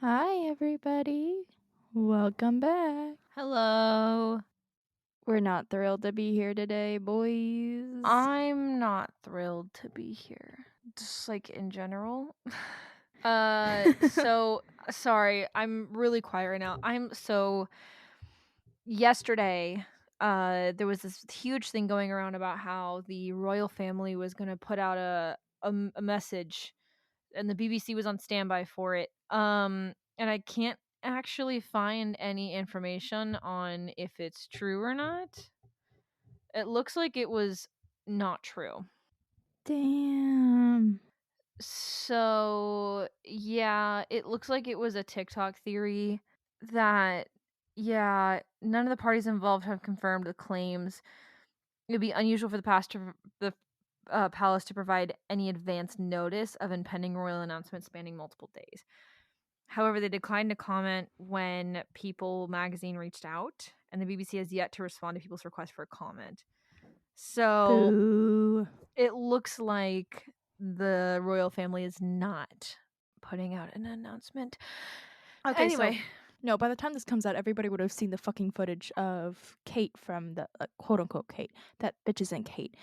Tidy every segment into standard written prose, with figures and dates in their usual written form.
Hi, everybody. Welcome back. Hello. We're not thrilled to be here today, boys. I'm not thrilled to be here. Just like in general. So sorry, I'm really quiet right now. Yesterday, there was this huge thing going around about how the royal family was gonna put out a message and the BBC was on standby for it. And I can't actually find any information on if it's true or not. It looks like it was not true. Damn. So, yeah, it looks like it was a TikTok theory that, yeah, none of the parties involved have confirmed the claims. It would be unusual for the palace to provide any advance notice of impending royal announcement spanning multiple days. However, they declined to comment when People magazine reached out, and the BBC has yet to respond to People's request for a comment. So, Boo. it looks like the royal family is not putting out an announcement. Okay, Anyway, so no, by the time this comes out, everybody would have seen the fucking footage of Kate from the quote unquote Kate. That bitch isn't Kate.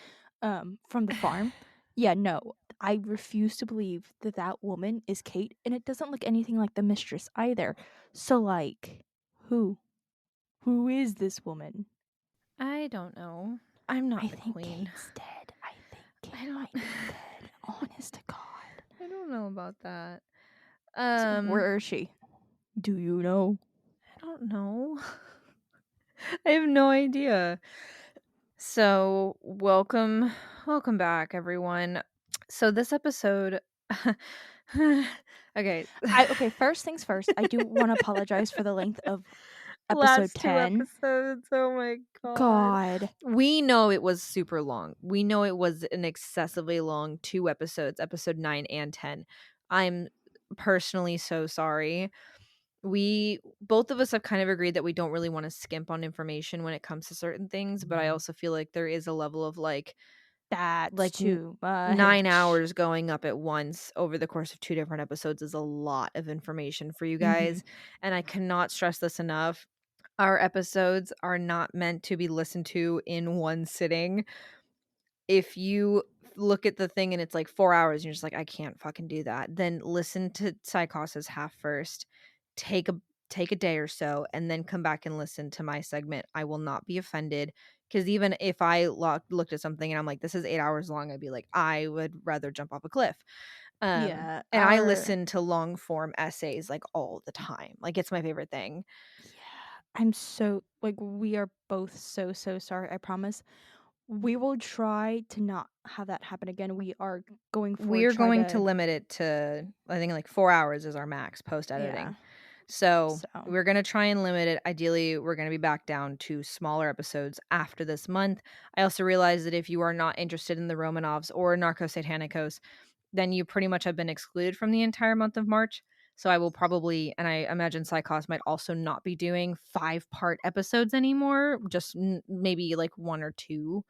From the farm. Yeah, no. I refuse to believe that that woman is Kate, and it doesn't look anything like the mistress either. So, like, who? Who is this woman? I don't know. I'm not I the think queen. Kate's dead. I think I Kate don't might be dead. Honest to God. I don't know about that. So where is she? Do you know? I don't know. I have no idea. So, welcome back everyone. So this episode okay. Okay, first things first, I do want to apologize for the length of episode Last 2 10. episodes. Oh my god. God. We know it was super long. We know it was an excessively long 2 episodes, episode 9 and 10. I'm personally so sorry. We both of us have kind of agreed that we don't really want to skimp on information when it comes to certain things, but I also feel like there is a level of That's like too 9 much. hours going up at once over the course of 2 different episodes is a lot of information for you Mm-hmm. guys, and I cannot stress this enough. Our episodes are not meant to be listened to in one sitting. If you look at the thing and it's like 4 hours and you're just like, "I can't fucking do that," then listen to Psychosis half first. Take a day or so and then come back and listen to my segment. I will not be offended, because even if I looked at something and I'm like, "This is 8 hours long," I'd be like, "I would rather jump off a cliff." Yeah, And I listen to long form essays, like, all the time. Like, it's my favorite thing. I'm so, like, we are both so sorry, I promise. We will try to not have that happen again. We are going forward, We're try going to to, limit it to, I think, like 4 hours is our max yeah, post-editing. So, so, we're gonna try and limit it. Ideally, we're gonna be back down to smaller episodes after this month. I also realize that if you are not interested in the Romanovs or Narcosatanicos, then you pretty much have been excluded from the entire month of March. So I will probably, and I imagine Psychos might also not be doing 5-part episodes anymore, just maybe like 1 or 2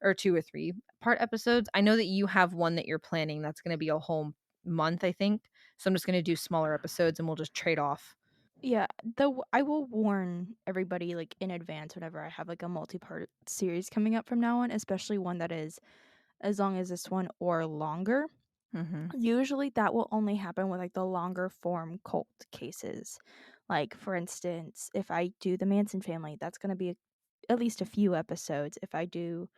or 2 or 3-part episodes. I know that you have one that you're planning that's going to be a whole month, I think. So I'm just going to do smaller episodes and we'll just trade off. yeah, though I will warn everybody, like, in advance whenever I have, like, a multi-part series coming up from now on, especially one that is as long as this one or longer. Mhm. Usually that will only happen with, like, the longer form cult cases. Like, for instance, if I do the Manson family, that's gonna be at least a few episodes. If I do,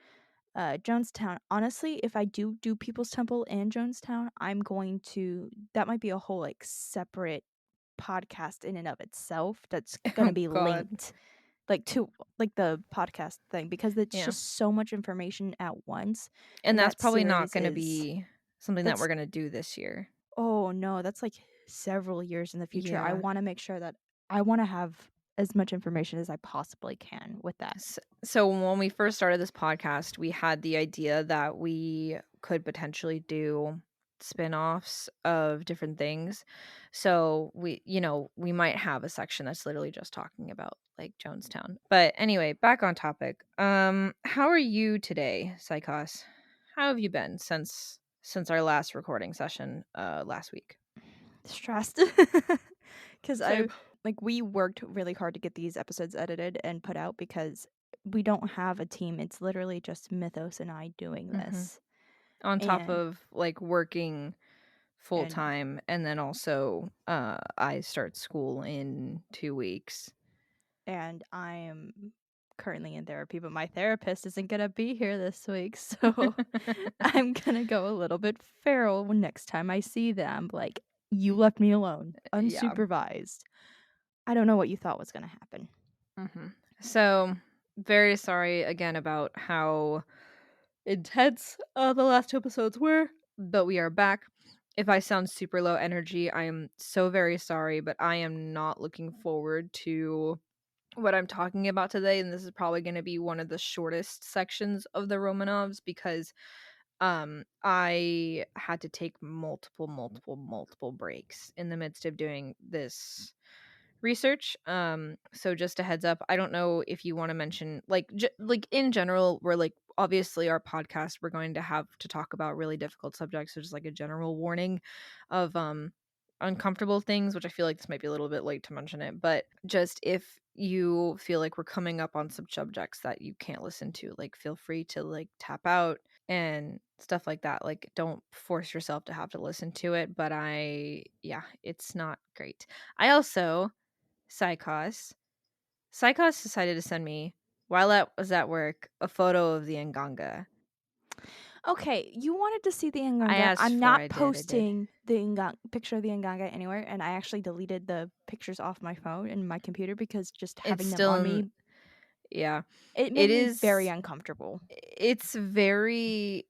Jonestown, honestly, if I do People's Temple and Jonestown, I'm going to that might be a whole, like, separate podcast in and of itself that's gonna Oh be god. linked, like, to, like, the podcast thing, because it's Yeah. just so much information at once, And and that's that probably not series going to is be something that that's we're going to do this year. oh, no, that's, like, several years in the future. I Yeah. wanna make sure that I wanna have as much information as I possibly can with that. So when we first started this podcast, we had the idea that we could potentially do spin-offs of different things. So we might have a section that's literally just talking about like Jonestown. But anyway, back on topic. How are you today, Psychos? How have you been since our last recording session last week? Stressed. Because Same. we worked really hard to get these episodes edited and put out because we don't have a team. It's literally just Mythos and I doing Mhm. this. On top And of, like, working full and time, and then also, I start school in 2 weeks. and I am currently in therapy, but my therapist isn't gonna be here this week, so I'm gonna go a little bit feral when next time I see them. Like, you left me alone, Yeah. unsupervised. I don't know what you thought was gonna happen. Mhm. So, very sorry again about how intense, the last 2 episodes were, but we are back. If I sound super low energy, I am so very sorry, but I am not looking forward to what I'm talking about today, and this is probably gonna be one of the shortest sections of the Romanovs because, I had to take multiple breaks in the midst of doing this research. So just a heads up, I don't know if you want to mention like in general, we're like obviously our podcast we're going to have to talk about really difficult subjects, so just like a general warning of uncomfortable things, which I feel like this might be a little bit late to mention it, but just if you feel like we're coming up on some subjects that you can't listen to, like feel free to like tap out and stuff like that. Like don't force yourself to have to listen to it, but yeah, it's not great. I also Psychos. Psychos decided to send me, while I was at work, a photo of the Nganga. Okay, you wanted to see the I Nganga. asked I'm for not I did. posting the picture of the Nganga anywhere, and I actually deleted the pictures off my phone and my computer because just It's having them still on in me, yeah. it made It me very is uncomfortable. it's very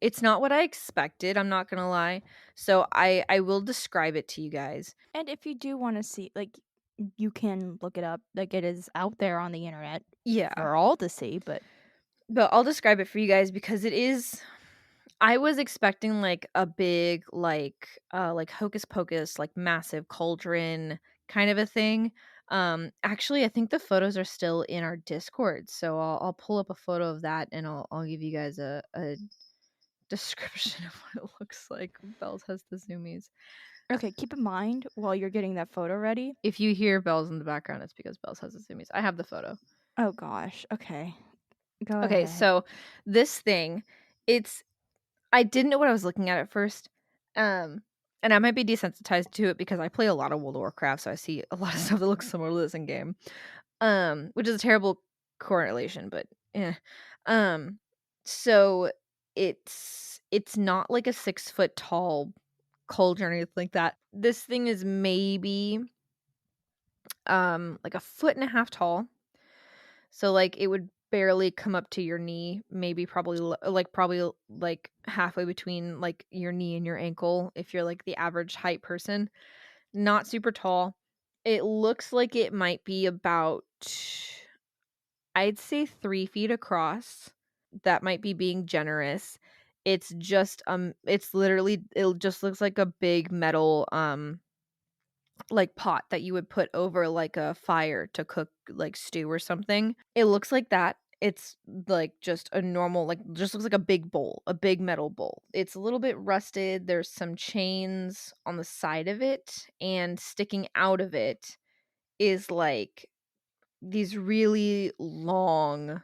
it's not what I expected, I'm not going to lie. So I will describe it to you guys. And if you do want to see, like, you can look it up. Like, it is out there on the internet Yeah. for all to see, but But I'll describe it for you guys because it is I was expecting like a big like hocus pocus like massive cauldron kind of a thing. Actually I think the photos are still in our Discord. So I'll pull up a photo of that and I'll give you guys a description of what it looks like. Bells has the zoomies. okay, keep in mind while you're getting that photo ready. If you hear bells in the background, it's because Bells has the zoomies. I have the photo. Oh gosh, okay, go Okay, ahead. so this thing, it's I didn't know what I was looking at first, um, and I might be desensitized to it because I play a lot of World of Warcraft, so I see a lot of stuff that looks similar to this in game, which is a terrible correlation, but eh. Um, so it's not like a 6 foot tall cauldron or anything like that. This thing is maybe like a foot and a half tall. So, like, it would barely come up to your knee, maybe probably like halfway between like your knee and your ankle if you're like the average height person. Not super tall. It looks like it might be about I'd say 3 feet across. That might be being generous. It's just it's literally it just looks like a big metal like pot that you would put over like a fire to cook like stew or something. It looks like that. It's like just a normal like just looks like a big bowl, a big metal bowl. It's a little bit rusted. There's some chains on the side of it and sticking out of it is like these really long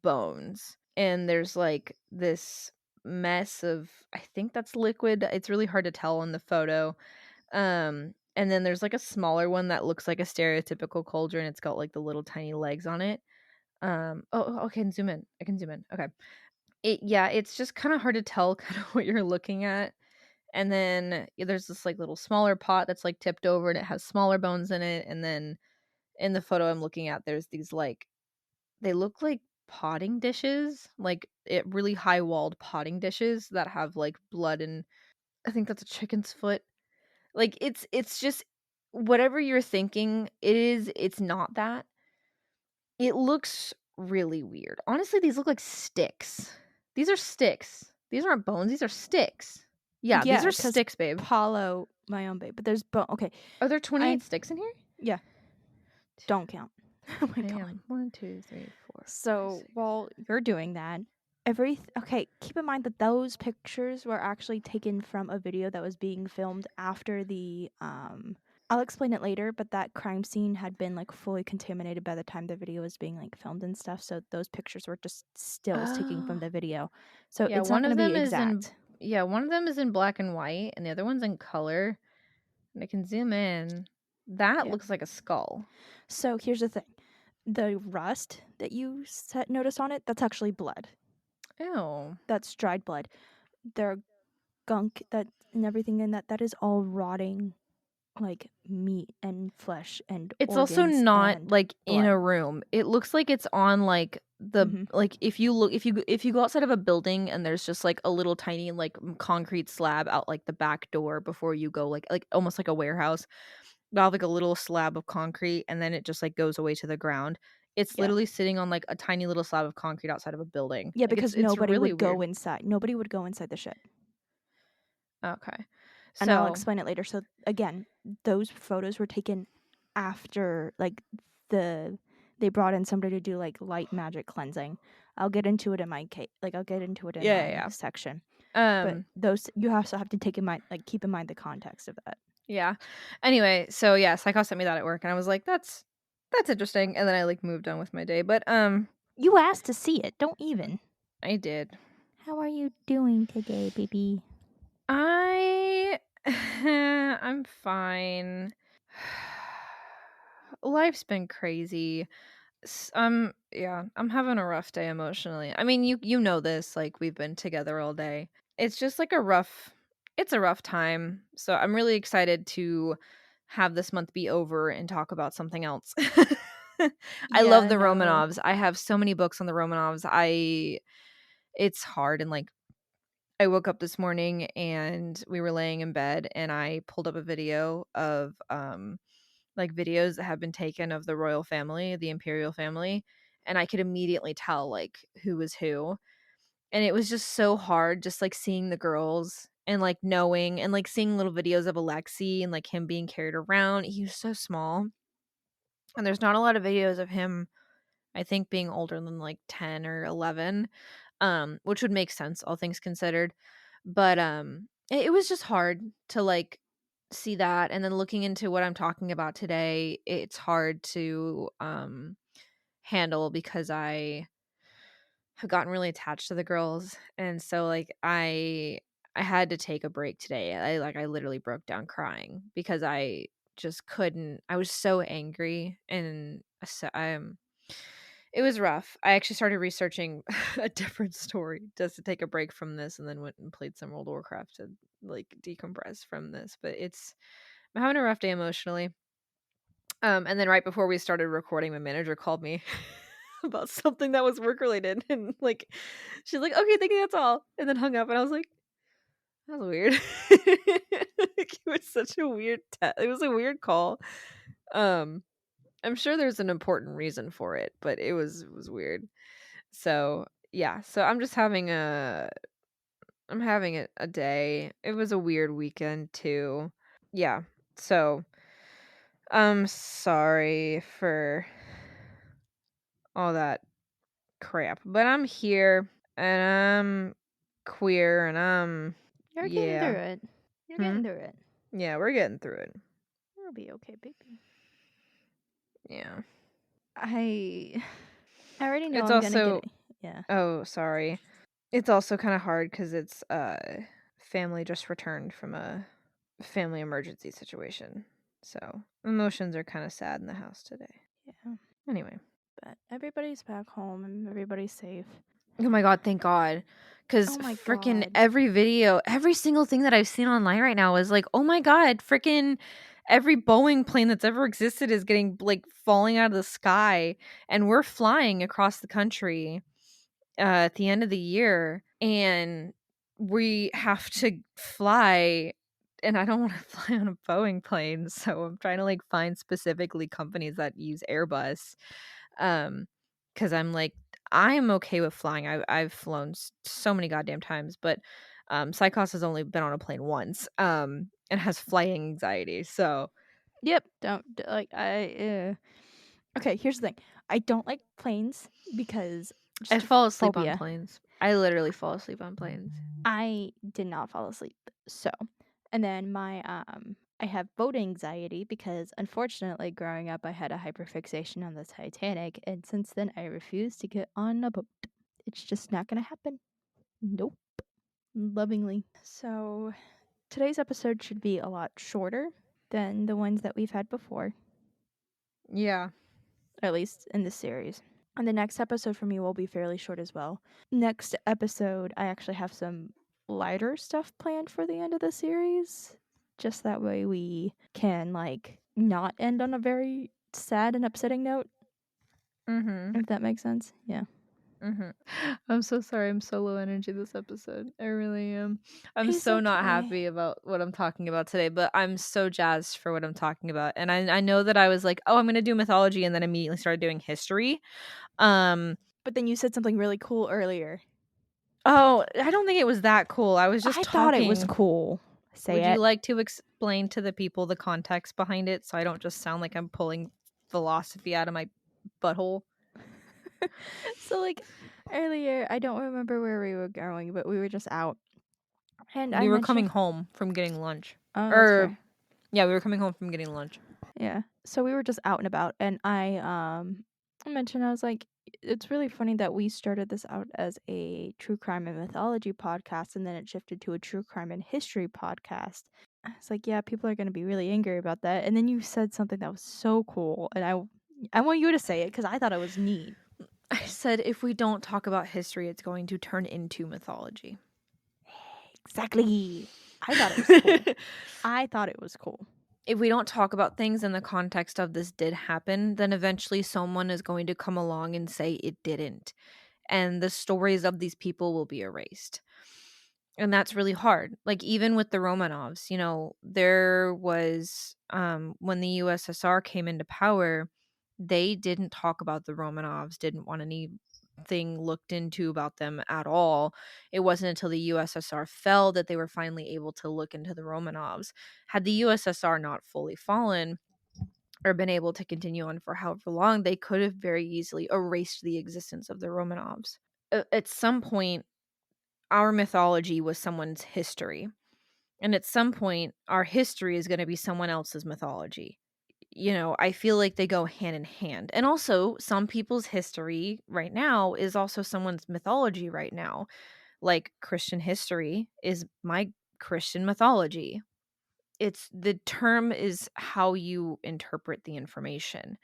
bones. And there's like this mess of I think that's liquid. It's really hard to tell in the photo and then there's, like, a smaller one that looks like a stereotypical cauldron, it's got, like, the little tiny legs on it. Oh, okay, I can zoom in, I can zoom in, okay. Yeah, it's just kinda hard to tell kinda what you're looking at, and then, there's this, like, little smaller pot that's, like, tipped over, and it has smaller bones in it, and then in the photo I'm looking at, there's these, like they look like potting dishes, like, really high-walled potting dishes that have, like, blood and I think that's a chicken's foot. Like, it's just whatever you're thinking it's not that. It looks really weird. Honestly, these look like sticks. These are sticks. These aren't bones, these are sticks. Yeah, these Yeah, are because sticks, babe. Paulo, my own babe, but there's okay. Are there I 28 sticks in here? yeah, 2 don't count. Oh my god. Bam. 1, 2, 3, 4, 5, So 6. while you're doing that, okay, keep in mind that those pictures were actually taken from a video that was being filmed after the I'll explain it later, but that crime scene had been, like, fully contaminated by the time the video was being, like, filmed and stuff, so those pictures were just stills taken from Oh. the video. So Yeah, it's not one gonna of be them is in exact. black and white, and the other one's in color, and I can zoom in. That Yeah. looks like a skull. So here's the thing. The rust that you set notice on it, that's actually blood. Ew. That's dried blood. Their gunk that and everything in that is all rotting, like, meat and flesh and It's also organs not, and like, in blood. a room. It looks like it's on, like, Mhm. if you go outside of a building and there's just, like, a little tiny, like, concrete slab out, like, the back door before you go, like almost like a warehouse. They'll have, like, a little slab of concrete, and then it just, like, goes away to the ground. It's Yeah. literally sitting on, like, a tiny little slab of concrete outside of a building. Yeah, Like, because it's nobody really would go weird. inside. Nobody would go inside the ship. Okay. And I'll So explain it later. So again, those photos were taken after, like, the they brought in somebody to do, like, light magic cleansing. I'll get into it in my I'll get into it in yeah, my yeah, section. yeah. But those you also have to take in mind, like, keep in mind the context of that. Yeah. Anyway, so, yeah, Psycho sent me that at work, and I was like, That's interesting," and then I, like, moved on with my day, but, You asked to see it. Don't even. I did. How are you doing today, baby? I I'm fine. Life's been crazy. Yeah, I'm having a rough day emotionally. I mean, you know this, like, we've been together all day. It's just like it's a rough time. So I'm really excited to have this month be over and talk about something else. I love Yeah, the no. Romanovs. I have so many books on the Romanovs. It's hard, and, like, I woke up this morning and we were laying in bed and I pulled up a video of like videos that have been taken of the royal family, the imperial family, and I could immediately tell like who was who. And it was just so hard just like seeing the girls and like knowing and like seeing little videos of Alexei and like him being carried around. He was so small. And there's not a lot of videos of him, I think, being older than like 10 or 11, which would make sense, all things considered. But it was just hard to like see that. And then looking into what I'm talking about today, it's hard to handle because I have gotten really attached to the girls. And so like I had to take a break today. I literally broke down crying because I just couldn't. I was so angry and so it was rough. I actually started researching a different story just to take a break from this and then went and played some World of Warcraft to like decompress from this. But I'm having a rough day emotionally. And then right before we started recording, my manager called me about something that was work related and like she's like, "Okay, thank you, that's all." And then hung up and I was like, "That was weird." Like, it was such a it was a weird call. Um I'm sure there's an important reason for it, but it was weird. So, yeah, so I'm having a day. It was a weird weekend too. Yeah. So, I'm sorry for all that crap, but I'm here and I'm queer and You're getting yeah. through it. You're Hmm? getting through it. Yeah, we're getting through it. You'll be okay, baby. Yeah. I I already know It's I'm gonna get also it. Yeah. oh, sorry. It's also kind of hard cuz it's family just returned from a family emergency situation. So, emotions are kind of sad in the house today. Yeah. Anyway. But everybody's back home and everybody's safe. Oh my god, thank God. Cuz Oh my freaking god. every video, every single thing that I've seen online right now is like, "Oh my god, freaking every Boeing plane that's ever existed is getting like falling out of the sky and we're flying across the country at the end of the year and we have to fly and I don't want to fly on a Boeing plane, so I'm trying to like find specifically companies that use Airbus. Cuz I'm like I'm okay with flying. I've flown so many goddamn times, but Psychos has only been on a plane once and has flying anxiety. So, Yep. Like okay, here's the thing. I don't like planes because I just fall asleep on phobia. planes. I literally fall asleep on planes. I did not fall asleep. So, and then I I have boat anxiety because, unfortunately, growing up, I had a hyperfixation on the Titanic, and since then, I refuse to get on a boat. It's just not gonna happen. Nope. Lovingly. So, today's episode should be a lot shorter than the ones that we've had before, Yeah. or at least in this series. And the next episode for me will be fairly short as well. Next episode, I actually have some lighter stuff planned for the end of the series. Just that way we can, like, not end on a very sad and upsetting note, Mm-hmm. if that makes sense. Yeah. Mm-hmm. I'm so sorry. I'm so low energy this episode. I really am. I'm It's so not okay. happy about what I'm talking about today, but I'm so jazzed for what I'm talking about. And I know that I was like, oh, I'm gonna do mythology, and then immediately started doing history. But then you said something really cool earlier. Oh, I don't think it was that cool. I was just I thought it was talking. cool. Would Say you it. like to explain to the people the context behind it so I don't just sound like I'm pulling philosophy out of my butthole? So, like, earlier, I don't remember where we were going, but we were just out. And I We were mentioned, coming home from getting lunch. oh, that's Or fair. yeah, we were coming home from getting lunch. Yeah. So we were just out and about, and I mentioned, I was like, it's really funny that we started this out as a true crime and mythology podcast, and then it shifted to a true crime and history podcast. I was like, yeah, people are going to be really angry about that. And then you said something that was so cool, and I want you to say it because I thought it was neat. I said if we don't talk about history, it's going to turn into mythology. Exactly. I thought it was cool. I thought it was cool. If we don't talk about things in the context of this did happen, then eventually someone is going to come along and say it didn't. And the stories of these people will be erased. And that's really hard. Like even with the Romanovs, there was when the USSR came into power, they didn't talk about the Romanovs, didn't want anything looked into about them at all. It wasn't until the USSR fell that they were finally able to look into the Romanovs. Had the USSR not fully fallen or been able to continue on for however long, they could have very easily erased the existence of the Romanovs. At some point, our mythology was someone's history. And at some point, our history is going to be someone else's mythology. I feel like they go hand in hand. And also, some people's history right now is also someone's mythology right now. Like Christian history is my Christian mythology. The term is how you interpret the information.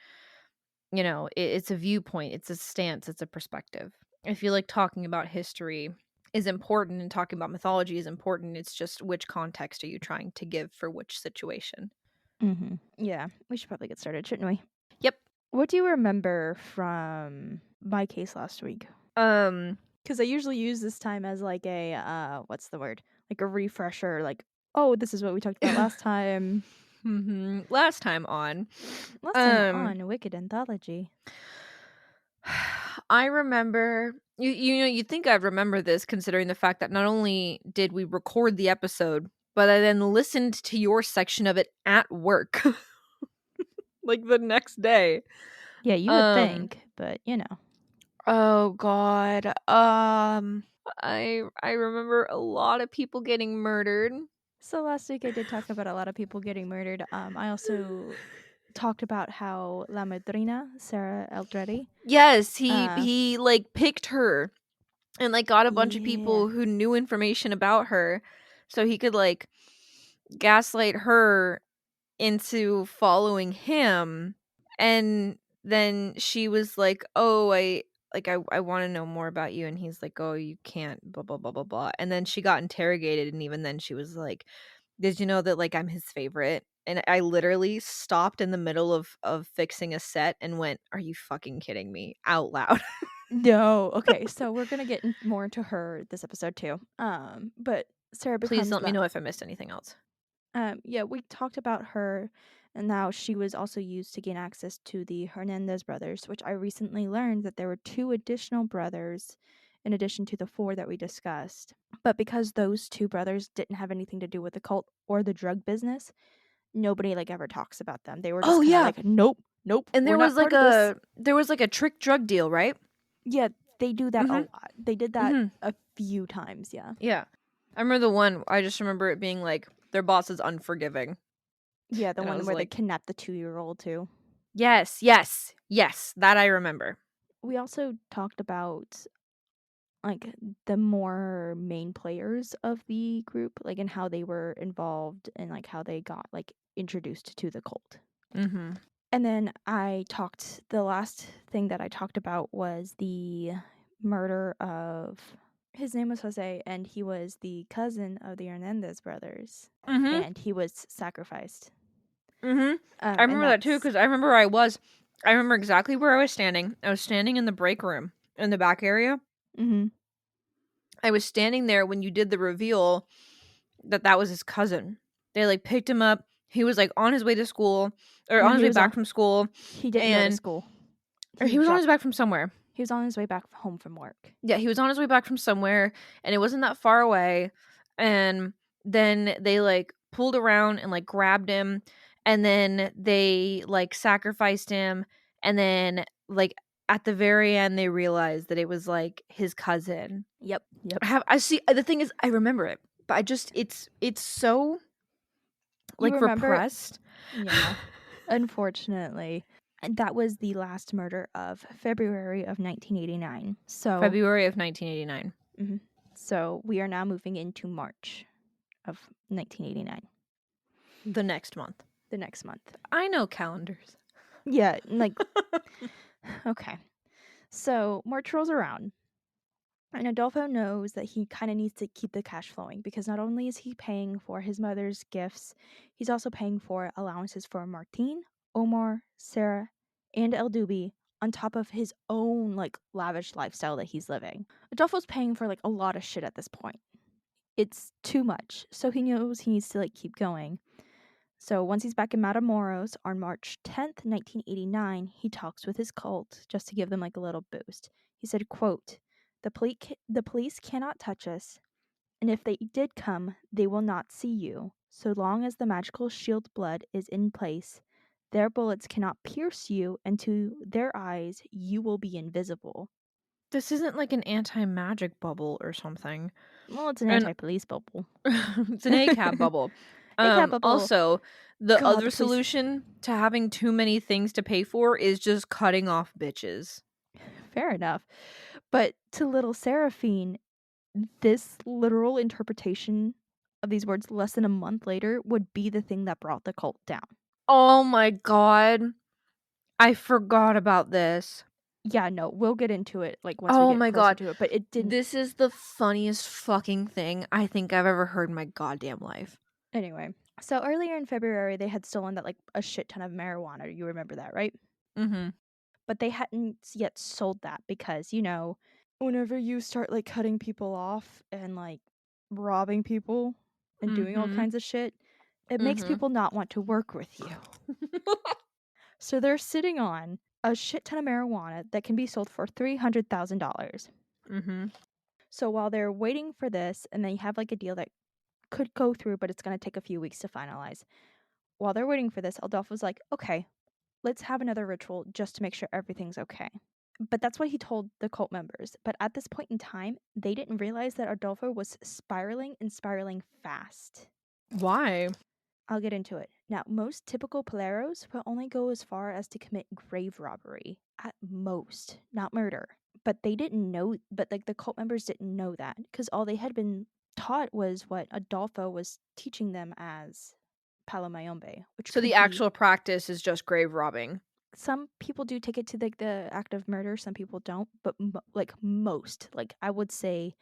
It's a viewpoint, it's a stance, it's a perspective. I feel like talking about history is important and talking about mythology is important. It's just which context are you trying to give for which situation? Mm-hmm. Yeah, we should probably get started, shouldn't we? Yep. What do you remember from my case last week? Um Because I usually use this time as like a what's the word? Like a refresher. Like, oh, this is what we talked about last time. last time on Last time um on Wicked Anthology. I remember you'd think I'd remember this considering the fact that not only did we record the episode, but I then listened to your section of it at work. Like the next day. Yeah, you would Um think, but you know. oh god. I remember a lot of people getting murdered. So last week I did talk about a lot of people getting murdered. I also talked about how La Madrina, Sarah Eldreddy, Yes, he uh, he like picked her and like got a bunch of yeah. people who knew information about her so he could like gaslight her into following him. And then she was like, "Oh, I want to know more about you." And he's like, "Oh, you can't blah blah blah blah blah." And then she got interrogated, and even then she was like, "Did you know that like I'm his favorite?" And I literally stopped in the middle of fixing a set and went, "Are you fucking kidding me?" out loud. No. Okay, so we're gonna get more into her this episode too. But Sarah Please becomes let me La know if I missed anything else. Yeah, we talked about her and how she was also used to gain access to the Hernandez brothers, which I recently learned that there were two additional brothers in addition to the four that we discussed. But because those two brothers didn't have anything to do with the cult or the drug business, nobody like ever talks about them. They were just Oh kind of yeah. like, nope, nope, And we're not part of this. there was like a trick drug deal, right? Yeah, they do that a Mhm. lot. They did that Mhm. a few times, yeah. Yeah. I remember the one, I just remember it being like their boss is unforgiving. Yeah, the And I one was where they like, kidnapped the 2-year-old too. yes, yes, yes, that I remember. We also talked about like the more main players of the group, like and how they were involved and like how they got like introduced to the cult. Mm-hmm. And then the last thing that I talked about was the murder of, his name was Jose, and he was the cousin of the Hernandez brothers, Mm-hmm. and he was sacrificed. Mm-hmm. I And remember that too, that's, because I remember exactly where I was standing. I was standing in the break room in the back area. mm-hmm. I was standing there when you did the reveal that was his cousin. They like picked him up. He was like on his way to school or No, on his way back from school, he didn't go to and school. or he was on his back from somewhere. He was on his way back home from work. Yeah, he was on his way back from somewhere, and it wasn't that far away. And then they like pulled around and like grabbed him, and then they like sacrificed him, and then like at the very end they realized that it was like his cousin. Yep. I see, the thing is I remember it, but I just it's so You like remember? repressed. Yeah. Unfortunately. And that was the last murder of February of 1989. February of 1989. Mhm. So we are now moving into March of 1989, The next month. the next month. I know calendars. Yeah, like, okay. So March rolls around, and Adolfo knows that he kind of needs to keep the cash flowing because not only is he paying for his mother's gifts, he's also paying for allowances for Martin, Omar, Sarah, and El Dubi on top of his own like lavish lifestyle that he's living. Adolfo's paying for like a lot of shit at this point. It's too much. So he knows he needs to like keep going. So once he's back in Matamoros on March 10th, 1989, he talks with his cult just to give them like a little boost. He said, quote, the police cannot touch us, and if they did come, they will not see you. So long as the magical shield blood is in place, their bullets cannot pierce you, and to their eyes, you will be invisible. This isn't like an anti-magic bubble or something. Well, it's an And anti-police bubble. it's an ACAB bubble. ACAB bubble. Also, the God, other the police. solution to having too many things to pay for is just cutting off bitches. Fair enough. But to little Seraphine, this literal interpretation of these words less than a month later would be the thing that brought the cult down. Oh my god. I forgot about this. Yeah, no, we'll get into it like once we Oh get my closer god. to it, but it didn't. This is the funniest fucking thing I think I've ever heard in my goddamn life. Anyway, so earlier in February, they had stolen that like a shit ton of marijuana. You remember that, right? Mhm. But they hadn't yet sold that because, whenever you start like cutting people off and like robbing people and doing all Mhm. kinds of shit, it makes Mhm. people not want to work with you. So they're sitting on a shit ton of marijuana that can be sold for $300,000. Mhm. So while they're waiting for this, and they have like a deal that could go through, but it's going to take a few weeks to finalize. While they're waiting for this, Adolfo's like, okay, let's have another ritual just to make sure everything's okay. But that's what he told the cult members. But at this point in time, they didn't realize that Adolfo was spiraling and spiraling fast. Why? I'll get into it. Now, most typical Paleros will only go as far as to commit grave robbery, at most, not murder. But they didn't know, but like the cult members didn't know that because all they had been taught was what Adolfo was teaching them as Palomayombe, which So the could be, actual practice is just grave robbing. some people do take it to the act of murder, some people don't, but like I would say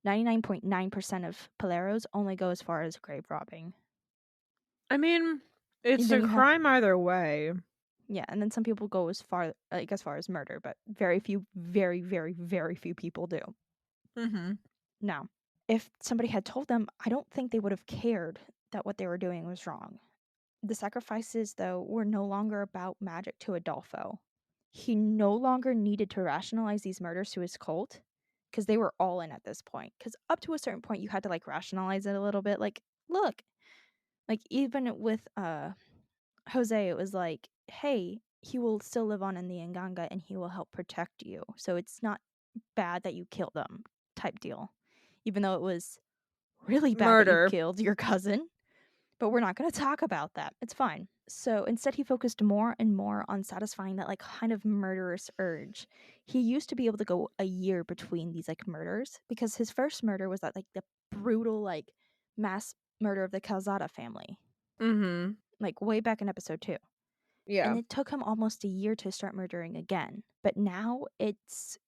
99.9% of Paleros only go as far as grave robbing. I mean, And it's then a you have, crime either way. yeah, and then some people go as far as murder, but very few, very, very, very few people do. Mhm. Now, if somebody had told them, I don't think they would have cared that what they were doing was wrong. The sacrifices, though, were no longer about magic to Adolfo. He no longer needed to rationalize these murders to his cult because they were all in at this point. Because up to a certain point, you had to like rationalize it a little bit. Like, look, like even with Jose, it was like, hey, he will still live on in the Nganga and he will help protect you. So it's not bad that you killed them, type deal. Even though it was really bad that you Murder. killed your cousin. But we're not going to talk about that. It's fine. So instead, he focused more and more on satisfying that like kind of murderous urge. He used to be able to go a year between these like murders because his first murder was that like the brutal like mass murder of the Calzada family, Mhm. like way back in episode 2. And Yeah. it took him almost a year to start murdering again. But now it's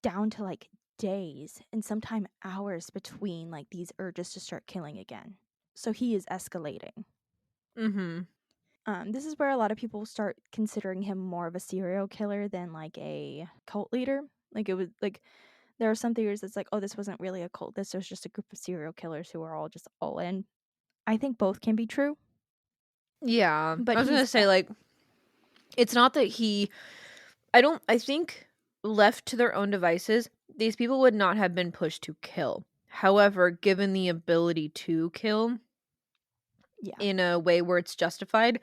down to like days and sometimes hours between like these urges to start killing again. So he is escalating. Mhm. This is where a lot of people start considering him more of a serial killer than like a cult leader. Like it was like there are some theories that's like, oh, this wasn't really a cult. This was just a group of serial killers who are all just all in. I think both can be true, Yeah. but I was he's gonna say, like, it's not that I think left to their own devices, these people would not have been pushed to kill. However, given the ability to kill yeah. in a way where it's justified,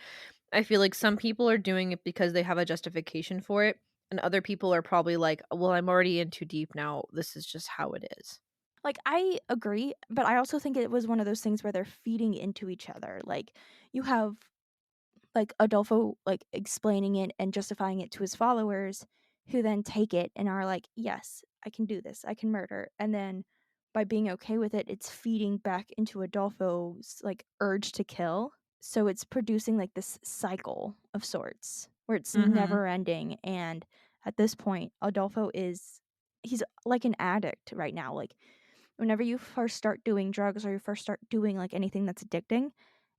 I feel like some people are doing it because they have a justification for it, and other people are probably like, "Well, I'm already in too deep now. This is just how it is." Like I agree, but I also think it was one of those things where they're feeding into each other. Like you have like Adolfo like explaining it and justifying it to his followers who then take it and are like, "Yes, I can do this. I can murder." And then by being okay with it, it's feeding back into Adolfo's like urge to kill. So it's producing like this cycle of sorts where it's Mhm. never ending, and at this point Adolfo is he's like an addict right now. Like whenever you first start doing drugs or you first start doing like anything that's addicting,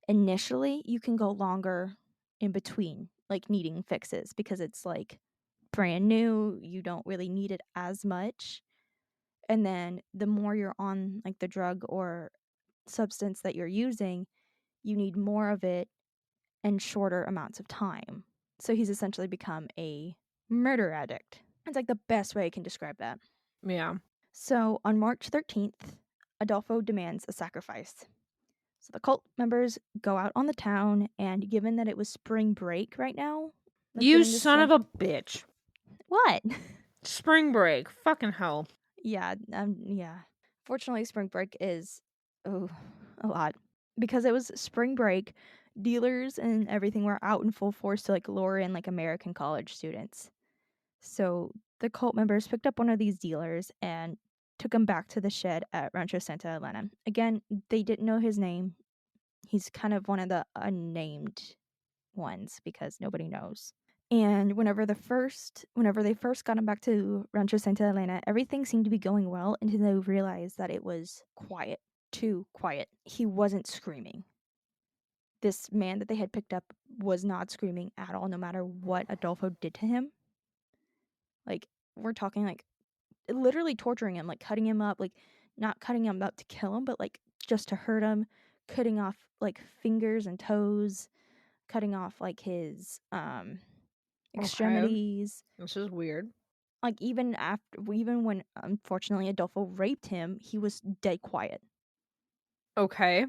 initially you can go longer in between like needing fixes because it's like brand new, you don't really need it as much. And then the more you're on like the drug or substance that you're using, you need more of it and shorter amounts of time. So he's essentially become a murder addict. It's like the best way I can describe that. Yeah. So on March 13th, Adolfo demands a sacrifice. So the cult members go out on the town, and given that it was spring break right now, like You during this son of a bitch. what? Spring break. Fucking hell. Yeah. Fortunately, spring break is oh a lot because it was spring break. Dealers and everything were out in full force to like lure in like American college students. So the cult members picked up one of these dealers and took him back to the shed at Rancho Santa Elena. Again, they didn't know his name. He's kind of one of the unnamed ones because nobody knows. And whenever they first got him back to Rancho Santa Elena, everything seemed to be going well until they realized that it was quiet, too quiet. He wasn't screaming. This man that they had picked up was not screaming at all, no matter what Adolfo did to him. Like we're talking like literally torturing him, like cutting him up, like not cutting him up to kill him, but like just to hurt him, cutting off like fingers and toes, cutting off like his Okay. extremities. This is weird. Like even when unfortunately Adolfo raped him, he was dead quiet. Okay.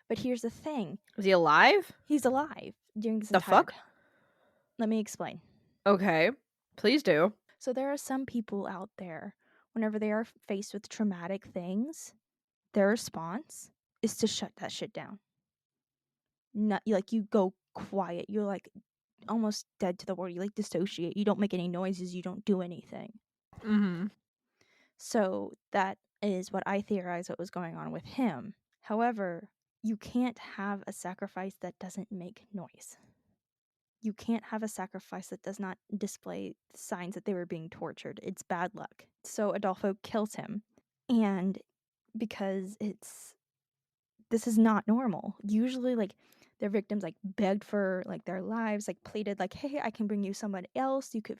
But here's the thing: Is he alive? he's alive during this The entire fuck? time. Let me explain. Okay. Please do. So there are some people out there, whenever they are faced with traumatic things, their response is to shut that shit down. Not like you go quiet. You're like almost dead to the world. You like dissociate. You don't make any noises. You don't do anything. Mhm. So that is what I theorize what was going on with him. However, you can't have a sacrifice that doesn't make noise. You can't have a sacrifice that does not display signs that they were being tortured. It's bad luck. So Adolfo kills him. And because this is not normal. Usually like their victims like begged for like their lives, like pleaded like, "Hey, I can bring you someone else. You could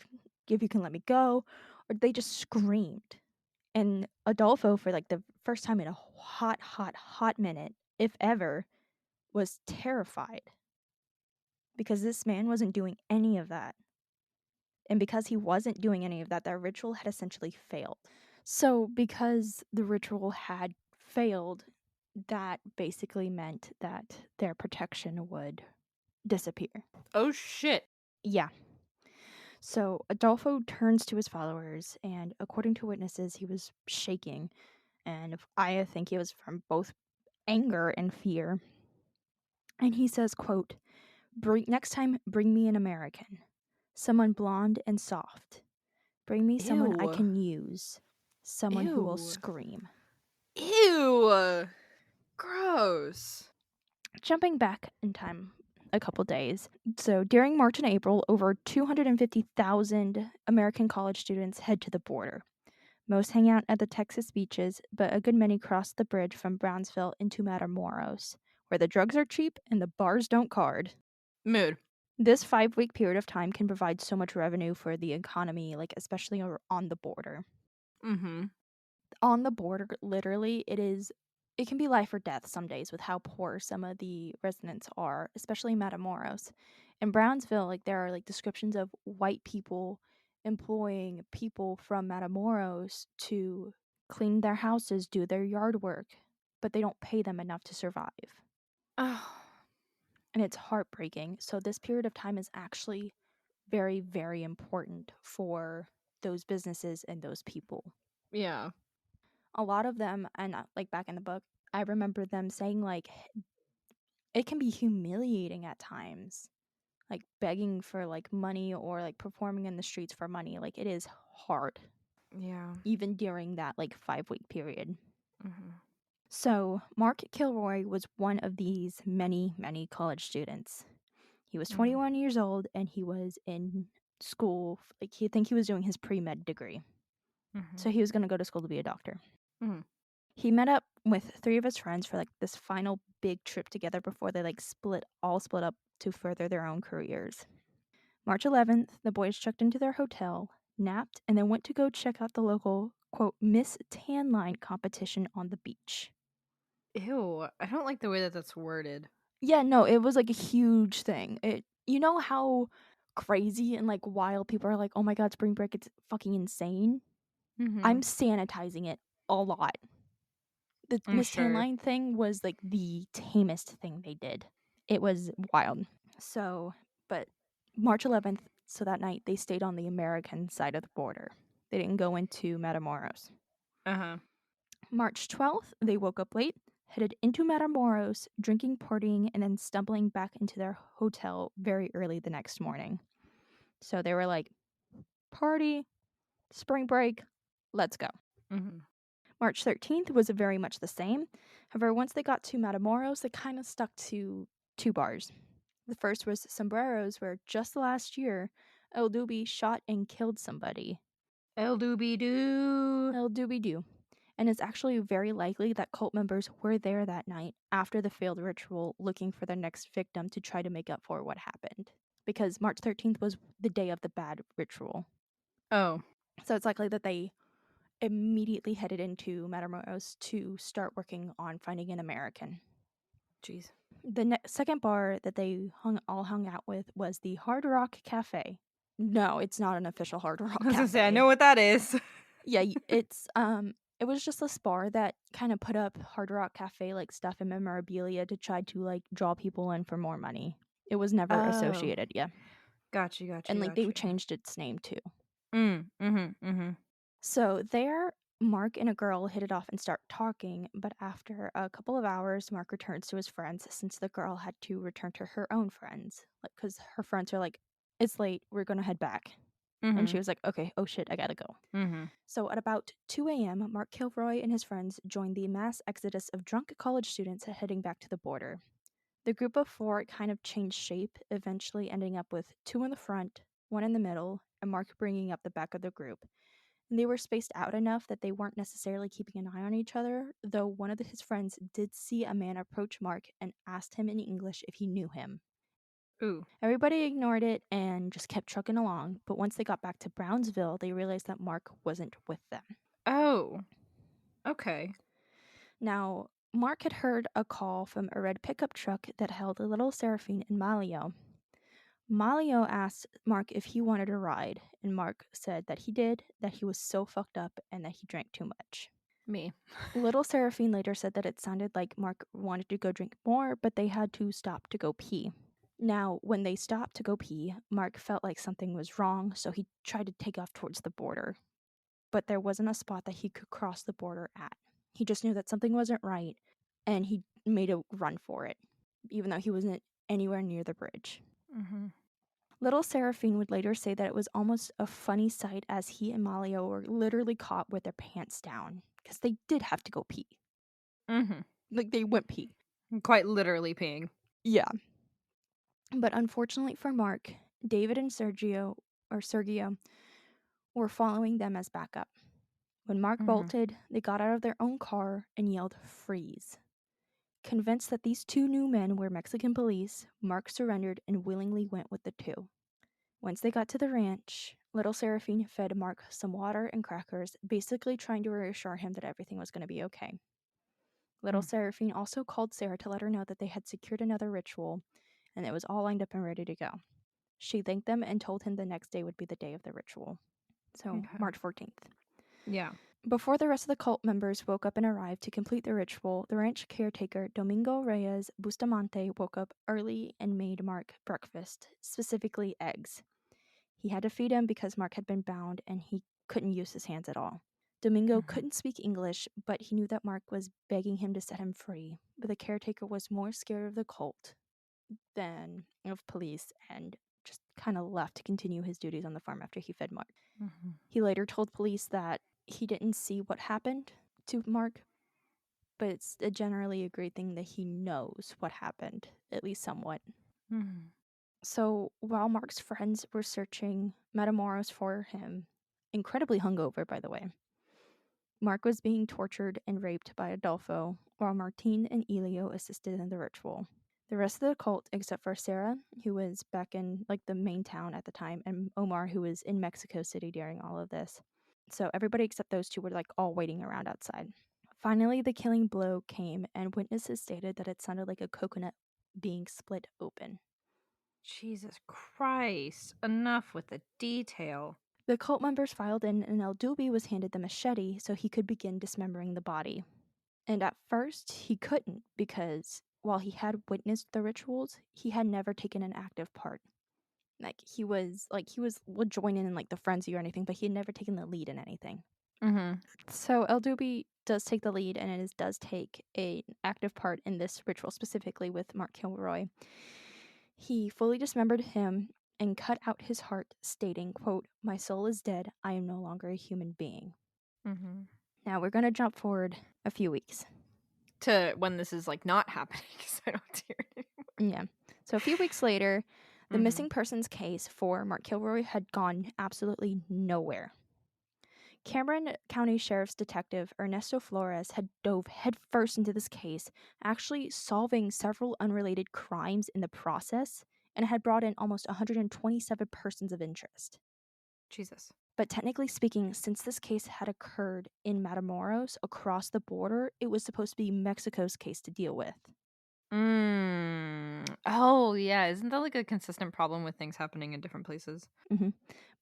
if you can let me go." Or they just screamed. And Adolfo, for like the first time in a hot minute, if ever, was terrified because this man wasn't doing any of that. And because he wasn't doing any of that, that ritual had essentially failed. So, because the ritual had failed, that basically meant that their protection would disappear. Oh shit. Yeah. So, Adolfo turns to his followers, and according to witnesses, he was shaking. And I think he was from both anger and fear. And he says, quote, next time, bring me an American. Someone blonde and soft. Bring me someone I Ew. can use. Someone who will Ew. scream. Ew. Gross. Jumping back in time a couple days. So during March and April, over 250,000 American college students head to the border. Most hang out at the Texas beaches, but a good many cross the bridge from Brownsville into Matamoros, where the drugs are cheap and the bars don't card. Mood. This 5-week period of time can provide so much revenue for the economy, like especially on the border. Mm-hmm. On the border, literally, it can be life or death some days with how poor some of the residents are, especially Matamoros. In Brownsville, like there are like descriptions of white people employing people from Matamoros to clean their houses, do their yard work, but they don't pay them enough to survive. Oh. And it's heartbreaking. So this period of time is actually very, very important for those businesses and those people. Yeah. A lot of them, and like back in the book, I remember them saying like it can be humiliating at times, like begging for like money or like performing in the streets for money. Like it is hard, Yeah. even during that like 5-week period. Mm-hmm. So Mark Kilroy was one of these many, many college students. He was Mm-hmm. 21 years old and he was in school. Like he think he was doing his pre-med degree. Mm-hmm. So he was going to go to school to be a doctor. Mm-hmm. He met up with 3 of his friends for like this final big trip together before they like split up to further their own careers. March 11th, the boys checked into their hotel, napped, and then went to go check out the local, quote, Miss Tan Line competition on the beach. Ew. I don't like the way that that's worded. Yeah, no, it was like a huge thing. You know how crazy and like wild people are like, "Oh my god, spring break, it's fucking insane." Mm-hmm. I'm sanitizing it a lot. The I'm Miss Tan sure. Line thing was like the tamest thing they did. It was wild. So, but March 11th, so that night they stayed on the American side of the border. They didn't go into Matamoros. Uh-huh. March 12th, they woke up late, headed into Matamoros, drinking, partying, and then stumbling back into their hotel very early the next morning. So they were like, party, spring break, let's go. Mm-hmm. March 13th was very much the same. However, once they got to Matamoros, they kind of stuck to 2 bars. The first was Sombreros, where just last year, El Doobie shot and killed somebody. El doobie doo. El Doobie Doo. And it's actually very likely that cult members were there that night after the failed ritual looking for their next victim to try to make up for what happened. Because March 13th was the day of the bad ritual. Oh. So it's likely that they immediately headed into Matamoros to start working on finding an American. Jeez. The second bar that they all hung out with was the Hard Rock Cafe. No, it's not an official Hard Rock I was gonna say, I Cafe. know what that is. Yeah, it was just this bar that kind of put up Hard Rock Cafe like stuff and memorabilia to try to like draw people in for more money. It was never Oh. associated, yeah. Got you, got And you, like they got you. changed its name too. Mm-hmm. Mm-hmm. So there, Mark and a girl hit it off and start talking, but after a couple of hours, Mark returns to his friends since the girl had to return to her own friends. Like, because her friends are like, it's late, we're gonna head back. And Mm-hmm. she was like, okay, oh shit, I gotta go. Mm-hmm. So at about 2 a.m., Mark Kilroy and his friends joined the mass exodus of drunk college students heading back to the border. The group of 4 kind of changed shape, eventually ending up with 2 in the front, 1 in the middle, and Mark bringing up the back of the group. And they were spaced out enough that they weren't necessarily keeping an eye on each other, though one of his friends did see a man approach Mark and asked him in English if he knew him. Ooh. Everybody ignored it and just kept trucking along, but once they got back to Brownsville, they realized that Mark wasn't with them. Oh. Okay. Now, Mark had heard a call from a red pickup truck that held a little Seraphine and Malio. Malio asked Mark if he wanted a ride, and Mark said that he did, that he was so fucked up, and that he drank too much. Me. Little Seraphine later said that it sounded like Mark wanted to go drink more, but they had to stop to go pee. Now, when they stopped to go pee, Mark felt like something was wrong, so he tried to take off towards the border. But there wasn't a spot that he could cross the border at. He just knew that something wasn't right, and he made a run for it. even though he wasn't anywhere near the bridge. Mhm. Little Seraphine would later say that it was almost a funny sight as he and Malia were literally caught with their pants down because they did have to go pee. Mhm. Like, they went pee. Quite literally peeing. Yeah. But unfortunately for Mark, David and Sergio were following them as backup. When Mark Mhm. bolted, they got out of their own car and yelled, "Freeze." Convinced that these two new men were Mexican police, Mark surrendered and willingly went with the two. Once they got to the ranch, little Seraphine fed Mark some water and crackers, basically trying to reassure him that everything was going to be okay. Little Mm. Seraphine also called Sarah to let her know that they had secured another ritual and it was all lined up and ready to go. She thanked them and told him the next day would be the day of the ritual. So, Okay. March 14th. Yeah. Before the rest of the cult members woke up and arrived to complete the ritual, the ranch caretaker, Domingo Reyes Bustamante, woke up early and made Mark breakfast, specifically eggs. He had to feed him because Mark had been bound and he couldn't use his hands at all. Domingo Mhm. couldn't speak English, but he knew that Mark was begging him to set him free. But the caretaker was more scared of the cult than of police and just kind of left to continue his duties on the farm after he fed Mark. Mhm. He later told police that he didn't see what happened to Mark, but it's a generally agreed thing that he knows what happened, at least somewhat. Mhm. So while Mark's friends were searching Matamoros for him, incredibly hungover, by the way, Mark was being tortured and raped by Adolfo, while Martine and Elio assisted in the ritual. The rest of the cult, except for Sarah, who was back in like the main town at the time, and Omar, who was in Mexico City during all of this. So everybody except those two were like all waiting around outside. Finally, the killing blow came, and witnesses stated that it sounded like a coconut being split open. Jesus Christ. Enough with the detail. The cult members filed in, and El Dubi was handed the machete so he could begin dismembering the body. And at first, he couldn't because while he had witnessed the rituals, he had never taken an active part. He was would join in like the frenzy or anything, but he had never taken the lead in anything. Mhm. So El Dubi does take the lead, and it does take an active part in this ritual, specifically with Mark Kilroy. He fully dismembered him and cut out his heart, stating, quote, "My soul is dead. I am no longer a human being." Mhm. Now we're going to jump forward a few weeks. To when this is like not happening because I don't hear it Yeah. So a few weeks later, the anymore. missing persons case for Mark Kilroy had gone absolutely nowhere. Cameron County Sheriff's Detective Ernesto Flores had dove headfirst into this case, actually solving several unrelated crimes in the process, and had brought in almost 127 persons of interest. Jesus. But technically speaking, since this case had occurred in Matamoros across the border, it was supposed to be Mexico's case to deal with. Oh, yeah, isn't that like a consistent problem with things happening in different places? hmm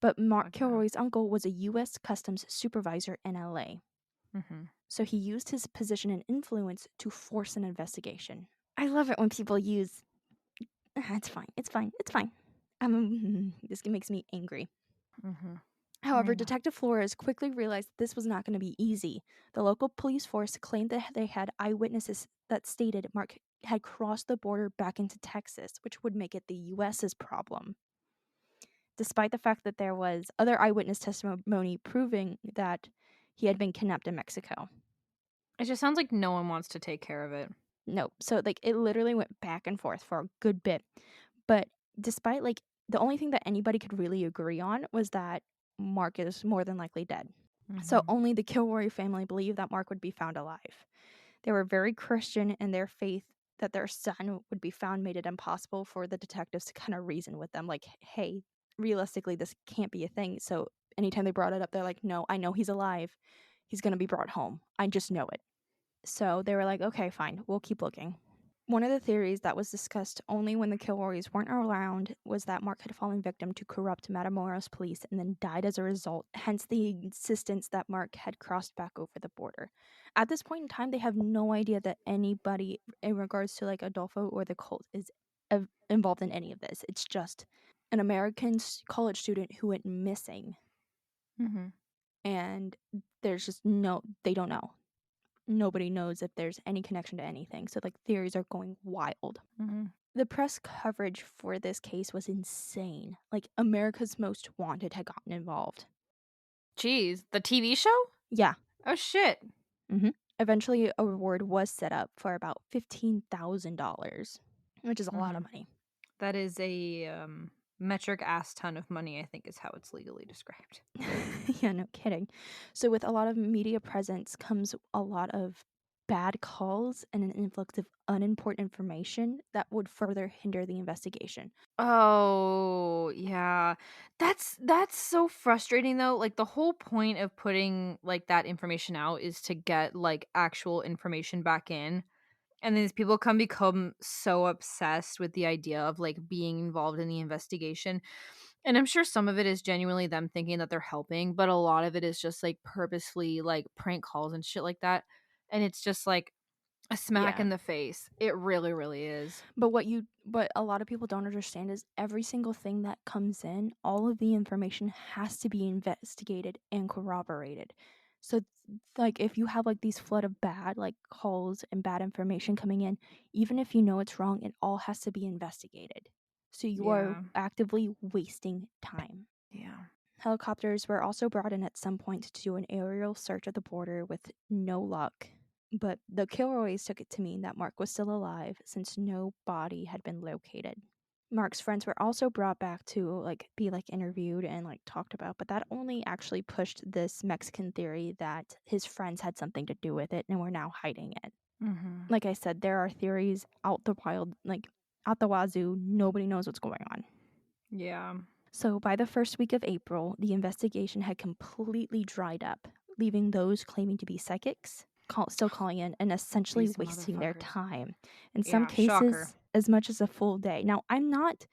But Mark Okay. Kilroy's uncle was a U.S. Customs supervisor in LA, Mhm. so he used his position and influence to force an investigation. I love it when people use it's fine. It's fine. It's fine. This makes me angry. Mhm. I However, know. Detective Flores quickly realized that this was not going to be easy. The local police force claimed that they had eyewitnesses that stated Mark had crossed the border back into Texas, which would make it the U.S.'s problem. Despite the fact that there was other eyewitness testimony proving that he had been kidnapped in Mexico. It just sounds like no one wants to take care of it. No, so like it literally went back and forth for a good bit. But despite like the only thing that anybody could really agree on was that Mark is more than likely dead. So Mhm. only the Kilroy family believed that Mark would be found alive. They were very Christian, and their faith that their son would be found made it impossible for the detectives to kind of reason with them, like, hey, realistically, this can't be a thing. So anytime they brought it up, they're like, no, I know he's alive. He's going to be brought home. I just know it. So they were like, okay, fine, we'll keep looking. One of the theories that was discussed only when the Kilroys weren't around was that Mark had fallen victim to corrupt Matamoros police and then died as a result, hence the insistence that Mark had crossed back over the border. At this point in time, they have no idea that anybody in regards to like Adolfo or the cult is involved in any of this. It's just an American college student who went missing, Mhm. and there's just no, they don't know. nobody knows if there's any connection to anything. So, like, theories are going wild. Mhm. The press coverage for this case was insane. Like, America's Most Wanted had gotten involved. Jeez, the TV show? Yeah. Oh, shit. Eventually, a reward was set up for about $15,000, which is a lot of Mhm. money. That is a, metric ass ton of money, I think is how it's legally described. Yeah, no kidding. So, with a lot of media presence comes a lot of bad calls and an influx of unimportant information that would further hinder the investigation. Oh, yeah. That's so frustrating though. Like the whole point of putting like that information out is to get like actual information back in. And these people become so obsessed with the idea of like being involved in the investigation. And I'm sure some of it is genuinely them thinking that they're helping, but a lot of it is just like purposefully like prank calls and shit like that. And it's just like a smack Yeah. in the face. It really, really is. But a lot of people don't understand is every single thing that comes in, all of the information has to be investigated and corroborated. So like if you have like these flood of bad like calls and bad information coming in, even if you know it's wrong, it all has to be investigated. So you are Yeah. actively wasting time. Yeah. Helicopters were also brought in at some point to do an aerial search of the border with no luck. But the Kilroys took it to mean that Mark was still alive since no body had been located. Mark's friends were also brought back to be interviewed and talked about, but that only actually pushed this Mexican theory that his friends had something to do with it and were now hiding it. Mhm. Like I said, there are theories out the wild, out the wazoo. Nobody knows what's going on. Yeah. So by the first week of April, the investigation had completely dried up, leaving those claiming to be psychics still calling in and essentially These wasting their motherfuckers. time. In some Yeah, shocker. cases, as much as a full day. Now, I'm not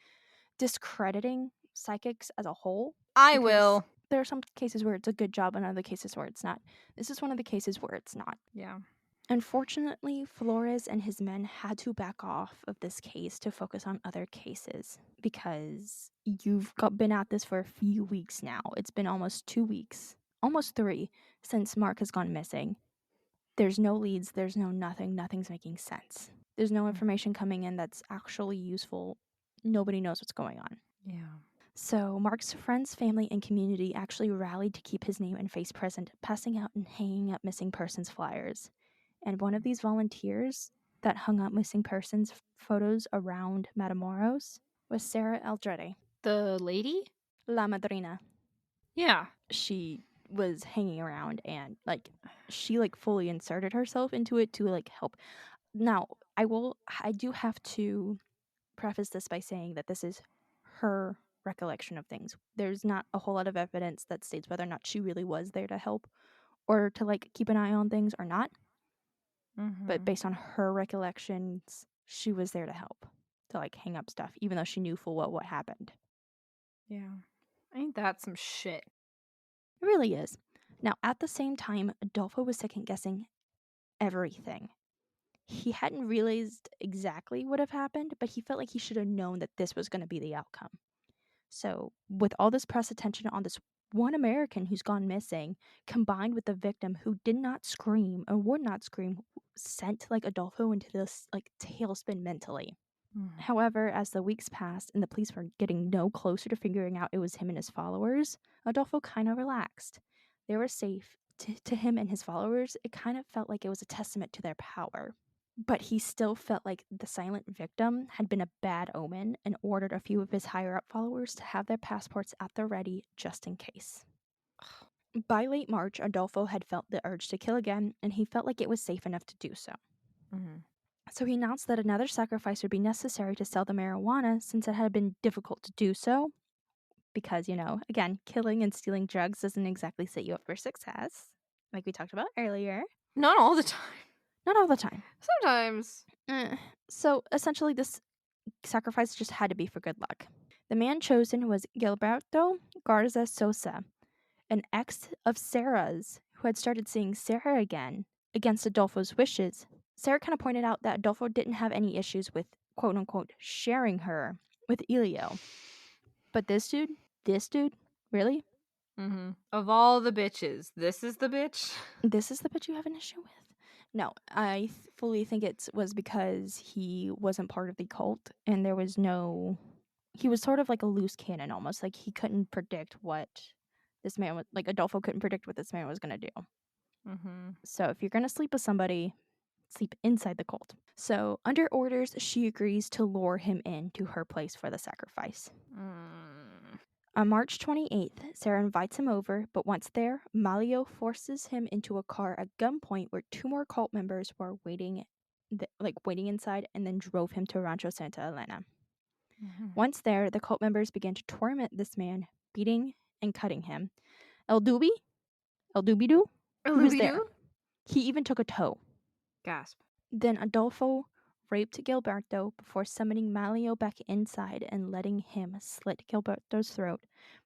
discrediting psychics as a whole I because will. there are some cases where it's a good job and other cases where it's not. This is one of the cases where it's not. Yeah. Unfortunately, Flores and his men had to back off of this case to focus on other cases because been at this for a few weeks now. It's been almost 2 weeks, almost 3, since Mark has gone missing. There's no leads, there's no nothing, nothing's making sense. There's no information coming in that's actually useful. Nobody knows what's going on. Yeah. So, Mark's friends, family, and community actually rallied to keep his name and face present, passing out and hanging up missing persons flyers. And one of these volunteers that hung up missing persons photos around Matamoros was Sarah Aldrete, The lady? La Madrina. Yeah. She was hanging around and she fully inserted herself into it to help. Now, I do have to preface this by saying that this is her recollection of things. There's not a whole lot of evidence that states whether or not she really was there to help or to keep an eye on things or not. But Mhm. based on her recollections, she was there to help, to hang up stuff, even though she knew full well what happened. Yeah. Ain't that some shit? It really is. Now, at the same time, Adolfo was second guessing everything. He hadn't realized exactly what had happened, but he felt like he should have known that this was going to be the outcome. So, with all this press attention on this one American who's gone missing, combined with the victim who did not scream or would not scream, sent Adolfo into this tailspin mentally. Mhm. However, as the weeks passed and the police were getting no closer to figuring out it was him and his followers, Adolfo kind of relaxed. They were safe. To him and his followers, it kind of felt like it was a testament to their power. But he still felt like the silent victim had been a bad omen and ordered a few of his higher up followers to have their passports at the ready just in case. By late March, Adolfo had felt the urge to kill again, and he felt like it was safe enough to do so. Mhm. So he announced that another sacrifice would be necessary to sell the marijuana since it had been difficult to do so. Because, again, killing and stealing drugs doesn't exactly set you up for success, like we talked about earlier. Not all the time. Not all the time. Sometimes. So essentially, this sacrifice just had to be for good luck. The man chosen was Gilberto Garza Sosa, an ex of Sarah's who had started seeing Sarah again against Adolfo's wishes. Sarah kind of pointed out that Adolfo didn't have any issues with quote unquote sharing her with Elio. But this dude, really? Mhm. Of all the bitches, this is the bitch? This is the bitch you have an issue with? No, I fully think it was because he wasn't part of the cult and there was no. He was sort of like a loose cannon almost. Like he couldn't predict what this man was. Like Adolfo couldn't predict what this man was going to do. Mm-hmm. So if you're going to sleep with somebody, sleep inside the cult. So under orders, she agrees to lure him in to her place for the sacrifice. Mm. On March 28th, Sarah invites him over, but once there, Malio forces him into a car at gunpoint where 2 more cult members were waiting inside and then drove him to Rancho Santa Elena. Mm-hmm. Once there, the cult members began to torment this man, beating and cutting him. El Dubi, El Doo, he was there. Looby-doo? He even took a toe. Gasp. Then Adolfo raped Gilberto before summoning Malio back inside and letting him slit Gilberto's throat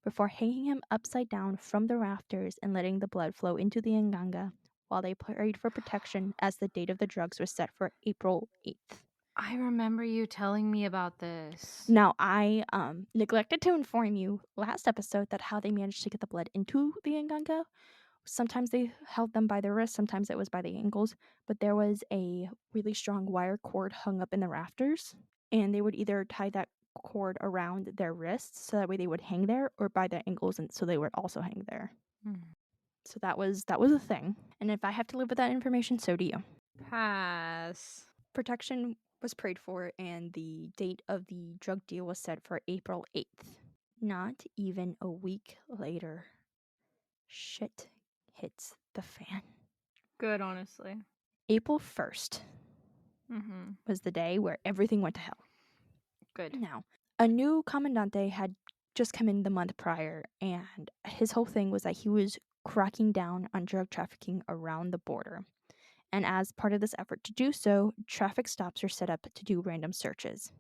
before hanging him upside down from the rafters and letting the blood flow into the nganga while they prayed for protection as the date of the drugs was set for April 8th. I remember you telling me about this. Now, I neglected to inform you last episode that how they managed to get the blood into the nganga. Sometimes they held them by the wrist, sometimes it was by the ankles, but there was a really strong wire cord hung up in the rafters, and they would either tie that cord around their wrists so that way they would hang there, or by their ankles and so they would also hang there. Mm. So that was a thing. And if I have to live with that information, so do you. Pass. Protection was prayed for, and the date of the drug deal was set for April 8th. Not even a week later, shit hits the fan. Good, honestly. April 1st Mm-hmm. was the day where everything went to hell. Good. Now, a new commandante had just come in the month prior, and his whole thing was that he was cracking down on drug trafficking around the border. And as part of this effort to do so, traffic stops were set up to do random searches.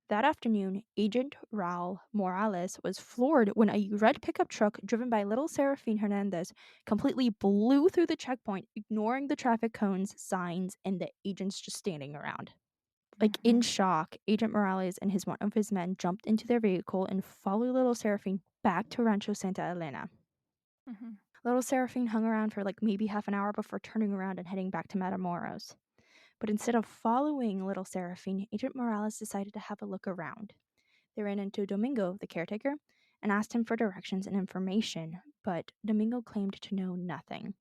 That afternoon, Agent Raul Morales was floored when a red pickup truck driven by little Serafine Hernandez completely blew through the checkpoint, ignoring the traffic cones, signs, and the agents just standing around. Like in shock, Agent Morales and one of his men jumped into their vehicle and followed little Serafine back to Rancho Santa Elena. Mm-hmm. Little Serafine hung around for like maybe half an hour before turning around and heading back to Matamoros. But instead of following little Serafine, Agent Morales decided to have a look around. They ran into Domingo, the caretaker, and asked him for directions and information, but Domingo claimed to know nothing.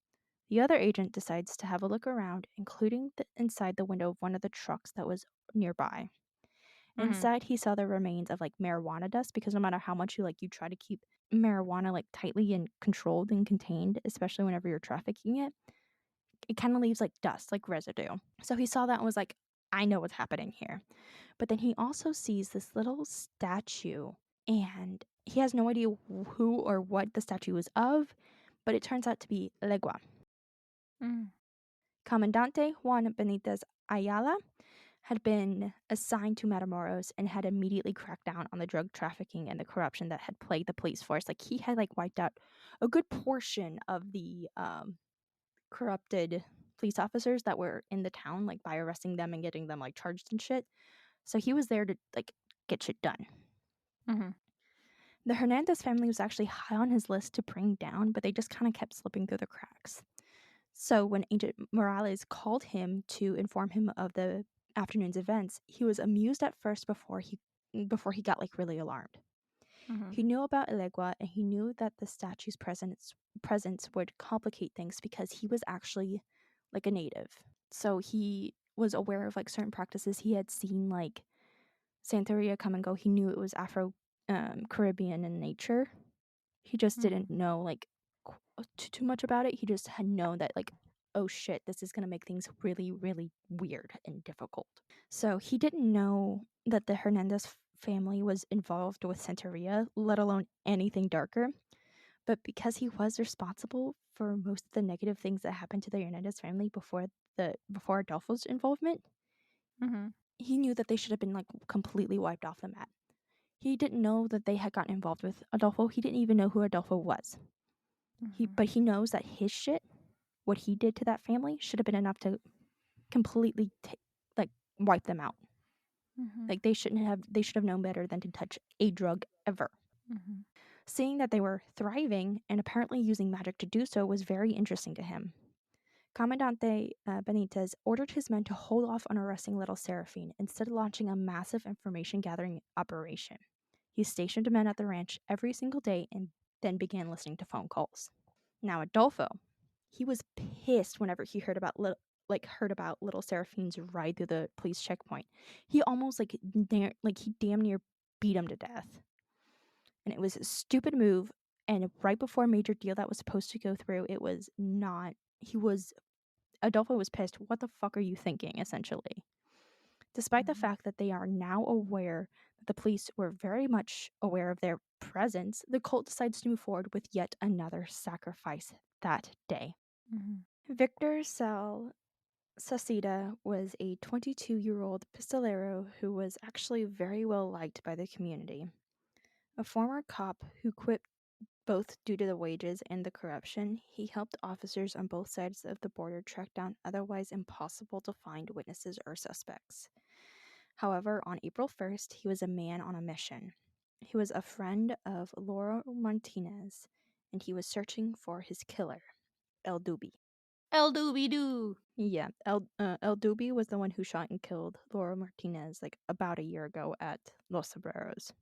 The other agent decides to have a look around, including inside the window of one of the trucks that was nearby. Mm-hmm. Inside, he saw the remains of like marijuana dust, because no matter how much you try to keep marijuana like tightly and controlled and contained, especially whenever you're trafficking it, it kind of leaves like dust, like residue. So he saw that and was like, I know what's happening here. But then he also sees this little statue, and he has no idea who or what the statue is of, but it turns out to be Legua. Mm. Comandante Juan Benitez Ayala had been assigned to Matamoros and had immediately cracked down on the drug trafficking and the corruption that had plagued the police force. Like he had like wiped out a good portion of the corrupted police officers that were in the town, like by arresting them and getting them like charged and shit. So he was there to like get shit done. Mm-hmm. The Hernandez family was actually high on his list to bring down, but they just kind of kept slipping through the cracks. So when Agent Morales called him to inform him of the afternoon's events, he was amused at first before he got like really alarmed. Mm-hmm. He knew about Elegua, and he knew that the statue's presence would complicate things because he was actually like a native. So he was aware of like certain practices. He had seen like Santeria come and go. He knew it was Afro Caribbean in nature. He just didn't know like too much about it. He just had known that like, oh shit, this is gonna make things really, really weird and difficult. So he didn't know that the Hernandez family was involved with Santeria, let alone anything darker. But because he was responsible for most of the negative things that happened to the Hernandez family before Adolfo's involvement, Mm-hmm. he knew that they should have been like completely wiped off the map. He didn't know that they had gotten involved with Adolfo. He didn't even know who Adolfo was. But he knows that his shit, what he did to that family, should have been enough to completely like wipe them out. Mm-hmm. Like they should have known better than to touch a drug ever. Mm-hmm. Seeing that they were thriving and apparently using magic to do so was very interesting to him. Commandante Benitez ordered his men to hold off on arresting little Seraphine, instead launching a massive information gathering operation. He stationed men at the ranch every single day and then began listening to phone calls. Now Adolfo, he was pissed whenever he heard about little Seraphine's ride through the police checkpoint. He almost he damn near beat him to death. And it was a stupid move, and right before a major deal that was supposed to go through, it was not. Adolfo was pissed. What the fuck are you thinking, essentially? Despite the fact that they are now aware that the police were very much aware of their presence, the cult decides to move forward with yet another sacrifice that day. Victor Sacida was a 22-year-old pistolero who was actually very well liked by the community. A former cop who quit both due to the wages and the corruption, he helped officers on both sides of the border track down otherwise impossible to find witnesses or suspects. However, on April 1st, he was a man on a mission. He was a friend of Laura Martinez, and he was searching for his killer, El Dubi. El Doobie Doo. Yeah, El Dubi was the one who shot and killed Laura Martinez about a year ago at Los Sombreros.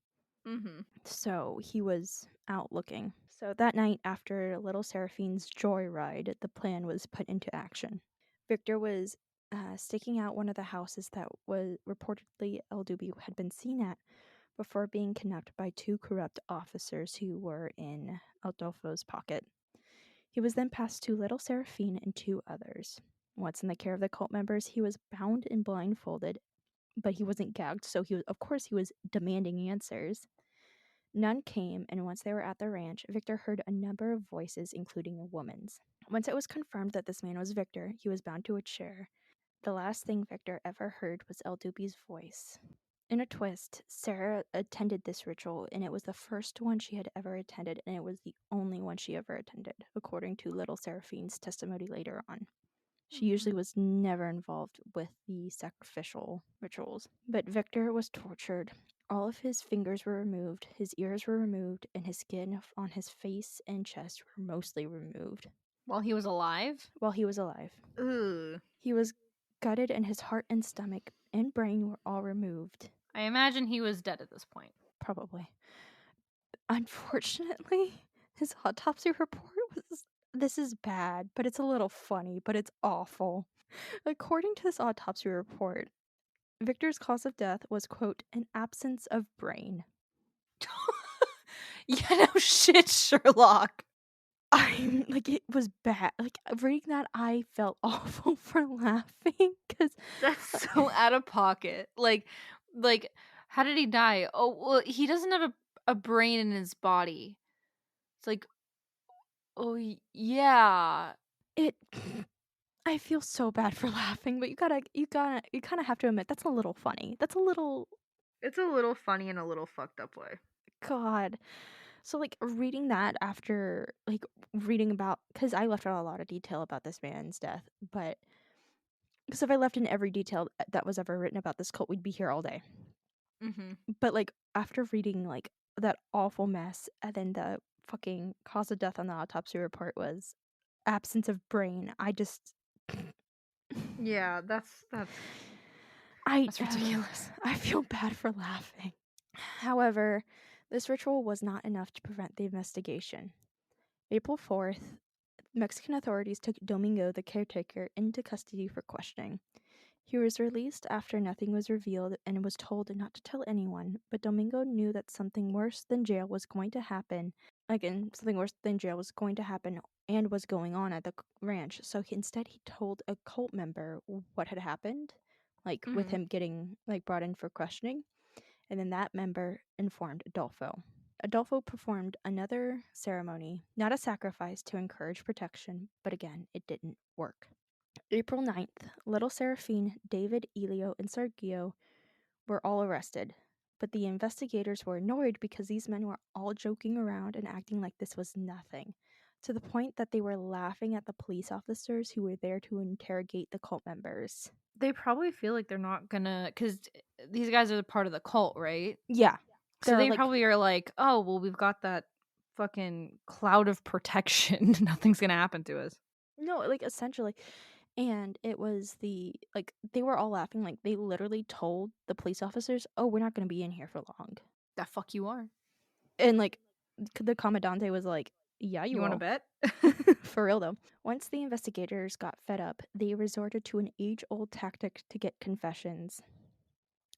So he was out looking. So that night, after little Seraphine's joyride, the plan was put into action. Victor was staking out one of the houses that was reportedly El Dubi had been seen at before being kidnapped by two corrupt officers who were in Adolfo's pocket. He was then passed to little Seraphine and two others. Once in the care of the cult members, he was bound and blindfolded, but he wasn't gagged, so he was demanding answers. None came, and once they were at the ranch, Victor heard a number of voices, including a woman's. Once it was confirmed that this man was Victor, he was bound to a chair. The last thing Victor ever heard was El Dubi's voice. In a twist, Sarah attended this ritual, and it was the first one she had ever attended, and it was the only one she ever attended, according to little Seraphine's testimony later on. She usually was never involved with the sacrificial rituals. But Victor was tortured. All of his fingers were removed, his ears were removed, and his skin on his face and chest were mostly removed. While he was alive? While he was alive. Ugh. He was gutted, and his heart and stomach and brain were all removed. I imagine he was dead at this point. Probably. Unfortunately, his autopsy report was... This is bad, but it's a little funny, but it's awful. According to this autopsy report, Victor's cause of death was, quote, an absence of brain. Yeah, no shit, Sherlock. It was bad. Reading that, I felt awful for laughing, because that's so out of pocket. Like, how did he die? Oh, well, he doesn't have a brain in his body. It's like, oh, yeah. I feel so bad for laughing, but you kind of have to admit that's a little funny. It's a little funny in a little fucked up way. God. So reading that after reading about, because I left out a lot of detail about this man's death, but because if I left in every detail that was ever written about this cult, we'd be here all day. But after reading that awful mess, and then the fucking cause of death on the autopsy report was absence of brain, I just... Yeah, that's ridiculous. I feel bad for laughing. However, this ritual was not enough to prevent the investigation. April 4th, Mexican authorities took Domingo, the caretaker, into custody for questioning. He was released after nothing was revealed and was told not to tell anyone, but Domingo knew that something worse than jail was going to happen. Something worse than jail was going to happen and was going on at the ranch, so instead he told a cult member what had happened, with him getting brought in for questioning, and then that member informed Adolfo. Adolfo performed another ceremony, not a sacrifice, to encourage protection, but again, it didn't work. April 9th, little Seraphine, David, Elio, and Sergio were all arrested, but the investigators were annoyed because these men were all joking around and acting like this was nothing, to the point that they were laughing at the police officers who were there to interrogate the cult members. They probably feel like they're not gonna, because these guys are part of the cult, right? Yeah. So they probably are like, oh, well, we've got that fucking cloud of protection. Nothing's gonna happen to us. No, like, essentially. And it was like, they were all laughing, like, they literally told the police officers, "Oh, we're not gonna be in here for long." The fuck you are. And, like, the commandante was like, "Yeah, you You wanna will." bet? For real, though. Once the investigators got fed up, they resorted to an age-old tactic to get confessions: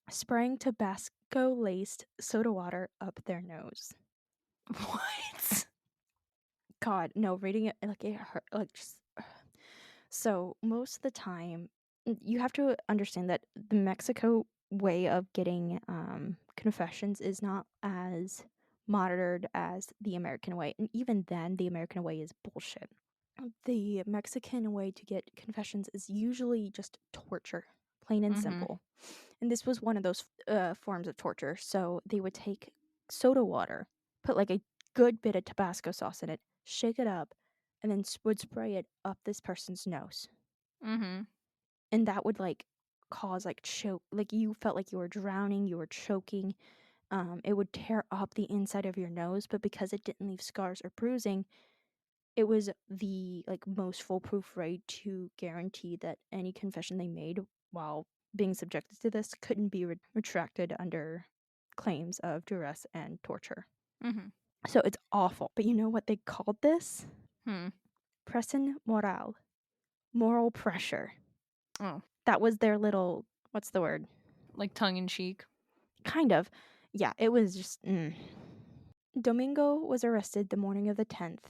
spraying Tabasco-laced soda water up their nose. What? God, no, reading it, like, it hurt, like, just so, most of the time you have to understand that the Mexico way of getting, confessions is not as monitored as the American way, and even then, the American way is bullshit. The Mexican way to get confessions is usually just torture, plain and Mhm. simple. And this was one of those forms of torture. So they would take soda water, put like a good bit of Tabasco sauce in it, shake it up, and then would spray it up this person's nose. Mhm. And that would like cause like choke, like you felt like you were drowning, you were choking. It would tear up the inside of your nose, but because it didn't leave scars or bruising, it was the like most foolproof way to guarantee that any confession they made while being subjected to this couldn't be retracted under claims of duress and torture. Mhm. So it's awful. But you know what they called this? Hmm. Presión moral, moral pressure. Oh, That was their little, what's the word? like tongue in cheek. Kind of. Yeah, it was just. Domingo was arrested the morning of the 10th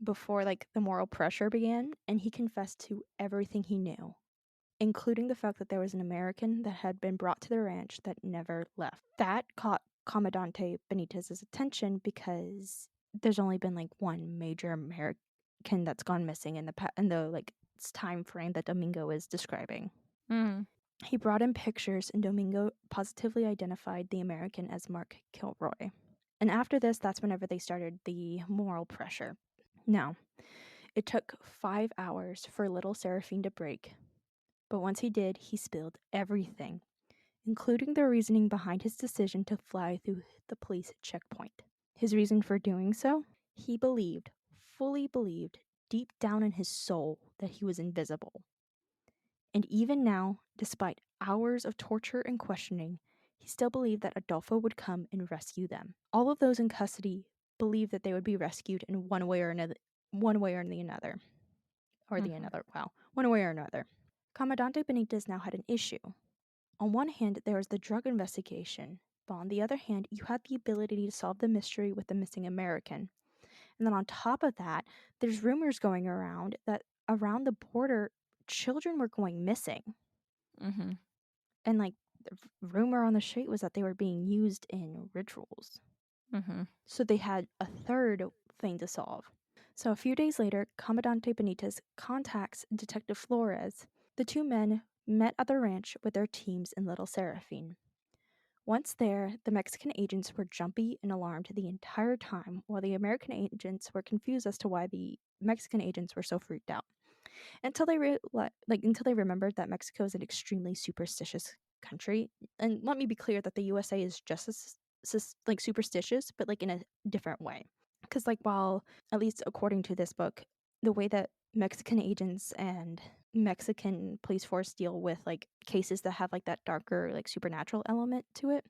before like the moral pressure began, and he confessed to everything he knew, including the fact that there was an American that had been brought to the ranch that never left. That caught Commandante Benitez's attention because there's only been like one major American that's gone missing in the like time frame that Domingo is describing. Mhm. He brought in pictures, and Domingo positively identified the American as Mark Kilroy. And after this, that's whenever they started the moral pressure. Now, it took 5 hours for little Seraphine to break, but once he did, he spilled everything, including the reasoning behind his decision to fly through the police checkpoint. His reason for doing so? He believed, fully believed, deep down in his soul, that he was invisible. And even now, despite hours of torture and questioning, he still believed that Adolfo would come and rescue them. All of those in custody believed that they would be rescued in one way or another, one way or the another. Mhm. One way or another. Commandante Benitez now had an issue. On one hand, there was the drug investigation, but on the other hand, you had the ability to solve the mystery with the missing American. And then on top of that, there's rumors going around that around the border, children were going missing. Mhm. And like the rumor on the street was that they were being used in rituals. Mhm. So they had a third thing to solve. So a few days later, Commandante Benitez contacts Detective Flores. The two men met at the ranch with their teams in Little Seraphine. Once there, the Mexican agents were jumpy and alarmed the entire time, while the American agents were confused as to why the Mexican agents were so freaked out. Until until they remembered that Mexico is an extremely superstitious country. And let me be clear that the USA is just as like superstitious, but like in a different way. Because like while at least according to this book, the way that Mexican agents and Mexican police force deal with like cases that have like that darker like supernatural element to it,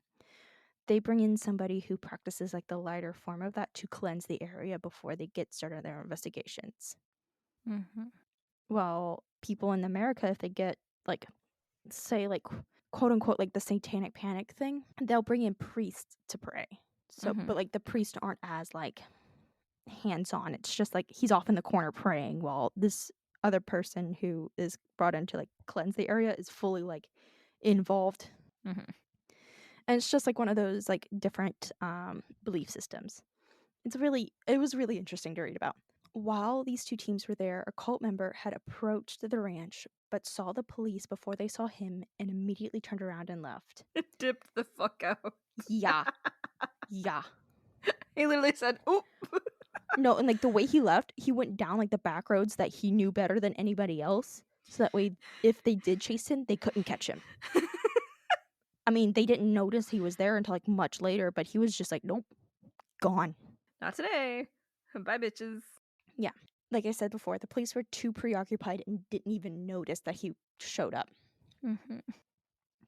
they bring in somebody who practices like the lighter form of that to cleanse the area before they get started on their investigations. Mhm. Well, people in America, if they get like, say, like quote unquote, like the satanic panic thing, they'll bring in priests to pray. So, Mhm. but like the priests aren't as like hands on. It's just like he's off in the corner praying while this other person who is brought in to like cleanse the area is fully like involved. Mhm. And it's just like one of those like different belief systems. It was really interesting to read about. While these two teams were there, a cult member had approached the ranch but saw the police before they saw him and immediately turned around and left. Dipped the fuck out. Yeah. Yeah. He literally said, "Oop." No, and like the way he left, he went down like the back roads that he knew better than anybody else. So that way, if they did chase him, they couldn't catch him. I mean, they didn't notice he was there until like much later, but he was just like, nope, gone. Not today. Bye, bitches. Yeah. like I said before, the police were too preoccupied and didn't even notice that he showed up. Mm-hmm.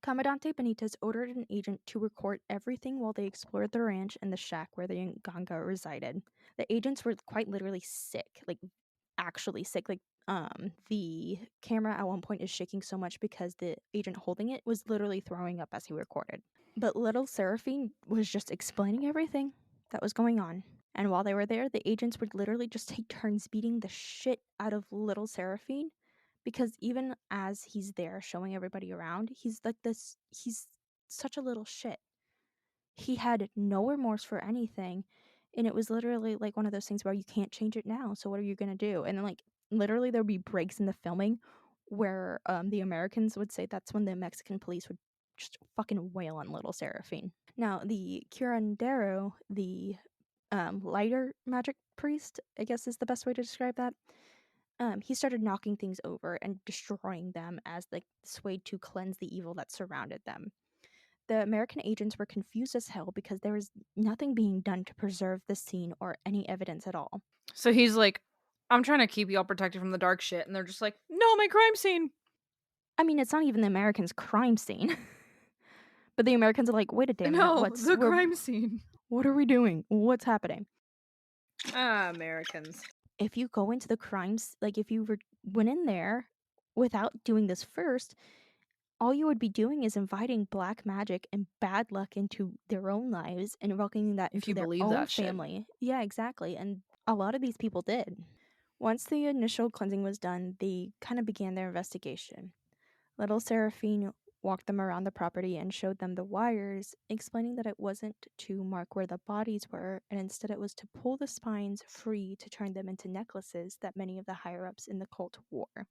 Comandante Benitez ordered an agent to record everything while they explored the ranch and the shack where the Nganga resided. The agents were quite literally sick, like actually sick. Like the camera at one point is shaking so much because the agent holding it was literally throwing up as he recorded. But little Seraphine was just explaining everything that was going on. And while they were there, the agents would literally just take turns beating the shit out of little Seraphine, because even as he's there showing everybody around, he's such a little shit. He had no remorse for anything, and it was literally like one of those things where you can't change it now, so what are you gonna do? And then, like, literally there'd be breaks in the filming where the Americans would say that's when the Mexican police would just fucking wail on little Seraphine. Now, the curandero, the lighter magic priest, I guess is the best way to describe that. He started knocking things over and destroying them as like this way to cleanse the evil that surrounded them. The American agents were confused as hell because there was nothing being done to preserve the scene or any evidence at all. So he's like, I'm trying to keep y'all protected from the dark shit. And they're just like, no, my crime scene. I mean, it's not even the Americans' crime scene. But the Americans are like, wait a damn minute, No, the crime scene. what are we doing? What's happening? Americans. If you go into the crimes, like if you went in there without doing this first, all you would be doing is inviting black magic and bad luck into their own lives and welcoming that If into you their believe own that shit. family. Yeah, exactly. And a lot of these people did. Once the initial cleansing was done, they kind of began their investigation. Little Seraphine walked them around the property and showed them the wires, explaining that it wasn't to mark where the bodies were, and instead it was to pull the spines free to turn them into necklaces that many of the higher-ups in the cult wore.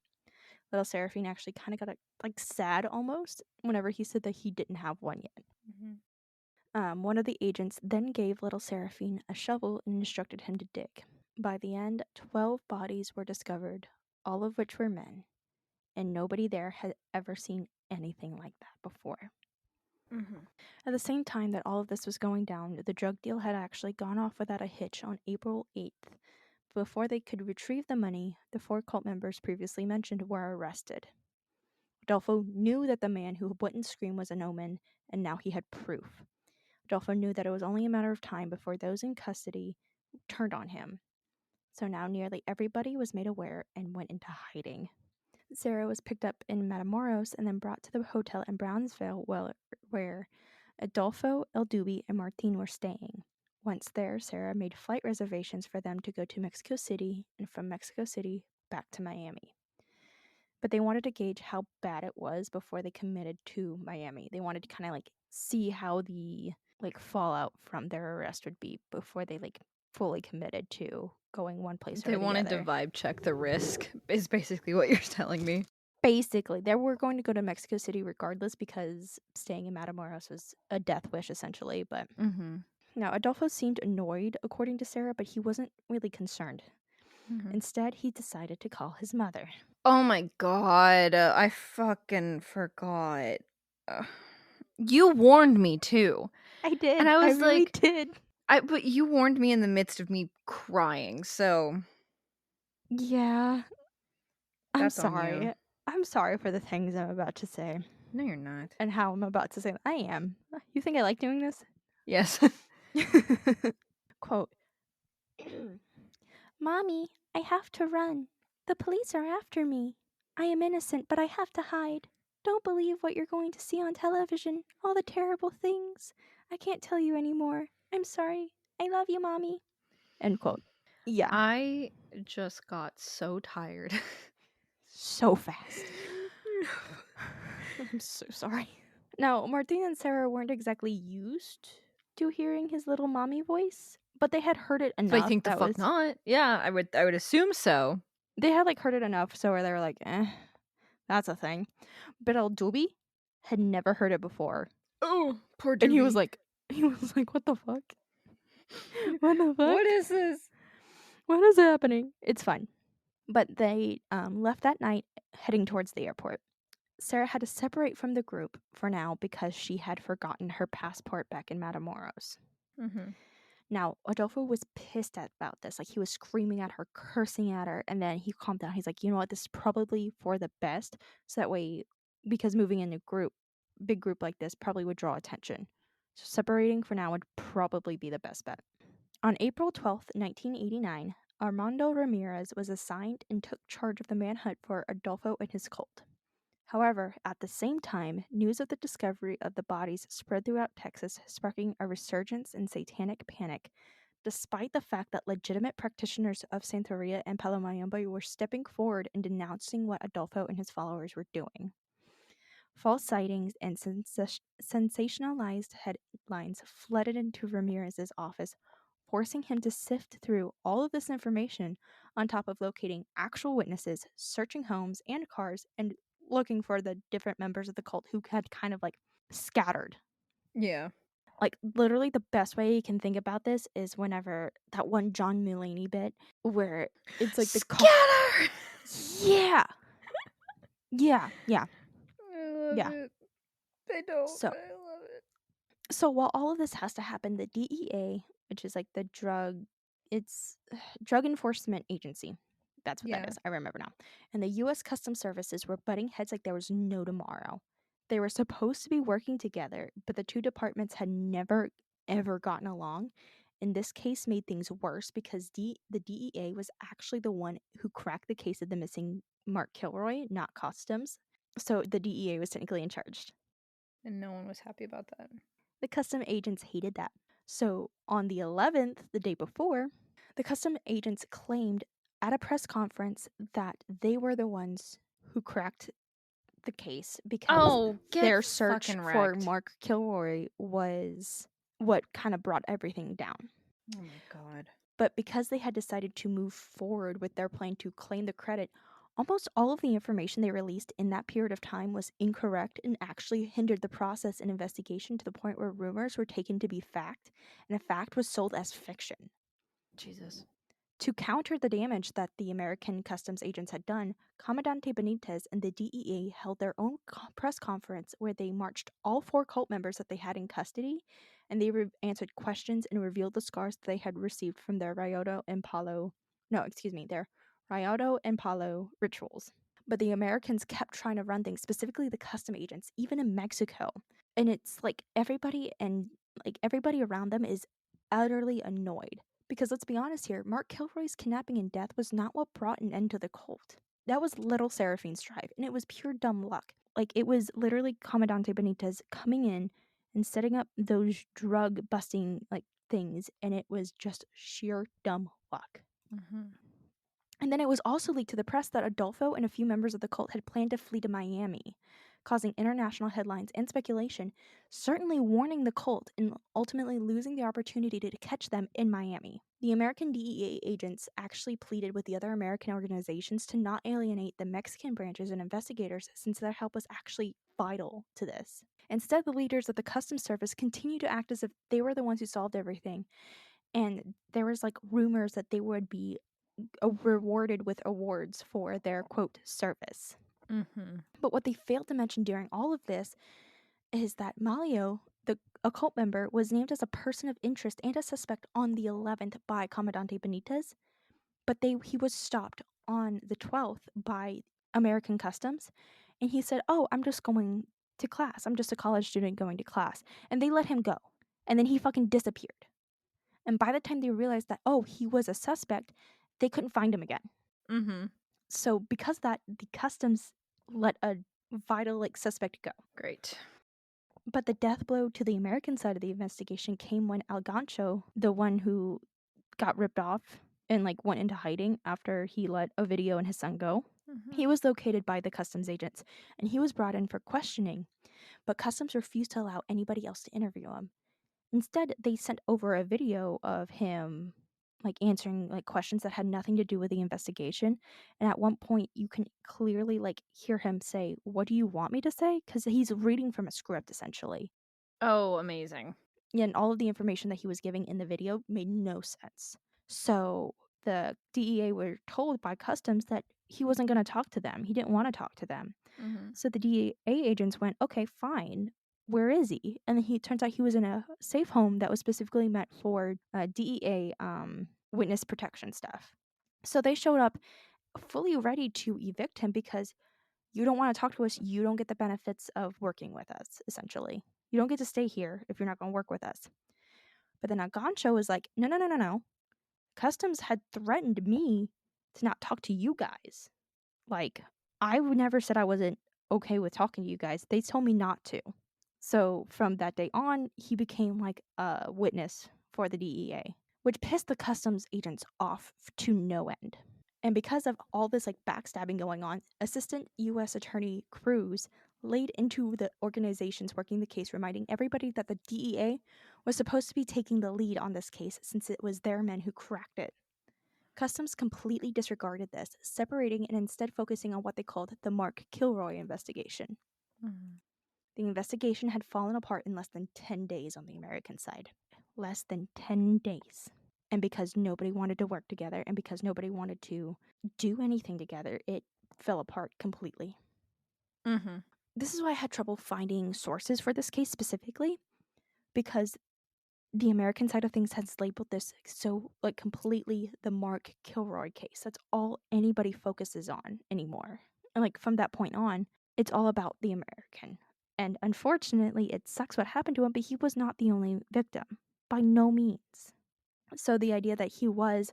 Little Seraphine actually kind of got like sad almost whenever he said that he didn't have one yet. One of the agents then gave little Seraphine a shovel and instructed him to dig. By the end, 12 bodies were discovered, all of which were men, and nobody there had ever seen anything like that before. At the same time that all of this was going down, the drug deal had actually gone off without a hitch on April 8th. Before they could retrieve the money, the 4 cult members previously mentioned were arrested. Adolfo knew that the man who wouldn't scream was an omen, and now he had proof. Adolfo knew that it was only a matter of time before those in custody turned on him. So now nearly everybody was made aware and went into hiding. Sarah was picked up in Matamoros and then brought to the hotel in Brownsville where Adolfo, El Dubi, and Martin were staying. Once there, Sarah made flight reservations for them to go to Mexico City and from Mexico City back to Miami. But they wanted to gauge how bad it was before they committed to Miami. They wanted to kind of like see how the like fallout from their arrest would be before they like fully committed to going one place or They the wanted other. to vibe check the risk, is basically what you're telling me. Basically, they were going to go to Mexico City regardless because staying in Matamoros was a death wish essentially. But now Adolfo seemed annoyed, according to Sarah, but he wasn't really concerned. Instead, he decided to call his mother. Oh my god, I fucking forgot. You warned me too. I did. And I was really like, did. but you warned me in the midst of me crying, so Yeah. I'm that's on you. sorry. I'm sorry for the things I'm about to say No, you're not. and how I'm about to say them. I am. You think I like doing this? Yes. Quote, Mommy, I have to run. The police are after me. I am innocent, but I have to hide. Don't believe what you're going to see on television. All the terrible things. I can't tell you anymore. I'm sorry. I love you, Mommy. End quote. Yeah. I just got so tired. So fast. I'm so sorry. Now, Martin and Sarah weren't exactly used to hearing his little mommy voice, but they had heard it So I enough. think the fuck not. Yeah, I would assume so. They had like heard it enough, so they were like, that's a thing. But El Dubi had never heard it before. Oh, poor And Doobie. he was like, what the fuck? What the fuck? What is this? What is happening? It's fun. But they left that night heading towards the airport. Sarah had to separate from the group for now because she had forgotten her passport back in Matamoros. Now, Adolfo was pissed about this. Like, he was screaming at her, cursing at her, and then he calmed down. He's like, you know what? This is probably for the best. So that way, because moving in a big group like this probably would draw attention. So separating for now would probably be the best bet. On April 12th, 1989, Armando Ramirez was assigned and took charge of the manhunt for Adolfo and his cult. However, at the same time, news of the discovery of the bodies spread throughout Texas, sparking a resurgence in satanic panic, despite the fact that legitimate practitioners of Santeria and Palomayombe were stepping forward and denouncing what Adolfo and his followers were doing. False sightings and sensationalized headlines flooded into Ramirez's office, forcing him to sift through all of this information on top of locating actual witnesses, searching homes and cars, and looking for the different members of the cult who had kind of like scattered. Yeah. Like, literally, the best way you can think about this is whenever that one John Mulaney bit where it's like Scatter! Yeah. Yeah. I love Yeah. it. I don't, So but I love it. So while all of this has to happen, the DEA, which is like the it's Drug Enforcement Agency. That's what that Yeah. is. I remember now. And the U.S. Customs Services were butting heads like there was no tomorrow. They were supposed to be working together, but the two departments had never ever gotten along. And this case made things worse because the DEA was actually the one who cracked the case of the missing Mark Kilroy, not Customs. So the DEA was technically in charge. And no one was happy about that. The custom agents hated that. So on the 11th, the day before, the custom agents claimed at a press conference that they were the ones who cracked the case because Oh, get their search fucking for wrecked. Mark Kilroy was what kind of brought everything down. Oh my god. But because they had decided to move forward with their plan to claim the credit, almost all of the information they released in that period of time was incorrect and actually hindered the process and investigation to the point where rumors were taken to be fact, and a fact was sold as fiction. Jesus. To counter the damage that the American customs agents had done, Comandante Benitez and the DEA held their own press conference where they marched all 4 cult members that they had in custody, and they answered questions and revealed the scars that they had received from their their Rayado and Palo rituals. But the Americans kept trying to run things, specifically the custom agents, even in Mexico. And it's like everybody around them is utterly annoyed. Because let's be honest here, Mark Kilroy's kidnapping and death was not what brought an end to the cult. That was Little Seraphine's drive, and it was pure dumb luck. Like, it was literally Comandante Benitez coming in and setting up those drug busting like things, and it was just sheer dumb luck. Mm-hmm. And then it was also leaked to the press that Adolfo and a few members of the cult had planned to flee to Miami, causing international headlines and speculation, certainly warning the cult and ultimately losing the opportunity to catch them in Miami. The American DEA agents actually pleaded with the other American organizations to not alienate the Mexican branches and investigators since their help was actually vital to this. Instead, the leaders of the Customs Service continued to act as if they were the ones who solved everything, and there was like rumors that they would be rewarded with awards for their quote service. Mm-hmm. But what they failed to mention during all of this is that Malio, the occult member, was named as a person of interest and a suspect on the 11th by Comandante Benitez, but he was stopped on the 12th by American Customs, and he said, "Oh, I'm just going to class. I'm just a college student going to class." And they let him go. And then he fucking disappeared. And by the time they realized that, oh, he was a suspect, they couldn't find him again. Mm-hmm. So because of that, the customs let a vital like suspect go. Great. But the death blow to the American side of the investigation came when El Gancho, the one who got ripped off and like went into hiding after he let a video and his son go. Mm-hmm. He was located by the customs agents and he was brought in for questioning, but customs refused to allow anybody else to interview him. Instead, they sent over a video of him like answering like questions that had nothing to do with the investigation. And at one point you can clearly like hear him say, "What do you want me to say?" Cuz he's reading from a script essentially. Oh, amazing. And all of the information that he was giving in the video made no sense. So the DEA were told by customs that he wasn't going to talk to them. He didn't want to talk to them. Mm-hmm. So the DEA agents went, "Okay, fine. where is he? And then turns out he was in a safe home that was specifically meant for DEA witness protection stuff. So they showed up fully ready to evict him because you don't want to talk to us. You don't get the benefits of working with us, essentially. You don't get to stay here if you're not going to work with us. But then Agancho was like, no, no, no, no, no. Customs had threatened me to not talk to you guys. Like, I never said I wasn't okay with talking to you guys. They told me not to. So from that day on, he became like a witness for the DEA, which pissed the customs agents off to no end. And because of all this like backstabbing going on, Assistant U.S. Attorney Cruz laid into the organizations working the case, reminding everybody that the DEA was supposed to be taking the lead on this case since it was their men who cracked it. Customs completely disregarded this, separating and instead focusing on what they called the Mark Kilroy investigation. Mm-hmm. The investigation had fallen apart in less than 10 days on the American side. Less than 10 days. And because nobody wanted to work together and because nobody wanted to do anything together, it fell apart completely. Mm-hmm. This is why I had trouble finding sources for this case specifically, because the American side of things has labeled this so like completely the Mark Kilroy case. That's all anybody focuses on anymore. And like from that point on, it's all about the American. And unfortunately, it sucks what happened to him, but he was not the only victim. By no means. So the idea that he was,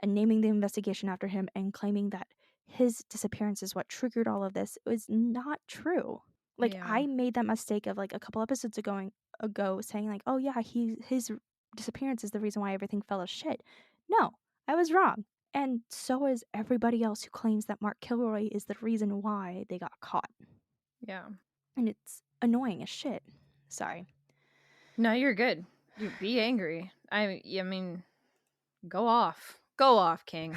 and naming the investigation after him and claiming that his disappearance is what triggered all of this was not true. Like Yeah. I made that mistake of like a couple episodes ago saying like, oh yeah, his disappearance is the reason why everything fell to shit. No, I was wrong. And so is everybody else who claims that Mark Kilroy is the reason why they got caught. Yeah. And it's annoying as shit. Sorry. No, you're good. You be angry. I mean, go off. Go off, King.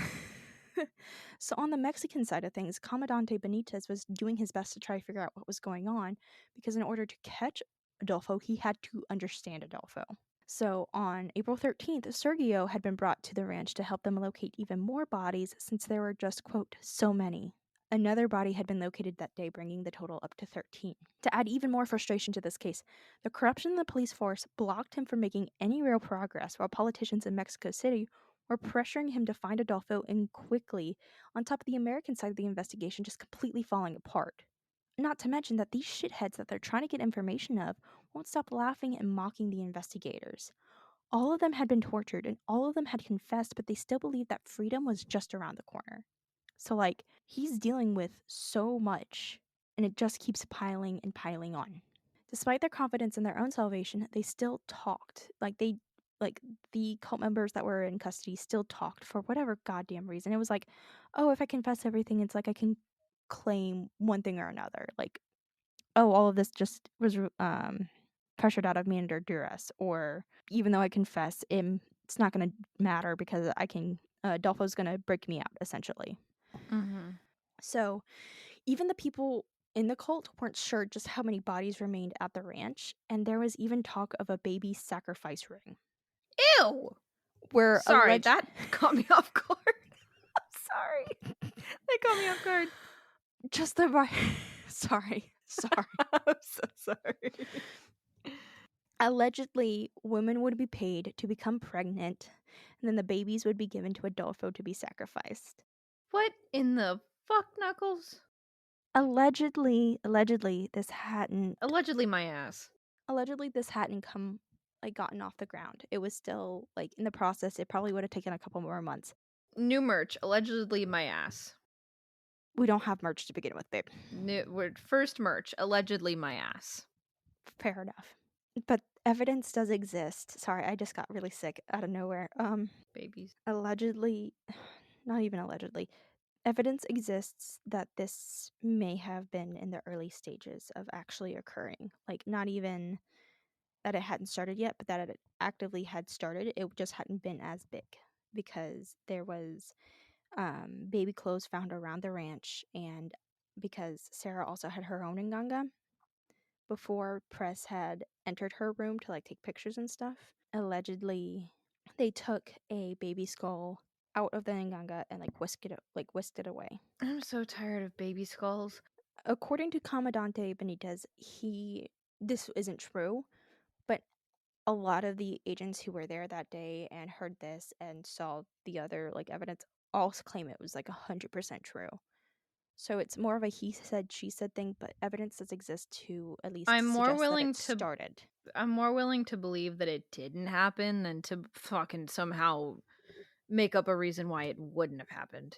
So on the Mexican side of things, Comandante Benitez was doing his best to try to figure out what was going on, because in order to catch Adolfo, he had to understand Adolfo. So on April 13th, Sergio had been brought to the ranch to help them locate even more bodies since there were just, quote, so many. Another body had been located that day, bringing the total up to 13. To add even more frustration to this case, the corruption in the police force blocked him from making any real progress, while politicians in Mexico City were pressuring him to find Adolfo and quickly, on top of the American side of the investigation just completely falling apart. Not to mention that these shitheads that they're trying to get information of won't stop laughing and mocking the investigators. All of them had been tortured and all of them had confessed, but they still believed that freedom was just around the corner. So, like, he's dealing with so much and it just keeps piling and piling on. Despite their confidence in their own salvation, they still talked. Like the cult members that were in custody still talked for whatever goddamn reason. It was like, oh, if I confess everything, it's like I can claim one thing or another. Like, oh, all of this just was pressured out of me under duress, or even though I confess, it's not going to matter because I can. Dolfo's going to break me out, essentially. Mm-hmm. So, even the people in the cult weren't sure just how many bodies remained at the ranch, and there was even talk of a baby sacrifice ring. Ew! Where Sorry, that caught me off guard. I'm sorry. That caught me off guard. just the right. sorry. I'm so sorry. Allegedly, women would be paid to become pregnant, and then the babies would be given to Adolfo to be sacrificed. What in the fuck, Knuckles? Allegedly, Allegedly, my ass. this hadn't come like gotten off the ground. It was still like in the process. It probably would have taken a couple more months. New merch. Allegedly, my ass. We don't have merch to begin with, babe. First merch. Allegedly, my ass. Fair enough. But evidence does exist. Sorry, I just got really sick out of nowhere. Babies. Allegedly, not even allegedly, evidence exists that this may have been in the early stages of actually occurring. Like, not even that it hadn't started yet, but that it actively had started. It just hadn't been as big because there was baby clothes found around the ranch, and because Sarah also had her own nganga before press had entered her room to like take pictures and stuff. Allegedly, they took a baby skull out of the nganga and like whisked it away. I'm so tired of baby skulls. According to Commandante Benitez, he this isn't true, but a lot of the agents who were there that day and heard this and saw the other like evidence all claim it was like 100% true. So it's more of a he said she said thing, but evidence does exist to at least I'm more suggest that willing it to started. I'm more willing to believe that it didn't happen than to fucking somehow make up a reason why it wouldn't have happened.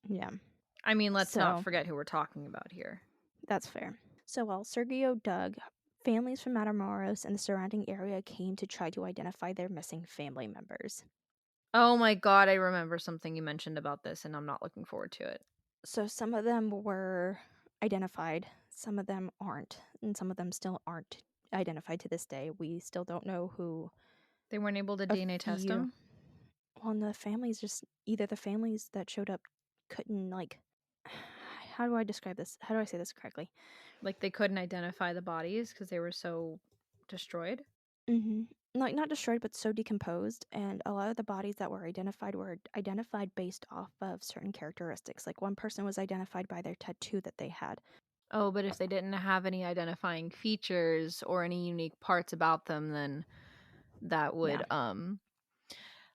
Yeah. I mean, let's not So forget who we're talking about here. that's fair. So while Sergio dug, families from Matamoros and the surrounding area came to try to identify their missing family members. Oh my god, I remember something you mentioned about this, and I'm not looking forward to it. So some of them were identified, some of them aren't, and some of them still aren't identified to this day. We still don't know who They weren't able to a DNA test few. him? Well, and the families just either the families that showed up couldn't like. How do I describe this? How do I say this correctly? Like, they couldn't identify the bodies because they were so destroyed? Mm-hmm. Like not destroyed, but so decomposed, and a lot of the bodies that were identified based off of certain characteristics. Like one person was identified by their tattoo that they had. Oh, but if they didn't have any identifying features or any unique parts about them, then that Yeah. would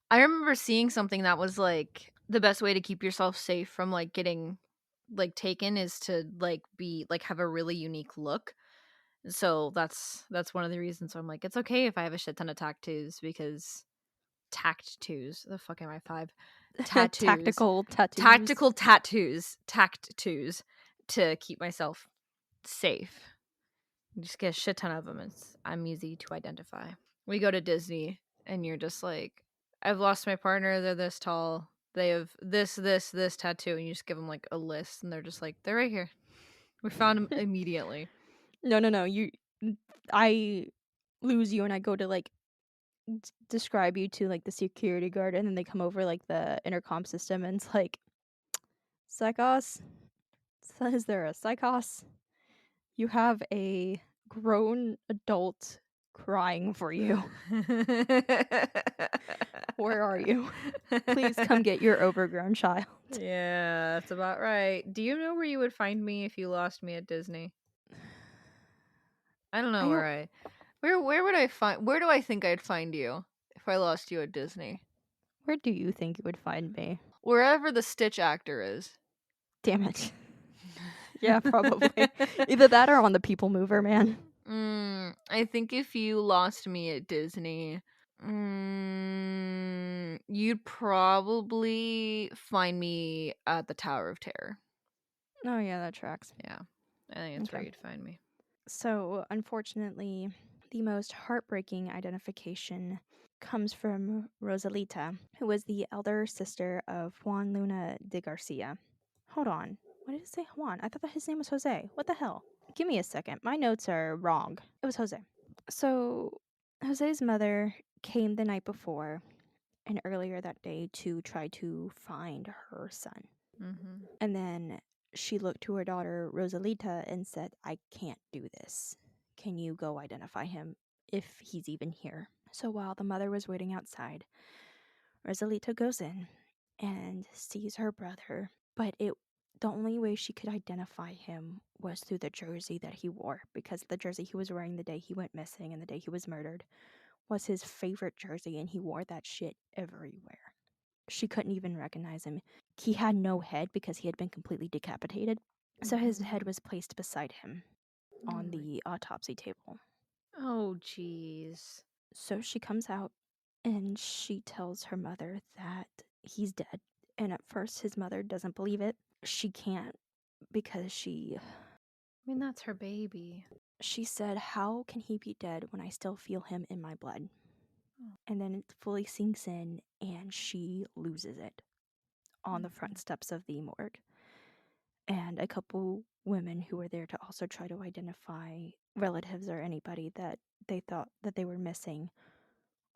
I remember seeing something that was like the best way to keep yourself safe from like getting like taken is to like be like have a really unique look. So that's one of the reasons I'm like it's okay if I have a shit ton of tattoos because tattoos. The fuck am I 5? Tattoos. Tactical tattoos. Tactical tattoos. Tattoos to keep myself safe. You just get a shit ton of them. I'm easy to identify. We go to Disney and you're just like, I've lost my partner. They're this tall. They have this tattoo, and you just give them like a list, and they're just like, they're right here. We found them immediately. No. I lose you, and I go to like describe you to like the security guard, and then they come over like the intercom system, and it's like, Psychos, is there a Psychos? You have a grown adult crying for you. Where are you? Please come get your overgrown child. Yeah, that's about right. Do you know where you would find me if you lost me at Disney? I don't know I where don't. where would I find where do I think I'd find you if I lost you at Disney? Where do you think you would find me? Wherever the Stitch actor is. Damn it. Yeah, probably. Either that or on the People Mover, man. I think if you lost me at Disney, you'd probably find me at the Tower of Terror. Oh yeah, that tracks. Yeah, I think that's where Okay. you'd find me. So, unfortunately, the most heartbreaking identification comes from Rosalita, who was the elder sister of Juan Luna de Garcia. Hold on. Why did it say Juan? I thought that his name was Jose. What the hell? Give me a second. My notes are wrong. It was Jose. So, Jose's mother came the night before and earlier that day to try to find her son. Mm-hmm. And then she looked to her daughter, Rosalita, and said, I can't do this. Can you go identify him if he's even here? So while the mother was waiting outside, Rosalita goes in and sees her brother, but the only way she could identify him was through the jersey that he wore, because the jersey he was wearing the day he went missing and the day he was murdered was his favorite jersey, and he wore that shit everywhere. She couldn't even recognize him. He had no head because he had been completely decapitated. So his head was placed beside him Oh on my. the autopsy table. Oh jeez. So she comes out and she tells her mother that he's dead. And at first, his mother doesn't believe it. She can't because I mean, that's her baby. she said, how can he be dead when I still feel him in my blood? Oh. And then it fully sinks in and she loses it on the front steps of the morgue. And a couple women who were there to also try to identify relatives or anybody that they thought that they were missing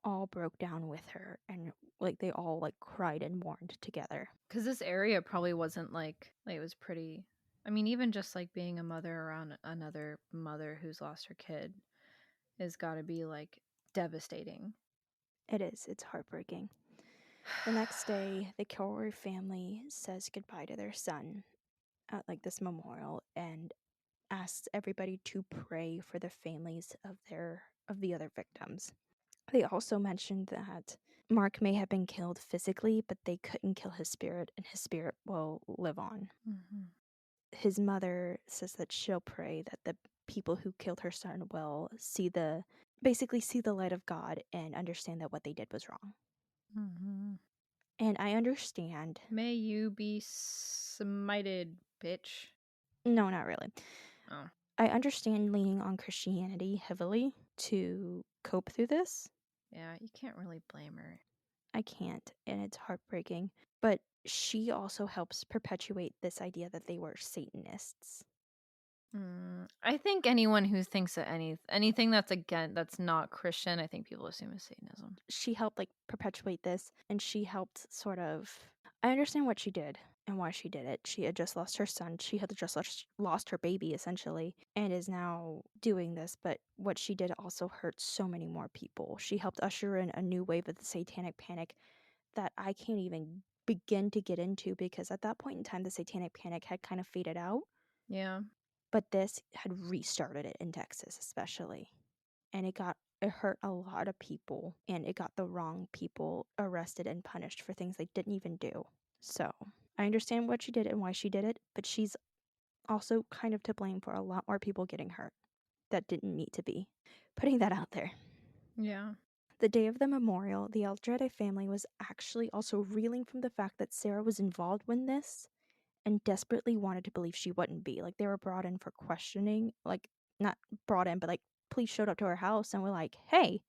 all broke down with her, and like they all like cried and mourned together. Because this area probably wasn't like it was pretty. I mean, even just like being a mother around another mother who's lost her kid has got to be like devastating. It's heartbreaking. The next day, the Kilroy family says goodbye to their son at like this memorial, and asks everybody to pray for the families of the other victims. They also mentioned that Mark may have been killed physically, but they couldn't kill his spirit, and his spirit will live on. Mm-hmm. His mother says that she'll pray that the people who killed her son will basically see the light of God and understand that what they did was wrong. Mm-hmm. And I understand. May you be smited, bitch. No, not really. Oh. I understand leaning on Christianity heavily to cope through this. Yeah, you can't really blame her. I can't, and it's heartbreaking. But she also helps perpetuate this idea that they were Satanists. I think anyone who thinks that anything that's not Christian, I think people assume is Satanism. She helped perpetuate this, and she helped sort of. I understand what she did and why she did it. She had just lost her son. She had just lost her baby essentially, and is now doing this. But what she did also hurt so many more people. She helped usher in a new wave of the satanic panic that I can't even begin to get into, because at that point in time the satanic panic had kind of faded out. Yeah. But this had restarted it in Texas especially. And it hurt a lot of people, and it got the wrong people arrested and punished for things they didn't even do. So I understand what she did and why she did it, but she's also kind of to blame for a lot more people getting hurt that didn't need to be. Putting that out there. Yeah. The day of the memorial, the Aldrete family was actually also reeling from the fact that Sarah was involved in this and desperately wanted to believe she wouldn't be. They were brought in for questioning, not brought in, but police showed up to her house and were like, hey,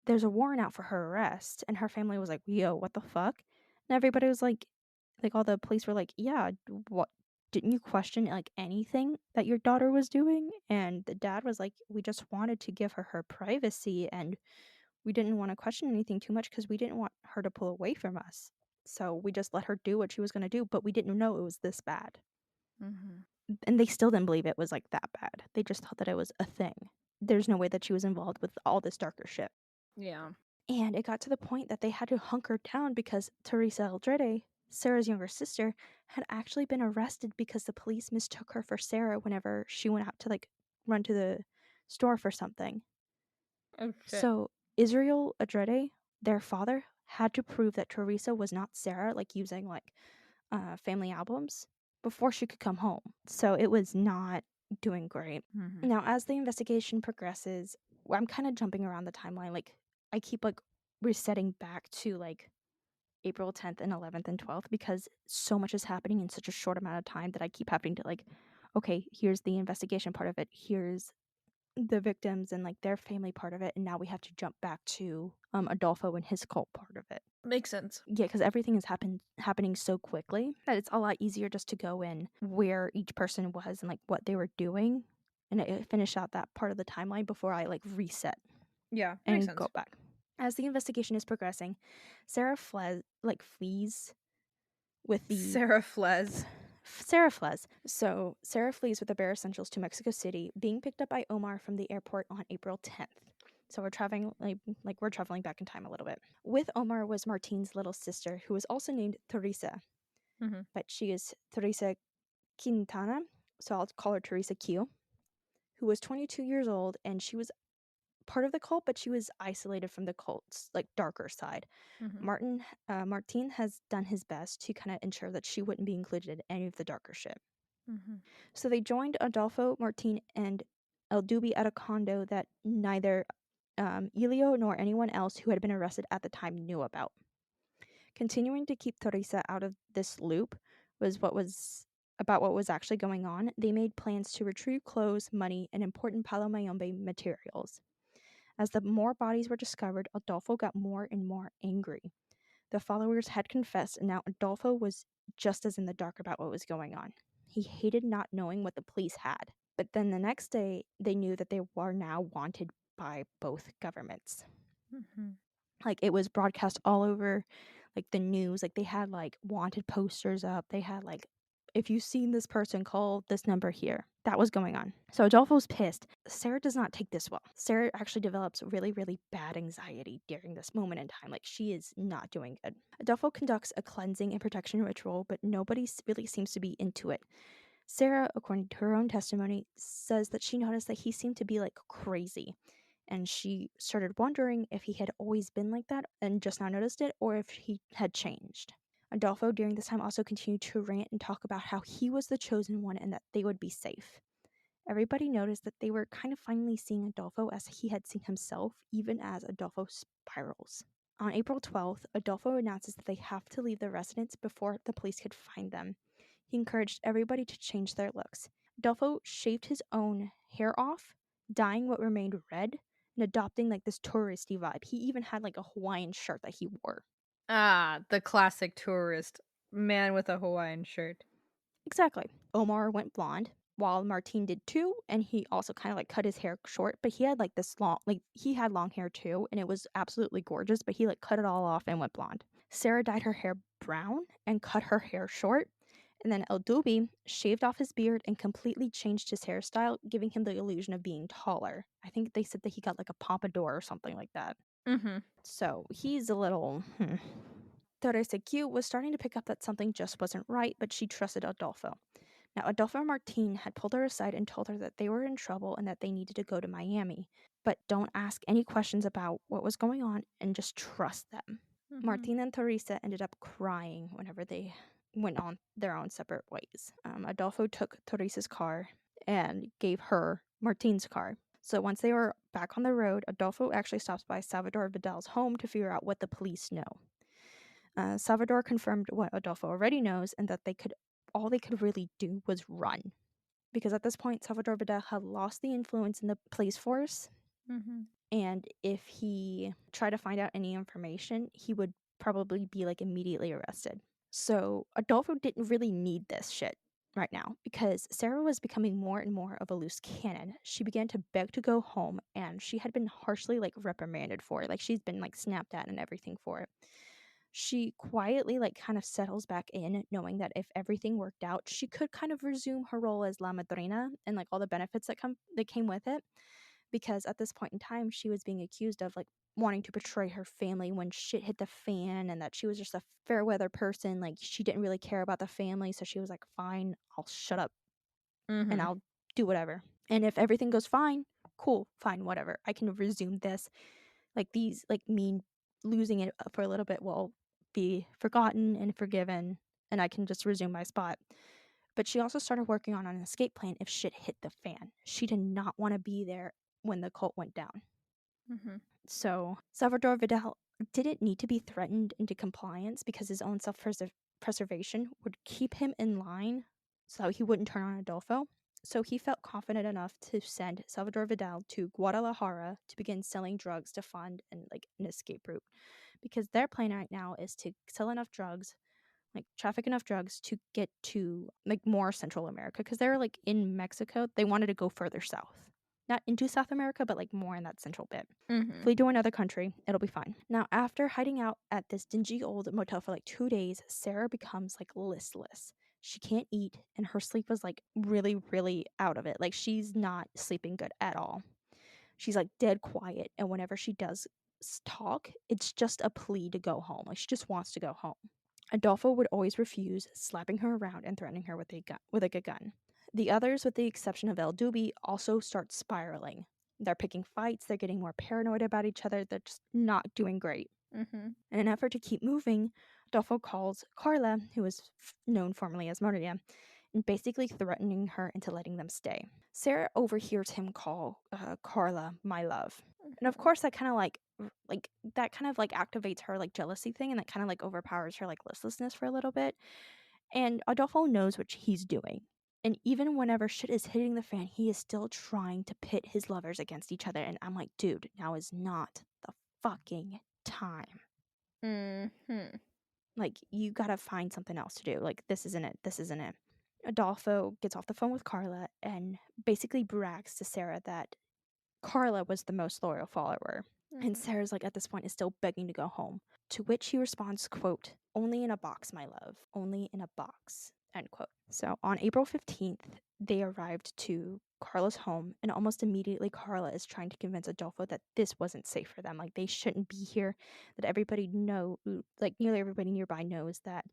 there's a warrant out for her arrest. And her family was like, yo, what the fuck? And everybody was like all the police were like, yeah, what? Didn't you question anything that your daughter was doing? And the dad was like, we just wanted to give her privacy, and we didn't want to question anything too much because we didn't want her to pull away from us. So we just let her do what she was going to do, but we didn't know it was this bad. Mm-hmm. And they still didn't believe it was that bad. They just thought that it was a thing. There's no way that she was involved with all this darker shit. Yeah. And it got to the point that they had to hunker down because Teresa Aldrete, Sarah's younger sister, had actually been arrested because the police mistook her for Sarah whenever she went out to run to the store for something. Oh shit. So Israel Aldrete, their father, had to prove that Teresa was not Sarah, using family albums before she could come home. So it was not doing great. Mm-hmm. Now, as the investigation progresses, I'm kind of jumping around the timeline. I keep resetting back to April 10th and 11th and 12th because so much is happening in such a short amount of time that I keep having to okay, here's the investigation part of it. Here's the victims and their family part of it, and now we have to jump back to Adolfo and his cult part of it. Makes sense. Yeah, because everything is happening so quickly that it's a lot easier just to go in where each person was and what they were doing, and finish out that part of the timeline before I reset Yeah, makes and sense. go back. As the investigation is progressing, Sarah flees with the Sarah Fles. Sarah flees. So Sarah flees with the bare essentials to Mexico City, being picked up by Omar from the airport on April 10th. So we're traveling we're traveling back in time a little bit. With Omar was Martine's little sister, who was also named Teresa, Mm-hmm. but she is Teresa Quintana, so I'll call her Teresa Q, who was 22 years old, and she was part of the cult, but she was isolated from the cult's darker side. Mm-hmm. Martin has done his best to kind of ensure that she wouldn't be included in any of the darker shit. Mm-hmm. So they joined Adolfo, Martin, and El Dubi at a condo that neither Elio nor anyone else who had been arrested at the time knew about. Continuing to keep Teresa out of this loop was what was actually going on. They made plans to retrieve clothes, money, and important Palo Mayombe materials. As the more bodies were discovered, Adolfo got more and more angry. The followers had confessed, and now Adolfo was just as in the dark about what was going on. He hated not knowing what the police had. But then the next day, they knew that they were now wanted by both governments. Mm-hmm. It was broadcast all over the news. They had wanted posters up. They had if you've seen this person, call this number here. That was going on. So Adolfo's pissed. Sarah does not take this well. Sarah actually develops really, really bad anxiety during this moment in time. She is not doing good. Adolfo conducts a cleansing and protection ritual, but nobody really seems to be into it. Sarah, according to her own testimony, says that she noticed that he seemed to be like crazy. And she started wondering if he had always been like that and just now noticed it, or if he had changed. Adolfo, during this time, also continued to rant and talk about how he was the chosen one and that they would be safe. Everybody noticed that they were kind of finally seeing Adolfo as he had seen himself, even as Adolfo spirals. On April 12th, Adolfo announces that they have to leave the residence before the police could find them. He encouraged everybody to change their looks. Adolfo shaved his own hair off, dyeing what remained red, and adopting like this touristy vibe. He even had like a Hawaiian shirt that he wore. Ah, the classic tourist man with a Hawaiian shirt. Exactly. Omar went blonde, while Martin did too, and he also kind of like cut his hair short, but he had like this long, like he had long hair too, and it was absolutely gorgeous, but he like cut it all off and went blonde. Sarah dyed her hair brown and cut her hair short, and then El Dubi shaved off his beard and completely changed his hairstyle, giving him the illusion of being taller. I think they said that he got like a pompadour or something like that. Mhm. So he's a little. Teresa Q was starting to pick up that something just wasn't right, but she trusted Adolfo. Now, Adolfo and Martin had pulled her aside and told her that they were in trouble and that they needed to go to Miami. But don't ask any questions about what was going on and just trust them. Mhm. Martin and Teresa ended up crying whenever they went on their own separate ways. Adolfo took Teresa's car and gave her Martin's car. So once they were back on the road, Adolfo actually stops by Salvador Vidal's home to figure out what the police know. Salvador confirmed what Adolfo already knows, and that all they could really do was run. Because at this point, Salvador Vidal had lost the influence in the police force, Mhm. and if he tried to find out any information, he would probably be like immediately arrested. So Adolfo didn't really need this shit right now because Sarah was becoming more and more of a loose cannon. She began to beg to go home, and she had been harshly like reprimanded for it. Like she's been like snapped at and everything for it. She quietly like kind of settles back in, knowing that if everything worked out, she could kind of resume her role as La Madrina and like all the benefits that came with it. Because at this point in time, she was being accused of like wanting to betray her family when shit hit the fan, and that she was just a fair weather person. Like she didn't really care about the family, so she was like, "Fine, I'll shut up and Mhm. I'll do whatever. And if everything goes fine, cool, fine, whatever. I can resume this. Like these, like me losing it for a little bit will be forgotten and forgiven, and I can just resume my spot." But she also started working on an escape plan if shit hit the fan. She did not want to be there when the cult went down. Mhm. So Salvador Vidal didn't need to be threatened into compliance because his own self-preservation would keep him in line so he wouldn't turn on Adolfo. So he felt confident enough to send Salvador Vidal to Guadalajara to begin selling drugs to fund an escape route. Because their plan right now is to sell enough drugs, like traffic enough drugs to get to like more Central America. Because they're like in Mexico, they wanted to go further south. Not into South America, but like more in that central bit. Mhm. Flee to another country, it'll be fine. Now, after hiding out at this dingy old motel for like 2 days, Sarah becomes like listless. She can't eat, and her sleep was like really, really out of it. Like she's not sleeping good at all. She's like dead quiet, and whenever she does talk, it's just a plea to go home. Like she just wants to go home. Adolfo would always refuse, slapping her around and threatening her with a gun. The others, with the exception of El Dubi, also start spiraling. They're picking fights, they're getting more paranoid about each other, they're just not doing great. Mhm. In an effort to keep moving, Adolfo calls Carla, who is known formerly as Maria, and basically threatening her into letting them stay. Sarah overhears him call Carla my love. And of Mhm. course that kind of like that kind of like activates her like jealousy thing, and that kind of like overpowers her like listlessness for a little bit. And Adolfo knows what he's doing. And even whenever shit is hitting the fan, he is still trying to pit his lovers against each other. And I'm like, dude, now is not the fucking time. Mhm. Like, you gotta find something else to do. Like, this isn't it. This isn't it. Adolfo gets off the phone with Carla and basically brags to Sarah that Carla was the most loyal follower. And Mhm. Sarah's like at this point is still begging to go home. To which he responds, quote, "Only in a box, my love. Only in a box." End quote. So on April 15th, they arrived to Carla's home, and almost immediately Carla is trying to convince Adolfo that this wasn't safe for them. Like they shouldn't be here, that everybody like nearly everybody nearby knows that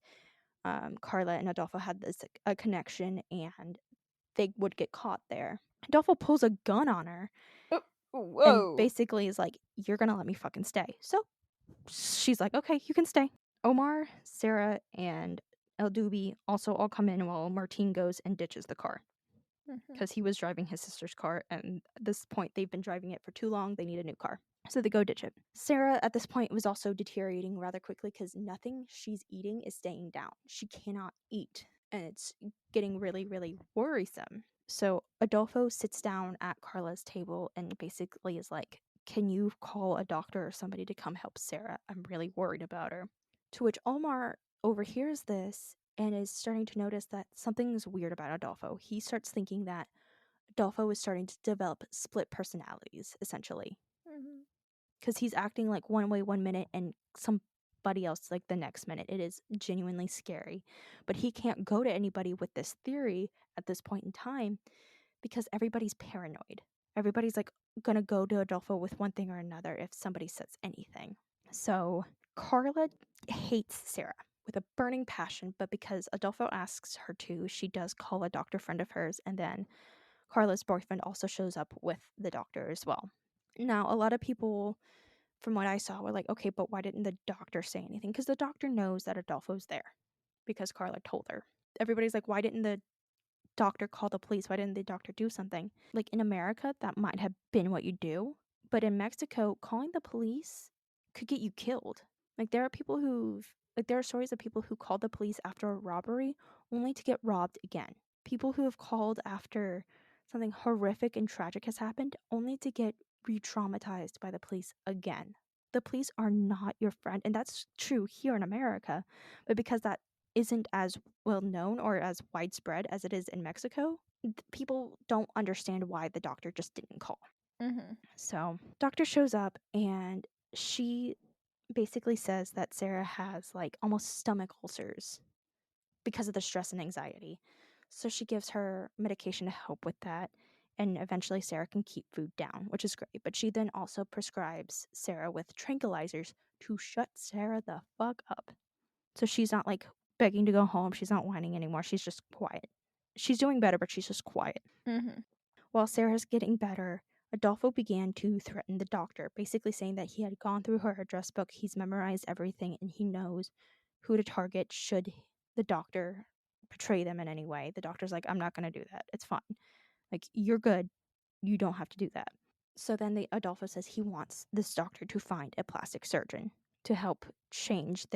Carla and Adolfo had this a connection, and they would get caught there. Adolfo pulls a gun on her and Whoa. basically is like, you're gonna let me fucking stay. So she's like, okay, you can stay. Omar, Sarah, and El Dubi also all come in while Martin goes and ditches the car because he was driving his sister's car, and at this point they've been driving it for too long. They need a new car. So they go ditch it. Sarah at this point was also deteriorating rather quickly because nothing she's eating is staying down. She cannot eat, and it's getting really, really worrisome. So Adolfo sits down at Carla's table and basically is like, can you call a doctor or somebody to come help Sarah? I'm really worried about her. To which Omar overhears this and is starting to notice that something's weird about Adolfo. He starts thinking that Adolfo is starting to develop split personalities, essentially. Because he's acting like one way one minute and somebody else like the next minute. It is genuinely scary. But he can't go to anybody with this theory at this point in time because everybody's paranoid. Everybody's like gonna go to Adolfo with one thing or another if somebody says anything. So Carla hates Sarah with a burning passion, but because Adolfo asks her to, she does call a doctor friend of hers, and then Carla's boyfriend also shows up with the doctor as well. Now, a lot of people, from what I saw, were like, okay, but why didn't the doctor say anything? Because the doctor knows that Adolfo's there because Carla told her. Everybody's like, why didn't the doctor call the police? Why didn't the doctor do something? Like in America, that might have been what you do. But in Mexico, calling the police could get you killed. Like there are stories of people who called the police after a robbery only to get robbed again. People who have called after something horrific and tragic has happened only to get re-traumatized by the police again. The police are not your friend. And that's true here in America. But because that isn't as well known or as widespread as it is in Mexico, people don't understand why the doctor just didn't call. So, doctor shows up and she basically says that Sarah has like almost stomach ulcers because of the stress and anxiety. So she gives her medication to help with that, and eventually Sarah can keep food down, which is great. But she then also prescribes Sarah with tranquilizers to shut Sarah the fuck up. So she's not like begging to go home. She's not whining anymore. She's just quiet. She's doing better, but she's just quiet. While Sarah's getting better, Adolfo began to threaten the doctor, basically saying that he had gone through her address book, he's memorized everything, and he knows who to target should the doctor betray them in any way. The doctor's like, I'm not going to do that. It's fine. Like, you're good. You don't have to do that. So then Adolfo says he wants this doctor to find a plastic surgeon to help change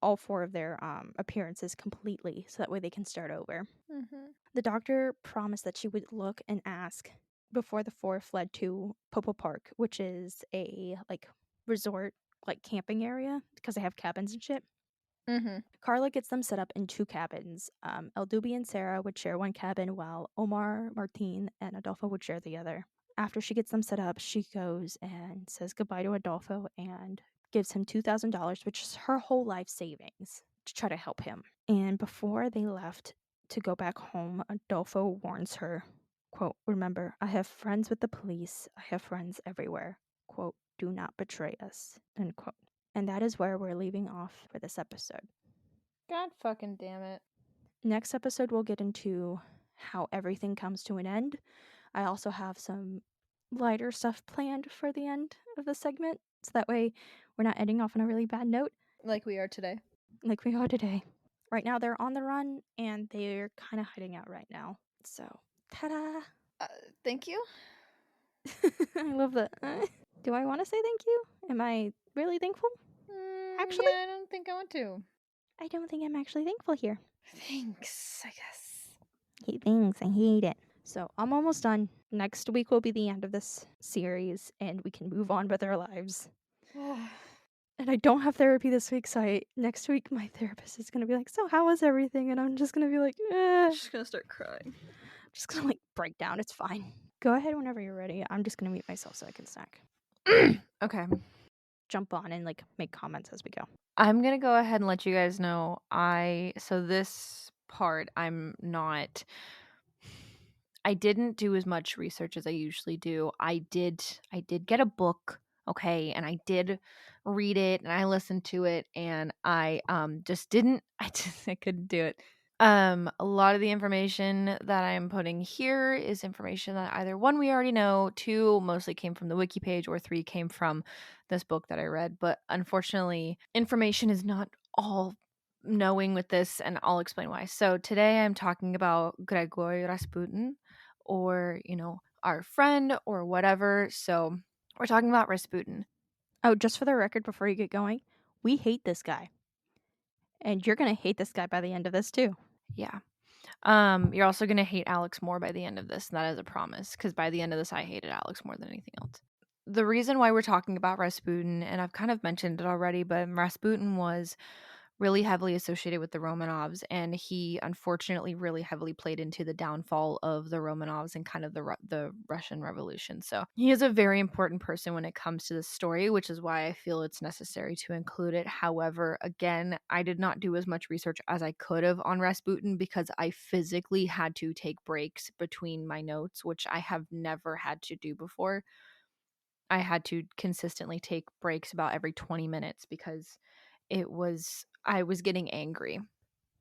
all four of their appearances completely so that way they can start over. The doctor promised that she would look and ask before the four fled to Popo Park, which is a like resort like camping area because they have cabins and shit. Carla gets them set up in two cabins. El Dubi and Sarah would share one cabin while Omar, Martin, and Adolfo would share the other. After she gets them set up, she goes and says goodbye to Adolfo and gives him $2,000, which is her whole life savings, to try to help him. And before they left to go back home, Adolfo warns her, quote, remember, I have friends with the police. I have friends everywhere. Quote, do not betray us, end quote. And that is where we're leaving off for this episode. God fucking damn it. Next episode, we'll get into how everything comes to an end. I also have some lighter stuff planned for the end of the segment, so that way we're not ending off on a really bad note. Like we are today. Like we are today. Right now, they're on the run, and they're kind of hiding out right now. So, ta-da! Thank you. I love that. Do I want to say thank you? Am I really thankful? Actually? Yeah, I don't think I want to. I don't think I'm actually thankful here. Thanks, I guess. Hate things. I hate it. So I'm almost done. Next week will be the end of this series, and we can move on with our lives. And I don't have therapy this week, so next week my therapist is gonna be like, "So how was everything?" And I'm just gonna be like, I'm just gonna start crying. I'm just gonna like break down. It's fine. Go ahead whenever you're ready. I'm just gonna mute myself so I can snack. Okay. Jump on and like make comments as we go. I'm gonna go ahead and let you guys know. So this part I didn't do as much research as I usually do. I did get a book, okay, and I did read it and I listened to it, and I just didn't I couldn't do it. A lot of the information that I'm putting here is information that either one we already know, two mostly came from the wiki page, or three came from this book that I read. But unfortunately, information is not all knowing with this, and I'll explain why. So today I'm talking about Grigory Rasputin, or, our friend or whatever. So we're talking about Rasputin. Oh, just for the record, before you get going, we hate this guy. And you're going to hate this guy by the end of this, too. Yeah. You're also gonna hate Alex more by the end of this, and that is a promise, because by the end of this, I hated Alex more than anything else. The reason why we're talking about Rasputin, and I've kind of mentioned it already, but Rasputin was really heavily associated with the Romanovs, and he unfortunately really heavily played into the downfall of the Romanovs and kind of the Russian Revolution. So he is a very important person when it comes to this story, which is why I feel it's necessary to include it. However, again, I did not do as much research as I could have on Rasputin because I physically had to take breaks between my notes, which I have never had to do before. I had to consistently take breaks about every 20 minutes because I was getting angry.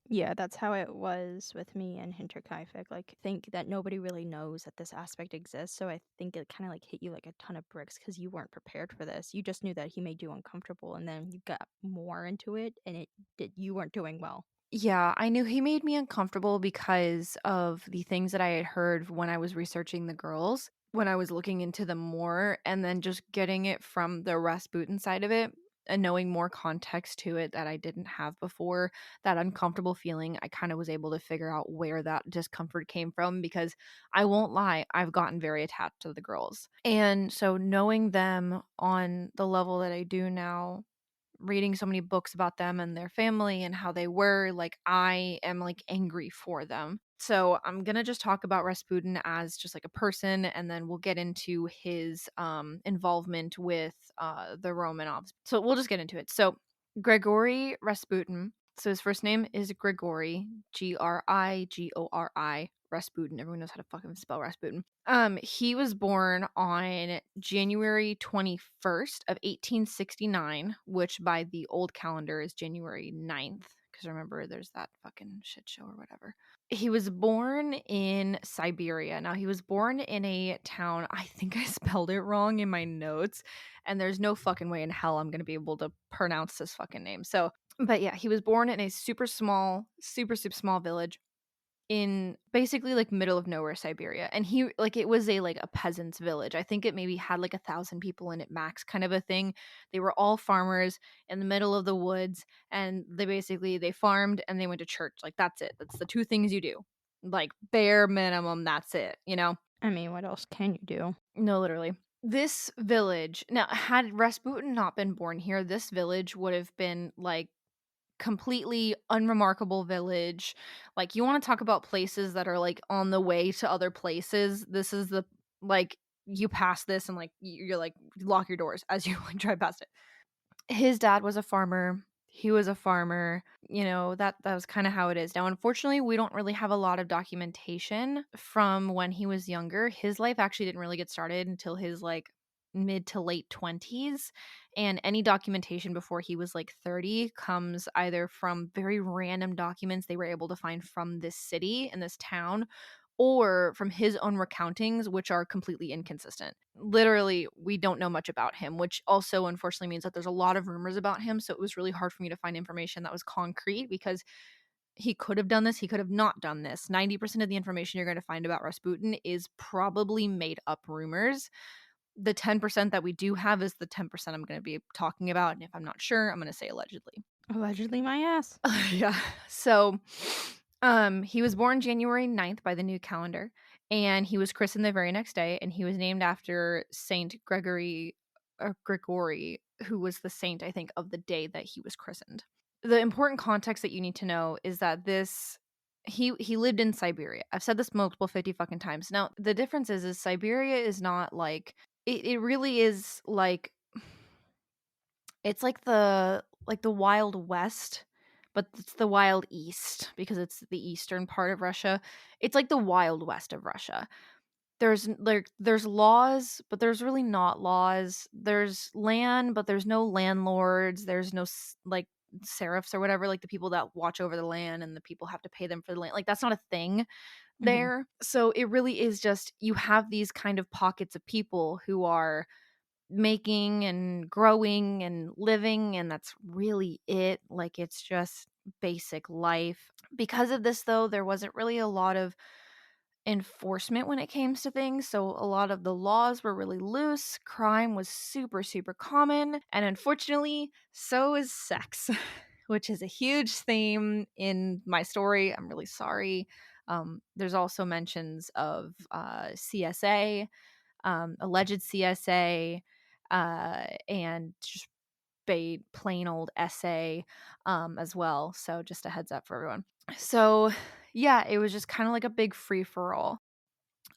Yeah, that's how it was with me and Hinterkaifeck. Like, think that nobody really knows that this aspect exists. So I think it kind of like hit you like a ton of bricks because you weren't prepared for this. You just knew that he made you uncomfortable, and then you got more into it, and it did. You weren't doing well. Yeah, I knew he made me uncomfortable because of the things that I had heard when I was researching the girls, when I was looking into them more, and then just getting it from the Rasputin side of it and knowing more context to it that I didn't have before. That uncomfortable feeling, I kind of was able to figure out where that discomfort came from because I won't lie, I've gotten very attached to the girls. And so knowing them on the level that I do now, reading so many books about them and their family and how they were, like, I am like angry for them. So I'm gonna just talk about Rasputin as just like a person, and then we'll get into his involvement with the Romanovs. So we'll just get into it. So Gregory Rasputin. So his first name is Grigory, Grigori, Rasputin. Everyone knows how to fucking spell Rasputin. He was born on January 21st of 1869, which by the old calendar is January 9th. Because remember, there's that fucking shit show or whatever. He was born in Siberia. Now, he was born in a town, I think I spelled it wrong in my notes, and there's no fucking way in hell I'm going to be able to pronounce this fucking name. So, but yeah, he was born in a super small, super small village in basically like middle of nowhere Siberia. And he like it was a peasant's village. I think it maybe had like 1,000 people in it max, kind of a thing. They were all farmers in the middle of the woods, and they farmed and they went to church. Like that's it. That's the two things you do. Like bare minimum, that's it, you know? I mean, what else can you do? No, literally. This village, now had Rasputin not been born here, this village would have been like completely unremarkable village. Like, you wanna talk about places that are, like, on the way to other places, this is the like, you pass this and, like, you're like, lock your doors as you, like, drive past it. His dad was a farmer, he was a farmer, that was kinda how it is. Now, unfortunately, we don't really have a lot of documentation from when he was younger. His life actually didn't really get started until his, like, mid to late 20s, and any documentation before he was, like, 30 comes either from very random documents they were able to find from this city and this town, or from his own recountings, which are completely inconsistent. Literally, we don't know much about him, which also unfortunately means that there's a lot of rumors about him. So it was really hard for me to find information that was concrete because he could have done this, he could have not done this. 90% of the information you're going to find about Rasputin is probably made up rumors. The 10% that we do have is the 10% I'm going to be talking about. And if I'm not sure, I'm going to say allegedly. Allegedly, my ass. Yeah. So, he was born January 9th by the new calendar, and he was christened the very next day, and he was named after Saint Gregory or Gregory, who was the saint, I think, of the day that he was christened. The important context that you need to know is that he lived in Siberia. I've said this multiple 50 fucking times. Now, the difference is Siberia is not like it really is like it's like the Wild West, but it's the Wild East because it's the eastern part of Russia. It's like the Wild West of Russia. There's laws, but there's really not laws. There's land, but there's no landlords. There's no serifs or whatever, like the people that watch over the land and the people have to pay them for the land. Like that's not a thing Mhm. there. So it really is just you have these kind of pockets of people who are making and growing and living, and that's really it. Like it's just basic life. Because of this though, there wasn't really a lot of enforcement when it came to things. So a lot of the laws were really loose. Crime was super, super common. And unfortunately, so is sex, which is a huge theme in my story. I'm really sorry. There's also mentions of CSA, alleged CSA, and just plain old SA as well. So just a heads up for everyone. So yeah, it was just kind of like a big free for all.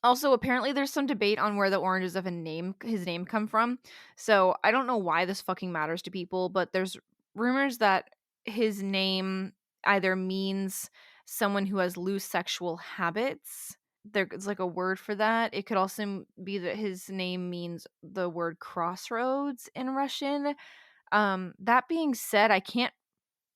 Also, apparently there's some debate on where the oranges of his name come from. So I don't know why this fucking matters to people, but there's rumors that his name either means someone who has loose sexual habits. There's like a word for that. It could also be that his name means the word crossroads in Russian. That being said, I can't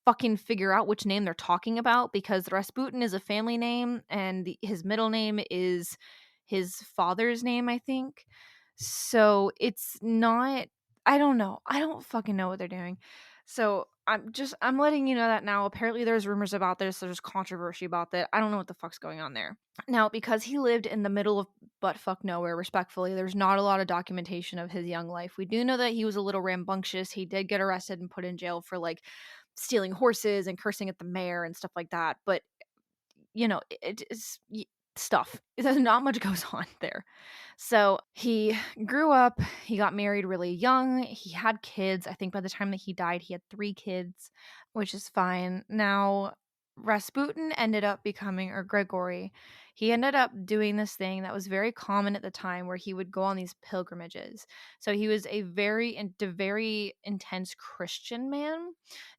fucking figure out which name they're talking about because Rasputin is a family name and his middle name is his father's name, I think. So it's not, I don't know. I don't fucking know what they're doing. So I'm letting you know that now. Apparently there's rumors about this. There's controversy about that. I don't know what the fuck's going on there. Now, because he lived in the middle of butt fuck nowhere, respectfully, there's not a lot of documentation of his young life. We do know that he was a little rambunctious. He did get arrested and put in jail for like stealing horses and cursing at the mayor and stuff like that. But it is stuff. There's not much goes on there. So he grew up. He got married really young. He had kids. I think by the time that he died, he had 3 kids, which is fine. Now, Rasputin ended up becoming, or Gregory, he ended up doing this thing that was very common at the time where he would go on these pilgrimages. So he was a very intense Christian man.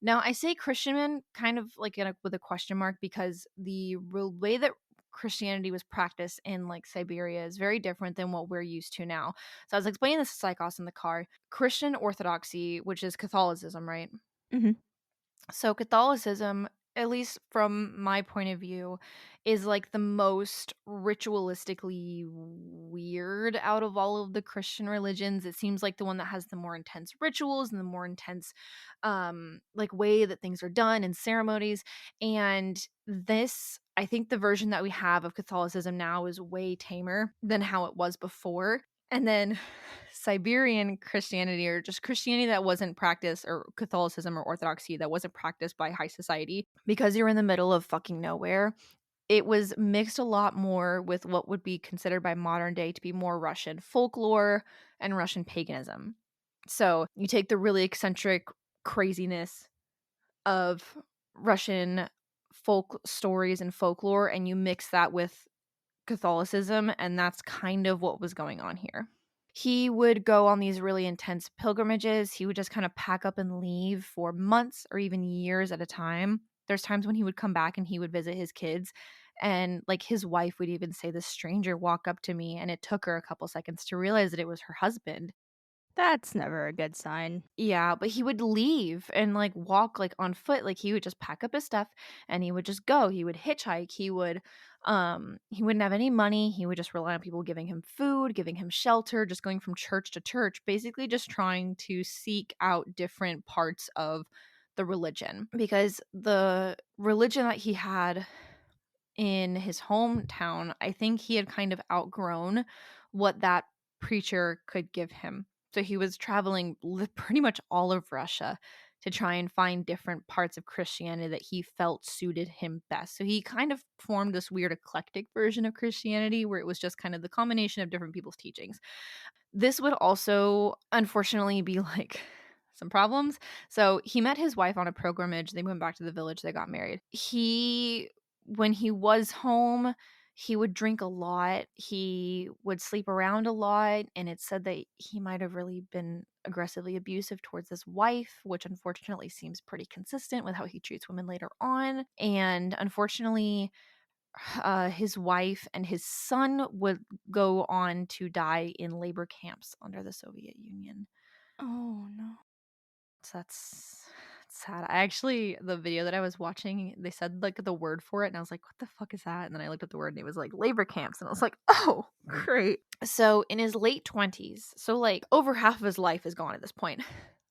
Now, I say Christian man kind of like with a question mark because the way that Christianity was practiced in like Siberia is very different than what we're used to now. So I was explaining this to Psychos in the car. Christian Orthodoxy, which is Catholicism, right? Mhm. So Catholicism, at least from my point of view, is like the most ritualistically weird out of all of the Christian religions. It seems like the one that has the more intense rituals and the more intense like way that things are done and ceremonies. And this, I think the version that we have of Catholicism now is way tamer than how it was before. And then Siberian Christianity, or just Christianity that wasn't practiced, or Catholicism or Orthodoxy that wasn't practiced by high society, because you're in the middle of fucking nowhere, it was mixed a lot more with what would be considered by modern day to be more Russian folklore and Russian paganism. So you take the really eccentric craziness of Russian folk stories and folklore and you mix that with Catholicism, and that's kind of what was going on here. He would go on these really intense pilgrimages. He would just kind of pack up and leave for months or even years at a time. There's times when he would come back and he would visit his kids. And like his wife would even say, "This stranger walk up to me," and it took her a couple seconds to realize that it was her husband. That's never a good sign. Yeah, but he would leave and, like, walk, like, on foot, like, he would just pack up his stuff and he would just go. He would hitchhike, he wouldn't have any money, he would just rely on people giving him food, giving him shelter, just going from church to church, basically just trying to seek out different parts of the religion. Because the religion that he had in his hometown, I think he had kind of outgrown what that preacher could give him. So he was traveling pretty much all of Russia to try and find different parts of Christianity that he felt suited him best. So he kind of formed this weird eclectic version of Christianity where it was just kind of the combination of different people's teachings. This would also unfortunately be like some problems. So he met his wife on a pilgrimage. They went back to the village, they got married. When he was home, he would drink a lot. He would sleep around a lot. And it said that he might have really been aggressively abusive towards his wife, which unfortunately seems pretty consistent with how he treats women later on. And unfortunately, his wife and his son would go on to die in labor camps under the Soviet Union. Oh, no. So that's sad. I actually the video that I was watching, they said, like, the word for it, and I was like, "What the fuck is that?" And then I looked up the word, and it was, like, labor camps, and I was like, "Oh, great." So, in his late 20s, so, like, over half of his life is gone at this point.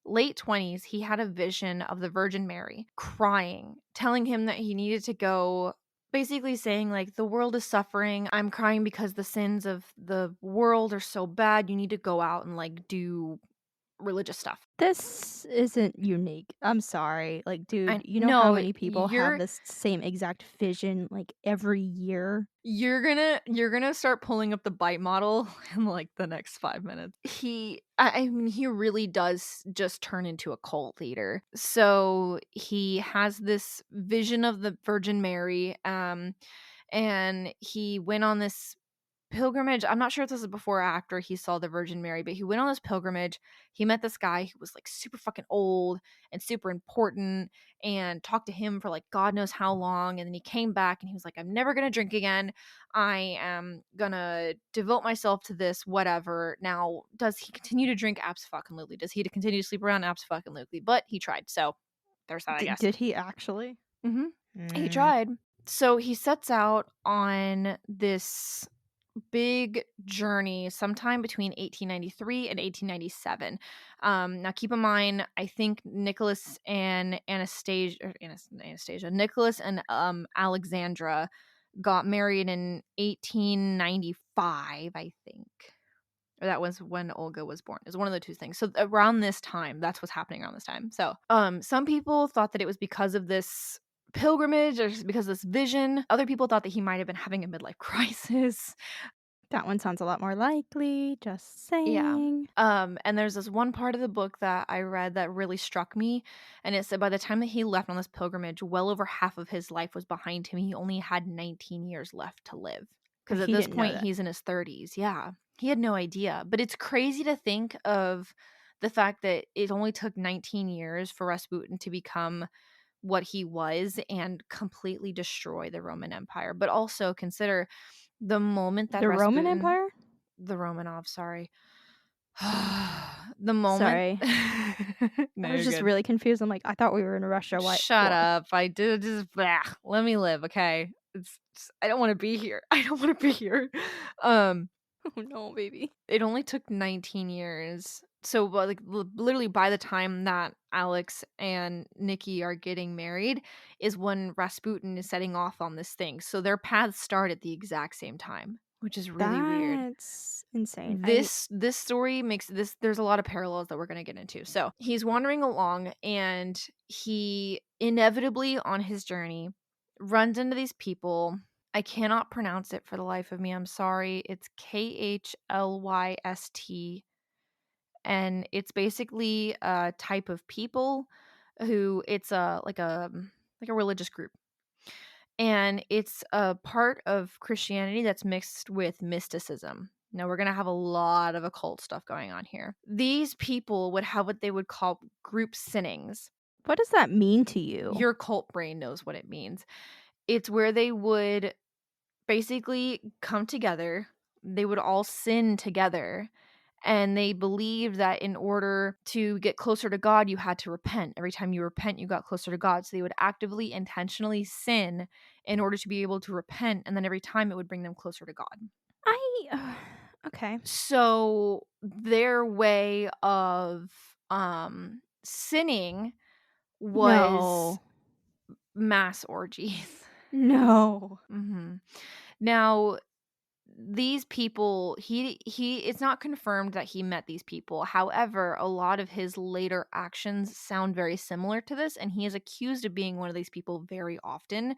Late 20s, he had a vision of the Virgin Mary crying, telling him that he needed to go, basically saying, like, "The world is suffering. I'm crying because the sins of the world are so bad. You need to go out and, like, do religious stuff." This isn't unique. I'm sorry. Like, dude, And you know how no, many people have you're this same exact vision, like, every year? you're gonna start pulling up the bite model in, like, the next 5 minutes. I mean, he really does just turn into a cult leader. So, he has this vision of the Virgin Mary, and he went on this pilgrimage. I'm not sure if this is before or after he saw the Virgin Mary, but he went on this pilgrimage. He met this guy who was, like, super fucking old and super important, and talked to him for, like, God knows how long, and then he came back and he was like, "I'm never gonna drink again. I am gonna devote myself to this, whatever." Now, does he continue to drink? Abso-fucking-lutely. Does he continue to sleep around? Abso-fucking-lutely. But he tried, so there's that, I guess. Did he actually? Mhm. He Mm. tried. So he sets out on this big journey sometime between 1893 and 1897. Now, keep in mind, I think Nicholas and Nicholas and Alexandra got married in 1895, I think. Or that was when Olga was born. It was one of the two things. So around this time, that's what's happening around this time. So, some people thought that it was because of this pilgrimage or just because of this vision. Other people thought that he might have been having a midlife crisis. That one sounds a lot more likely, just Yeah. saying. And there's this one part of the book that I read that really struck me, and it said by the time that he left on this pilgrimage, well over half of his life was behind him. He only had 19 years left to live. Because at He this didn't know point, that. he's in his 30s. Yeah. He had no idea. But it's crazy to think of the fact that it only took 19 years for Rasputin to become what he was and completely destroy the Roman Empire. But also consider the moment that The Roman Rasputin, Empire? the Romanov, sorry. The moment Sorry. No, I was you're just good. really confused. I'm like, I thought we were in Russia. Why? Shut Why? up. I did just blah. Let me live, okay? I don't wanna be here. I don't wanna be here. Um, Oh no, baby. it only took 19 years. So, but, like, literally by the time that Alex and Nikki are getting married is when Rasputin is setting off on this thing. So their paths start at the exact same time, which is really weird. That's insane. This story makes this there's a lot of parallels that we're going to get into. So, he's wandering along and he inevitably on his journey runs into these people. I cannot pronounce it for the life of me. I'm sorry. It's Khlyst, and it's basically a type of people who it's a like a religious group, and it's a part of Christianity that's mixed with mysticism. Now, we're going to have a lot of occult stuff going on here. These people would have what they would call group sinnings. What does that mean to you? Your cult brain knows what it means. It's where they would basically come together, they would all sin together, and they believed that in order to get closer to God, you had to repent. Every time you repent, you got closer to God. So they would actively, intentionally sin in order to be able to repent. And then every time it would bring them closer to God. I okay. So their way of sinning was No. mass orgies. No. hmm Now, these people, he it's not confirmed that he met these people. However, a lot of his later actions sound very similar to this, and he is accused of being one of these people very often,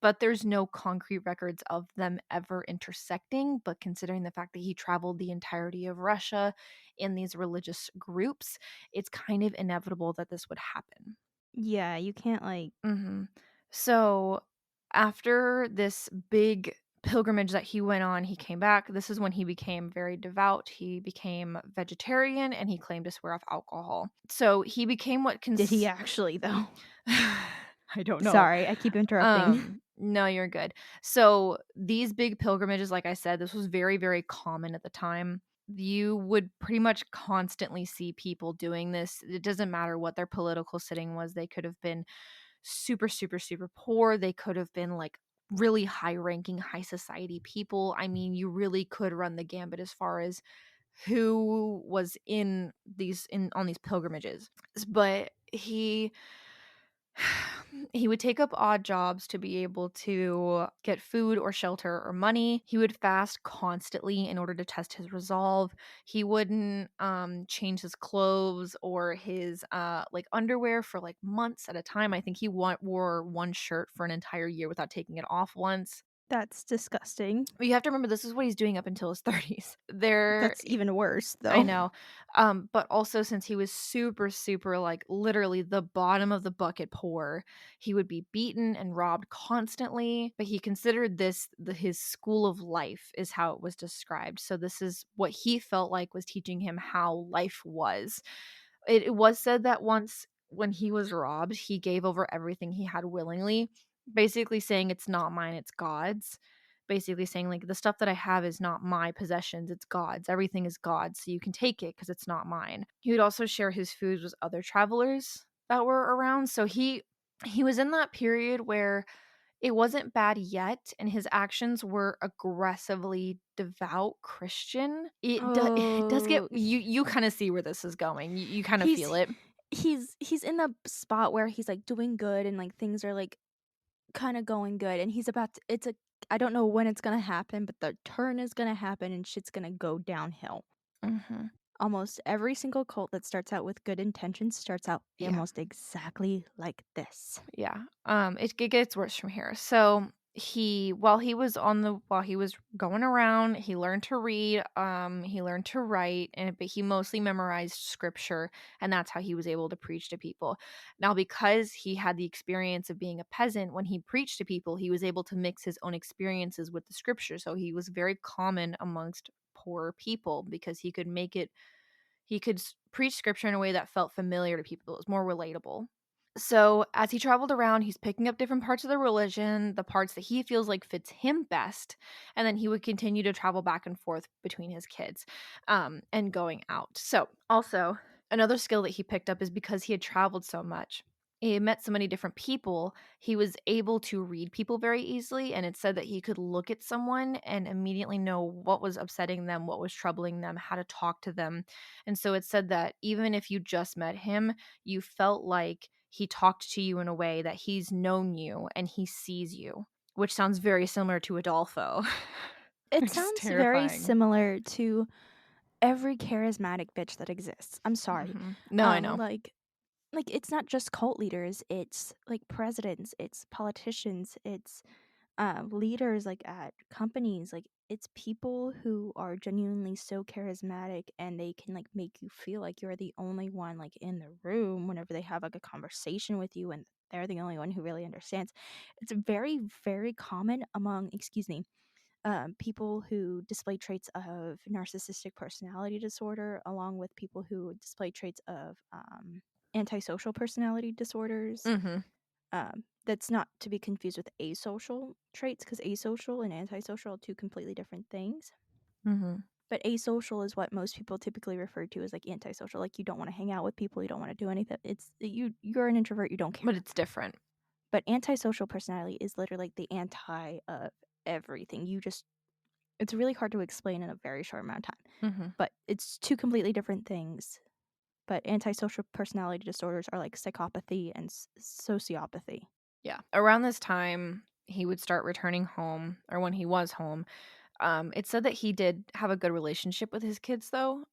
but there's no concrete records of them ever intersecting. But considering the fact that he traveled the entirety of Russia in these religious groups, it's kind of inevitable that this would happen. Yeah, you can't like Mhm. So, after this big pilgrimage that he went on, he came back. This is when he became very devout. He became vegetarian and he claimed to swear off alcohol. So, he became what did he actually though? I don't know. Sorry, I keep interrupting. No, you're good. So, these big pilgrimages, like I said, this was very, very common at the time. you would pretty much constantly see people doing this. It doesn't matter what their political sitting was. They could have been super, super, super poor. They could have been like really high ranking, high society people. I mean, you really could run the gambit as far as who was in these in on these pilgrimages. But he would take up odd jobs to be able to get food or shelter or money. He would fast constantly in order to test his resolve. He wouldn't change his clothes or his like underwear for like months at a time. I think he wore one shirt for an entire year without taking it off once. That's disgusting. But you have to remember this is what he's doing up until his 30s. There That's even worse, I though. know. But also since he was super, super, like, literally the bottom of the bucket poor, he would be beaten and robbed constantly, but he considered this his school of life is how it was described. So this is what he felt like was teaching him how life was. It was said that once when he was robbed, he gave over everything he had willingly, basically saying, "It's not mine, it's God's." Basically saying, like, "The stuff that I have is not my possessions, it's God's. Everything is God's, so you can take it because it's not mine." He would also share his foods with other travelers that were around, so he was in that period where it wasn't bad yet, and his actions were aggressively devout Christian. It does get Oh, you kinda see where this is going. You kinda he's feel it. he's in the spot where he's, like, doing good and, like, things are, like, kinda going good, and he's about to it's a I don't know when it's gonna happen, but the turn is gonna happen and shit's gonna go downhill. Mhm. Almost every single cult that starts out with good intentions starts out Yeah. almost exactly like this. Yeah. It gets worse from here. So while he was going around, he learned to read, he learned to write, and but he mostly memorized scripture, and that's how he was able to preach to people. Now, because he had the experience of being a peasant, when he preached to people, he was able to mix his own experiences with the scripture. So he was very common amongst poor people because he could preach scripture in a way that felt familiar to people. It was more relatable. So, as he traveled around, he's picking up different parts of the religion, the parts that he feels like fits him best, and then he would continue to travel back and forth between his kids, and going out. So, also, another skill that he picked up is because he had traveled so much. He had met so many different people, he was able to read people very easily, and it said that he could look at someone and immediately know what was upsetting them, what was troubling them, how to talk to them. And so it said that even if you just met him, you felt like he talked to you in a way that he's known you and he sees you, which sounds very similar to Adolfo, It which is sounds very terrifying. similar to every charismatic bitch that exists. I'm sorry. No, I know. Like it's not just cult leaders, it's like presidents, it's politicians, it's leaders like at companies, like it's people who are genuinely so charismatic and they can like make you feel like you're the only one like in the room whenever they have like a conversation with you and they're the only one who really understands. It's very, very common among, excuse me, people who display traits of narcissistic personality disorder, along with people who display traits of antisocial personality disorders. Mhm, That's not to be confused with asocial traits, because asocial and antisocial are two completely different things. mhm, But asocial is what most people typically refer to as like antisocial. Like you don't want to hang out with people, you don't want to do anything. You're an introvert, you don't but care. it's different. But antisocial personality is literally like the anti of everything. It's really hard to explain in a very short amount of time. Mhm, But it's two completely different things. But antisocial personality disorders are like psychopathy and sociopathy. yeah. Around this time, he would start returning home, or when he was home. It said that he did have a good relationship with his kids, though.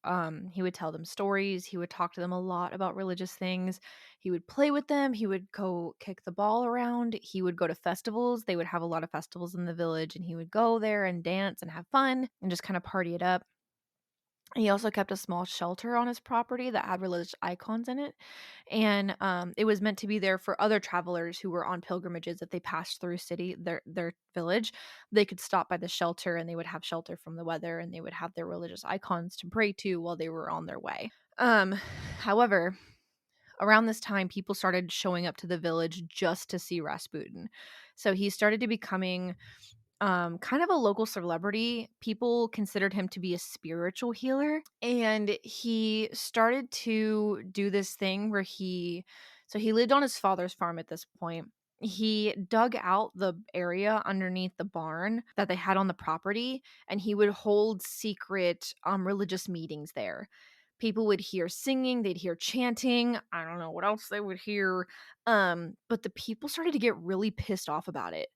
He would tell them stories. He would talk to them a lot about religious things. He would play with them. He would go kick the ball around. He would go to festivals. They would have a lot of festivals in the village, and he would go there and dance and have fun and just kind of party it up. He also kept a small shelter on his property that had religious icons in it, and, it was meant to be there for other travelers who were on pilgrimages. If they passed through their village, they could stop by the shelter, and they would have shelter from the weather, and they would have their religious icons to pray to while they were on their way. However, around this time, people started showing up to the village just to see Rasputin. So he started to becoming kind of a local celebrity. People considered him to be a spiritual healer, and he started to do this thing where he lived on his father's farm at this point. He dug out the area underneath the barn that they had on the property, and he would hold secret religious meetings there. People would hear singing, they'd hear chanting. I don't know what else they would hear. But the people started to get really pissed off about it.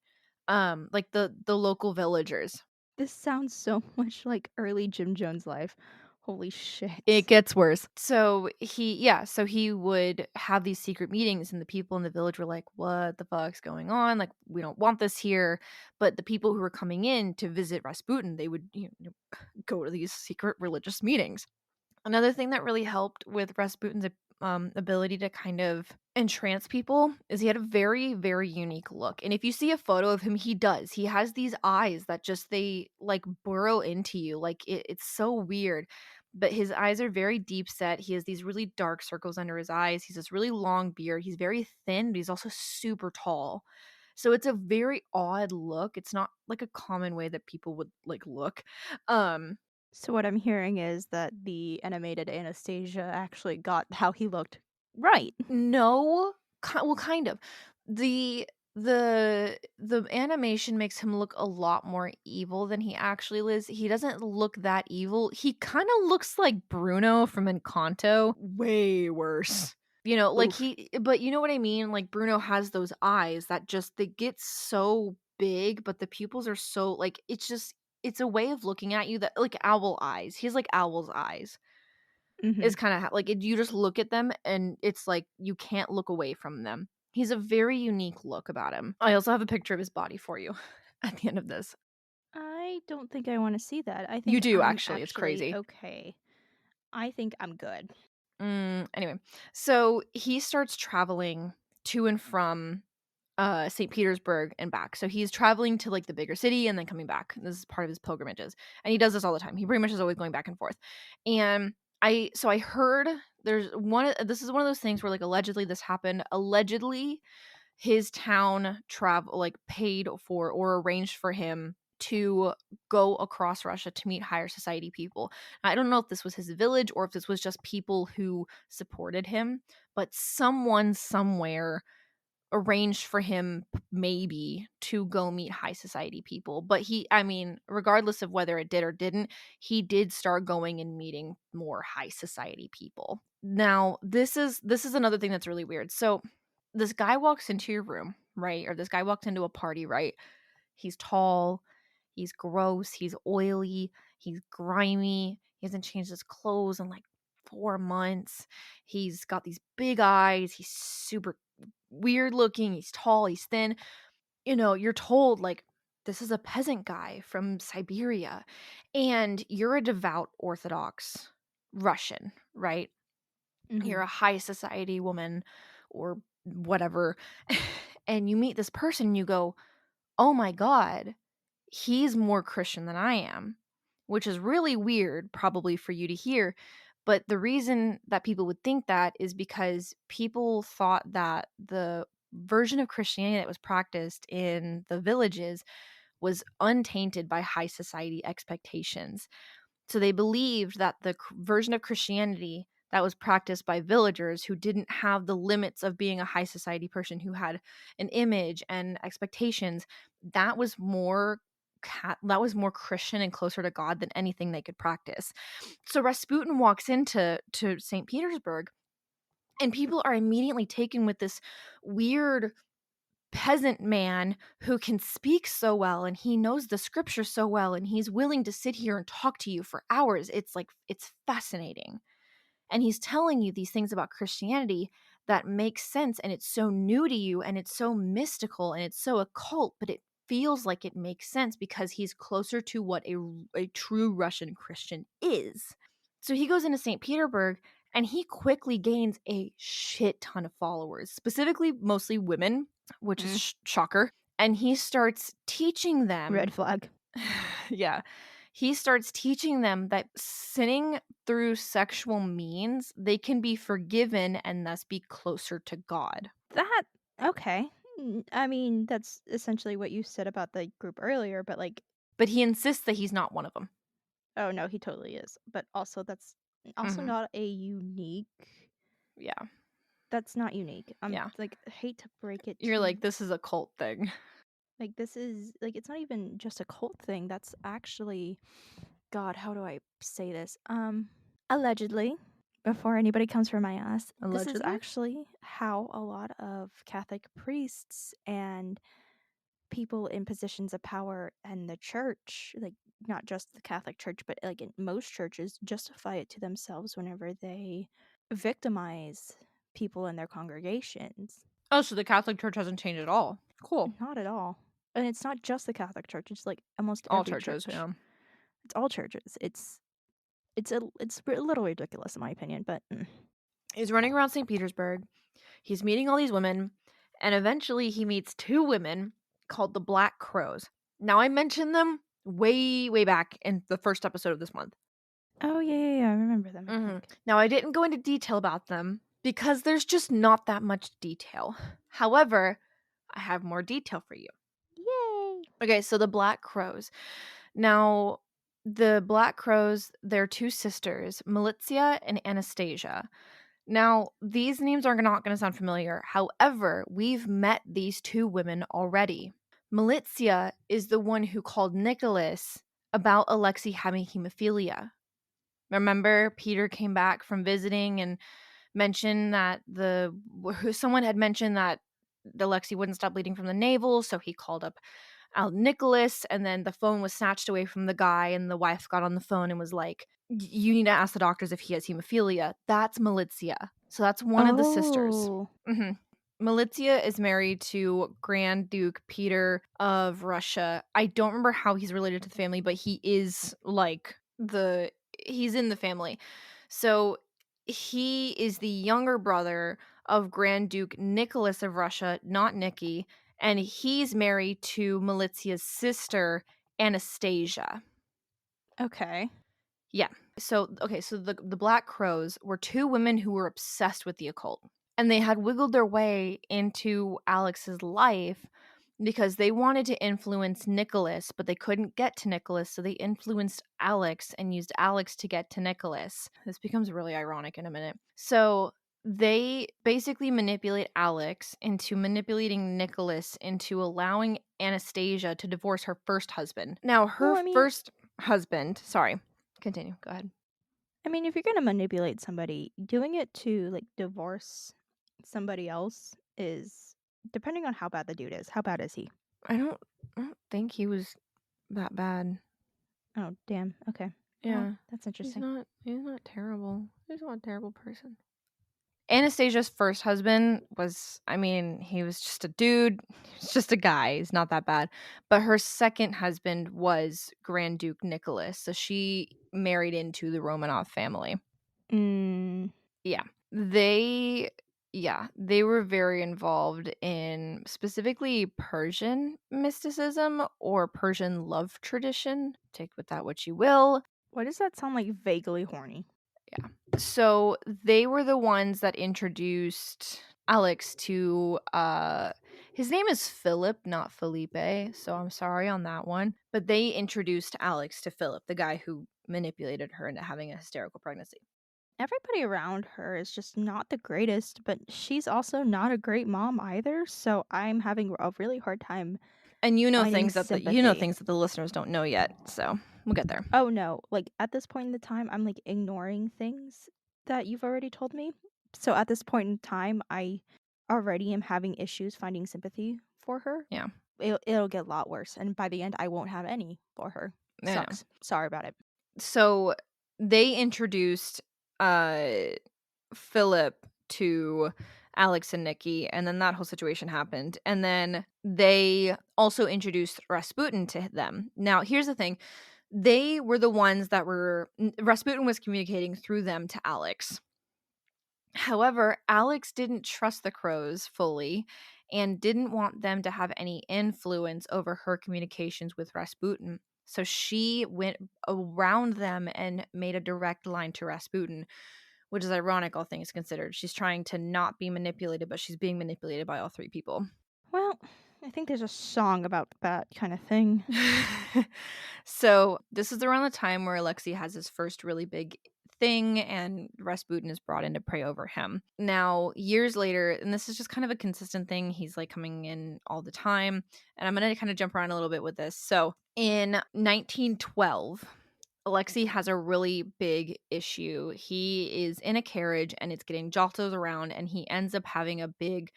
Like the local villagers. This sounds so much like early Jim Jones life. Holy It shit. gets worse. So he would have these secret meetings, and the people in the village were like, "What the fuck's going on? Like, we don't want this here." But the people who were coming in to visit Rasputin, they would go to these secret religious meetings. Another thing that really helped with Rasputin's ability to kind of entrance people is he had a very, very unique look. And if you see a photo of him, he does. He has these eyes that just they like burrow into you. Like it's so weird. But his eyes are very deep set. He has these really dark circles under his eyes. He's this really long beard. He's very thin, but he's also super tall. So it's a very odd look. It's not like a common way that people would like look. Um So what I'm hearing is that the animated Anastasia actually got how he looked right. No, well, kind of. The the animation makes him look a lot more evil than he actually is. He doesn't look that evil. He kind of looks like Bruno from Encanto. Way worse. Like Oof. but you know what I mean? Like Bruno has those eyes that just they get so big, but the pupils are so like it's a way of looking at you that like owl eyes. He has like owl's eyes. Is Mhm. kinda like, you just look at them and it's like you can't look away from them. He's a very unique look about him. I also have a picture of his body for you at the end of this. I don't think I wanna see that. I You think do I'm actually, it's actually crazy. okay. I think I'm good. Anyway, so he starts traveling to and from, St. Petersburg and back. So he's traveling to, like, the bigger city and then coming back. This is part of his pilgrimages, and he does this all the time. He pretty much is always going back and forth. And I heard this is one of those things where, like, allegedly this happened. Allegedly, his town travel like paid for or arranged for him to go across Russia to meet higher society people. I don't know if this was his village or if this was just people who supported him, but someone somewhere arranged for him maybe to go meet high society people. But I mean, regardless of whether it did or didn't, he did start going and meeting more high society people. Now, this is another thing that's really weird. So, this guy walks into your room, right? Or this guy walks into a party, right? He's tall, he's gross, he's oily, he's grimy, he hasn't changed his clothes in like 4 months. He's got these big eyes, he's super weird looking, he's tall, he's thin. You're told like this is a peasant guy from Siberia and you're a devout Orthodox Russian, right? You're Mhm. a high society woman or whatever. And you meet this person and you go, "Oh my god, he's more Christian than I am," which is really weird, probably for you to hear. But the reason that people would think that is because people thought that the version of Christianity that was practiced in the villages was untainted by high society expectations. So they believed that the version of Christianity that was practiced by villagers who didn't have the limits of being a high society person who had an image and expectations, that was more that was more Christian and closer to God than anything they could practice. So Rasputin walks into St. Petersburg and people are immediately taken with this weird peasant man who can speak so well and he knows the scripture so well and he's willing to sit here and talk to you for hours. It's fascinating. And he's telling you these things about Christianity that make sense and it's so new to you and it's so mystical and it's so occult, but it feels like it makes sense because he's closer to what a true Russian Christian is. So he goes into St. Petersburg and he quickly gains a shit ton of followers, specifically mostly women, which is Mm. shocker. And he starts teaching Red them, flag. yeah, he starts teaching them that sinning through sexual means, they can be forgiven and thus be closer to God. That okay. I mean, that's essentially what you said about the group earlier, but like, But he insists that he's not one of them. oh no, he totally is. But also, that's also Mhm. not a unique. Yeah. That's not unique. I'm Yeah. like, hate to break it You're to like, "This is a cult thing." like, this is like, it's not even just a cult thing. That's actually, God, how do I say this? Allegedly, before anybody comes for my ass, this is Allegedly? actually how a lot of Catholic priests and people in positions of power and the church, like not just the Catholic Church, but like in most churches, justify it to themselves whenever they victimize people in their congregations. Oh, so the Catholic Church hasn't changed at all. Cool. Not at all. And it's not just the Catholic Church, it's like almost All every churches, church. yeah. It's all churches. It's a little ridiculous in my opinion, but He's running around St. Petersburg. He's meeting all these women, and eventually he meets two women called the Black Crows. Now, I mentioned them way, way back in the first episode of this month. oh yeah, I remember them, I think. Now, I didn't go into detail about them because there's just not that much detail. However, I have more detail for you. Yay! Okay, so the Black Crows. Now, the Black Crows, they're two sisters, Militia and Anastasia. Now, these names are not going to sound familiar. However, we've met these two women already. Militia is the one who called Nicholas about Alexei having hemophilia. Remember, Peter came back from visiting and mentioned that someone had mentioned that Alexei wouldn't stop bleeding from the navel, so he called up out Nicholas, and then the phone was snatched away from the guy, and the wife got on the phone and was like, "You need to ask the doctors if he has hemophilia." That's Militia. So that's one of the sisters. Oh. hmm Militia is married to Grand Duke Peter of Russia. I don't remember how he's related to the family, but he is like he's in the family. So he is the younger brother of Grand Duke Nicholas of Russia, not Nikki, and he's married to Militia's sister, Anastasia. Okay. Yeah. So, okay, so the Black Crows were two women who were obsessed with the occult. And they had wiggled their way into Alex's life because they wanted to influence Nicholas, but they couldn't get to Nicholas, so they influenced Alex and used Alex to get to Nicholas. This becomes really ironic in a minute. So, they basically manipulate Alex into manipulating Nicholas into allowing Anastasia to divorce her first husband. Now, her Well, I mean, first husband, sorry, continue, go ahead. if you're gonna manipulate somebody, doing it to like divorce somebody else is depending on how bad the dude is. How bad is he? I don't, I don't think he was that bad. Oh, damn. Okay. Well, Yeah. that's He's interesting. not terrible. He's not a terrible person. Anastasia's first husband was, I mean, he was just a dude. He's just a guy. He's not that bad. But her second husband was Grand Duke Nicholas. So she married into the Romanov family. Mm, Yeah. They they were very involved in specifically Persian mysticism or Persian love tradition. Take with that what you will. why does that sound like vaguely horny? Yeah. So they were the ones that introduced Alex to his name is Philip, not Felipe, so I'm sorry on that one. But they introduced Alex to Philip, the guy who manipulated her into having a hysterical pregnancy. Everybody around her is just not the greatest, but she's also not a great mom either, so I'm having a really hard time And finding you know sympathy. things that the listeners don't know yet, so we'll get there. Oh no, like at this point in the time, I'm like ignoring things that you've already told me. So at this point in time, I already am having issues finding sympathy for her. Yeah. It'll get a lot worse, and by the end, I won't have any for her. I know. Sucks. Sorry about it. So they introduced uh Philip to Alex and Nikki, and then that whole situation happened. And then they also introduced Rasputin to them. Now, here's the thing. They were the ones that were Rasputin was communicating through them to Alex. However, Alex didn't trust the Crows fully and didn't want them to have any influence over her communications with Rasputin. So she went around them and made a direct line to Rasputin, which is ironic, all things considered. She's trying to not be manipulated, but she's being manipulated by all three people. Well, I think there's a song about that kind of thing. So this is around the time where Alexei has his first really big thing, and Rasputin is brought in to pray over him. Now, years later, and this is just kind of a consistent thing, he's like coming in all the time. And I'm going to kind of jump around a little bit with this. So in 1912, Alexei has a really big issue. He is in a carriage and it's getting jolted around, and he ends up having a big,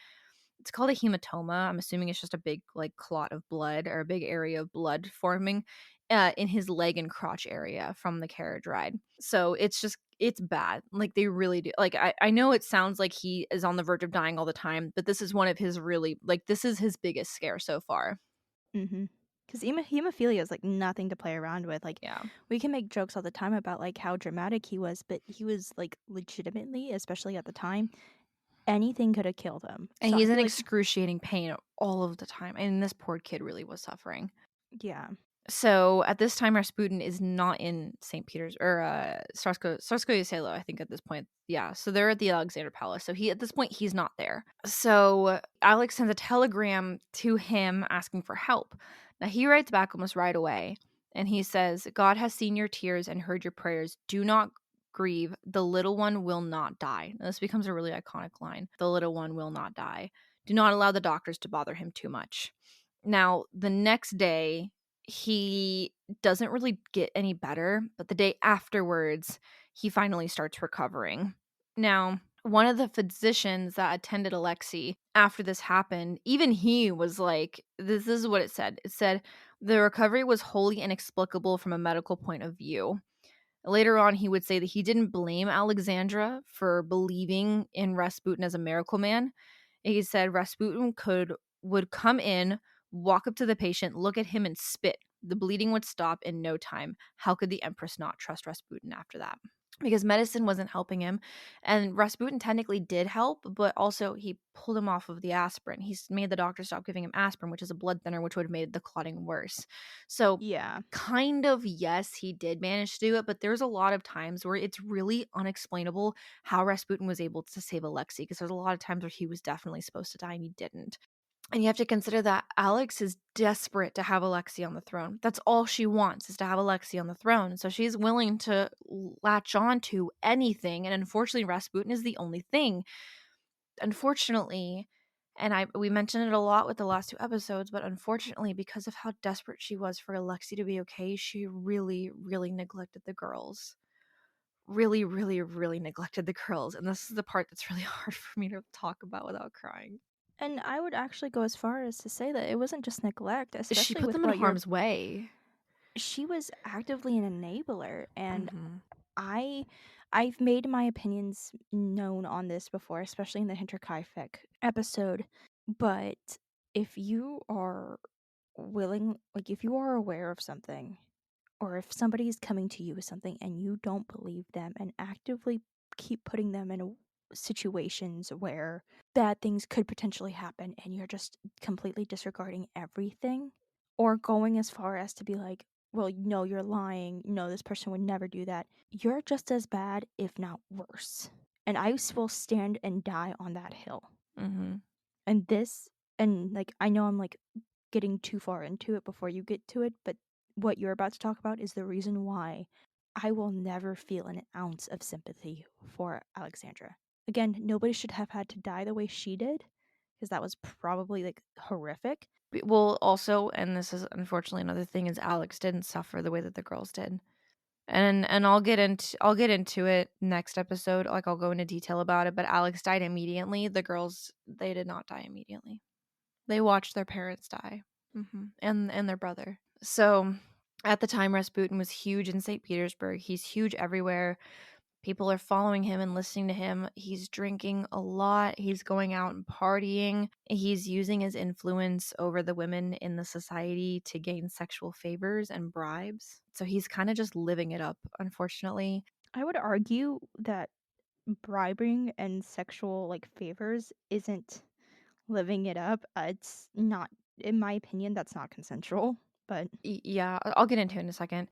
it's called a hematoma. I'm assuming it's just a big like clot of blood or a big area of blood forming in his leg and crotch area from the carriage ride. So it's bad. Like they really do. Like I know it sounds like he is on the verge of dying all the time, but this is one of his really, like, this is his biggest scare so far. Mhm. 'Cause hemophilia is, like, nothing to play around with, like, Yeah. we can make jokes all the time about, like, how dramatic he was, but he was, like, legitimately, especially at the time, anything could have killed him. And So I he's in feel like excruciating pain all of the time. And this poor kid really was suffering. yeah. So at this time, Rasputin is not in St. Peter's or Tsarskoye Selo, I think at this point. Yeah. So they're at the Alexander Palace. So at this point, he's not there. So Alex sends a telegram to him asking for help. Now he writes back almost right away. And he says, God has seen your tears and heard your prayers. Do not grieve. The little one will not die. Now, this becomes a really iconic line. The little one will not die. Do not allow the doctors to bother him too much. Now, the next day, he doesn't really get any better, but the day afterwards, he finally starts recovering. Now, one of the physicians that attended Alexei after this happened, even he was like, this is what it said. It said, the recovery was wholly inexplicable from a medical point of view. Later on, he would say that he didn't blame Alexandra for believing in Rasputin as a miracle man. He said Rasputin would come in, walk up to the patient, look at him, and spit. The bleeding would stop in no time. How could the Empress not trust Rasputin after that? Because medicine wasn't helping him. And Rasputin technically did help, but also he pulled him off of the aspirin. He's made the doctor stop giving him aspirin, which is a blood thinner, which would have made the clotting worse. So, Yeah. kind of, yes, he did manage to do it, but there's a lot of times where it's really unexplainable how Rasputin was able to save Alexei, because there's a lot of times where he was definitely supposed to die and he didn't. And you have to consider that Alex is desperate to have Alexei on the throne. That's all she wants, is to have Alexei on the throne. So she's willing to latch on to anything. And unfortunately, Rasputin is the only thing. Unfortunately, and we mentioned it a lot with the last two episodes, but unfortunately, because of how desperate she was for Alexei to be okay, she really, really neglected the girls. Really, really, really neglected the girls. And this is the part that's really hard for me to talk about without crying. And I would actually go as far as to say that it wasn't just neglect, She especially put with them in what you're harm's way. she was actively an enabler, and Mhm. I I've made my opinions known on this before, especially in the Hinterkaifeck episode. But if you are willing, like if you are aware of something, or if somebody is coming to you with something and you don't believe them and actively keep putting them in situations where bad things could potentially happen and you're just completely disregarding everything, or going as far as to be like, well, no, you're lying, no, this person would never do that, you're just as bad, if not worse. And will stand and die on that hill. Mhm. And this, and like, I know I'm like getting too far into it before you get to it, but what you're about to talk about is the reason why I will never feel an ounce of sympathy for Alexandra. Again, nobody should have had to die the way she did, because that was probably like horrific. Well, also, and this is unfortunately another thing, is Alex didn't suffer the way that the girls did. And I'll get into it next episode. Like, I'll go into detail about it, but Alex died immediately. The girls, they did not die immediately. They watched their parents die. And their brother. So, at the time, Rasputin was huge in St. Petersburg. He's huge everywhere. People are following him and listening to him. He's drinking a lot. He's going out and partying. He's using his influence over the women in the society to gain sexual favors and bribes. So he's kind of just living it up, unfortunately. I would argue that bribing and sexual like favors isn't living it up. It's not, in my opinion, that's not consensual. But Yeah, I'll get into it in a second.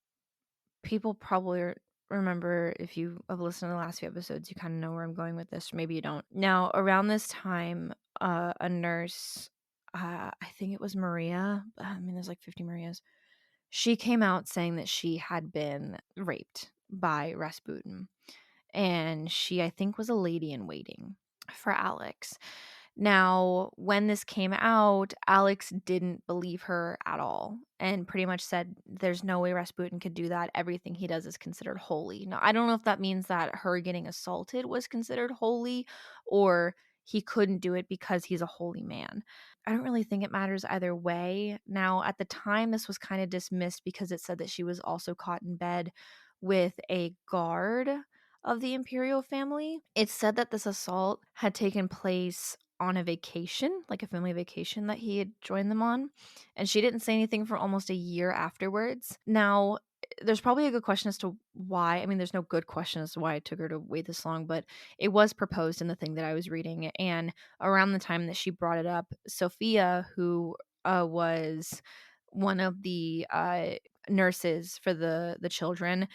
People probably remember, if you have listened to the last few episodes, you kind of know where I'm going with this, or maybe you don't. Now, around this time, a nurse I think it was Maria. I mean, there's like 50 Marias. She came out saying that she had been raped by Rasputin. And she, I think, was a lady in waiting for Alex. Now, when this came out, Alex didn't believe her at all and pretty much said, there's no way Rasputin could do that. Everything he does is considered holy. Now, I don't know if that means that her getting assaulted was considered holy or he couldn't do it because he's a holy man. I don't really think it matters either way. Now, at the time, this was kind of dismissed because it said that she was also caught in bed with a guard of the imperial family. It said that this assault had taken place on a vacation, like a family vacation that he had joined them on, and she didn't say anything for almost a year afterwards. Now, there's probably a good question as to why. I mean, there's no good question as to why it took her to wait this long, but it was proposed in the thing that I was reading. And around the time that she brought it up, Sophia, who was one of the nurses for the children,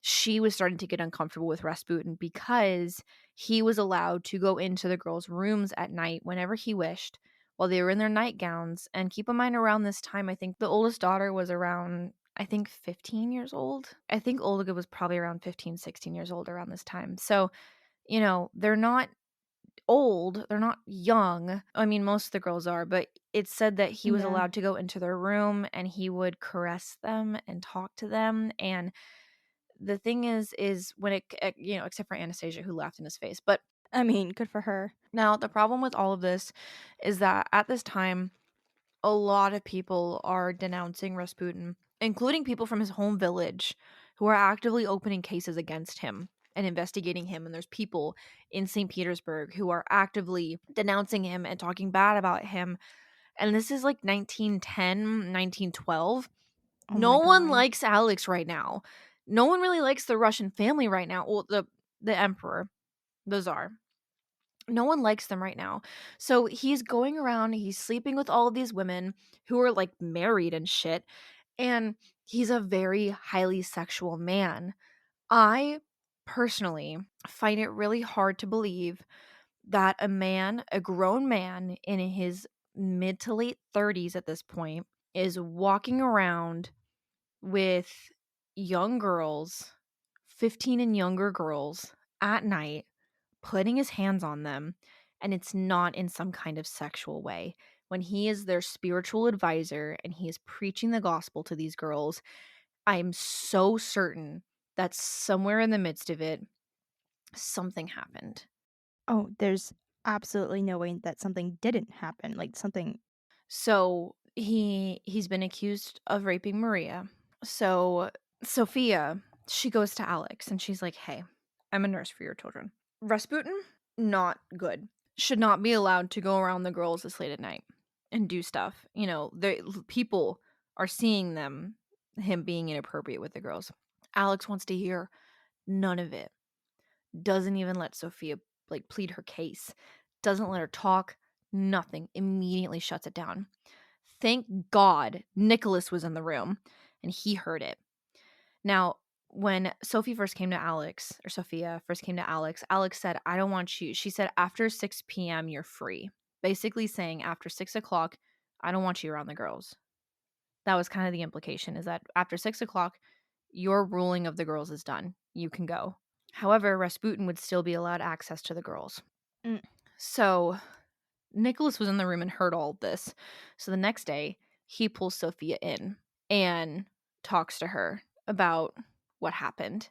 she was starting to get uncomfortable with Rasputin because he was allowed to go into the girls' rooms at night whenever he wished while they were in their nightgowns. And keep in mind, around this time, I think the oldest daughter was around, I think, 15 years old. I think Olga was probably around 15, 16 years old around this time. So, they're not old, they're not young. I mean, most of the girls are, but it said that he was Yeah. allowed to go into their room and he would caress them and talk to them. And the thing is when except for Anastasia who laughed in his face. But I mean, good for her. now the problem with all of this is that at this time, a lot of people are denouncing Rasputin, including people from his home village who are actively opening cases against him and investigating him. And there's people in St. Petersburg who are actively denouncing him and talking bad about him. And this is like 1910, 1912. Oh No my one god. likes Alex right now. No one really likes the Russian family right now. Well, the emperor, the czar. No one likes them right now. So he's going around, he's sleeping with all of these women who are like married and shit. And he's a very highly sexual man. I personally find it really hard to believe that a grown man in his mid to late 30s at this point, is walking around with young girls, 15 and younger girls at night, putting his hands on them, and it's not in some kind of sexual way. When he is their spiritual advisor and he is preaching the gospel to these girls, I'm so certain that somewhere in the midst of it, something happened. Oh, there's absolutely no way that something didn't happen. Like something. So he's been accused of raping Maria. So Sophia, she goes to Alex and she's like, "Hey, I'm a nurse for your children. Rasputin, not good. Should not be allowed to go around the girls this late at night and do stuff. People are seeing him being inappropriate with the girls." Alex wants to hear none of it. Doesn't even let Sophia like plead her case. Doesn't let her talk. Nothing. Immediately shuts it down. Thank God Nicholas was in the room and he heard it. Now, when Sophia first came to Alex, Alex said, "I don't want you." She said, "After 6 p.m., you're free." Basically saying, after 6 o'clock, I don't want you around the girls. That was kind of the implication, is that after 6 o'clock, your ruling of the girls is done. You can go. However, Rasputin would still be allowed access to the girls. Mm. So Nicholas was in the room and heard all of this. So the next day, he pulls Sophia in and talks to her about what happened.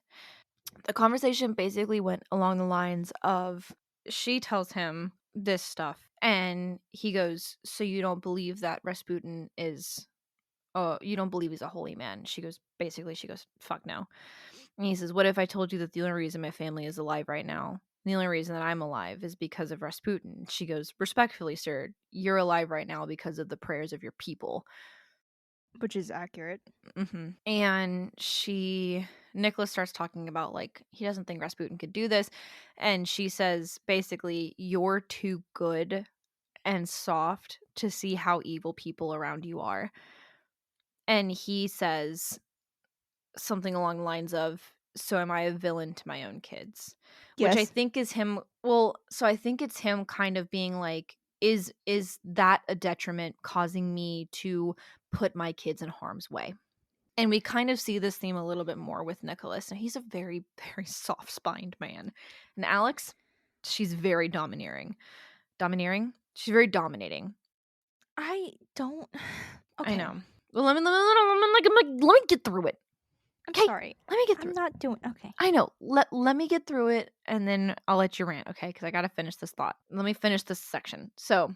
The conversation basically went along the lines of, she tells him this stuff and he goes, "So you don't believe that Rasputin is you don't believe he's a holy man?" She goes, "Fuck no." And he says, "What if I told you that the only reason my family is alive right now, the only reason that I'm alive, is because of Rasputin?" She goes, "Respectfully, sir, you're alive right now because of the prayers of your people." Which is accurate. And Nicholas starts talking about, like, he doesn't think Rasputin could do this. And she says, basically, "You're too good and soft to see how evil people around you are." And he says something along the lines of, "So am I a villain to my own kids?" Which I Yes. think is him. Well, so I think it's him kind of being like, Is that a detriment causing me to put my kids in harm's way? And we kind of see this theme a little bit more with Nicholas. Now, he's a very, very soft-spined man. And Alex, she's very domineering. Domineering? She's very dominating. I don't. I Okay. know. Well, let me get through it. I'm Okay? sorry. Let me get through I'm it. not doing. Okay. I know. Let me get through it, and then I'll let you rant, okay? Because I got to finish this thought. Let me finish this section. So,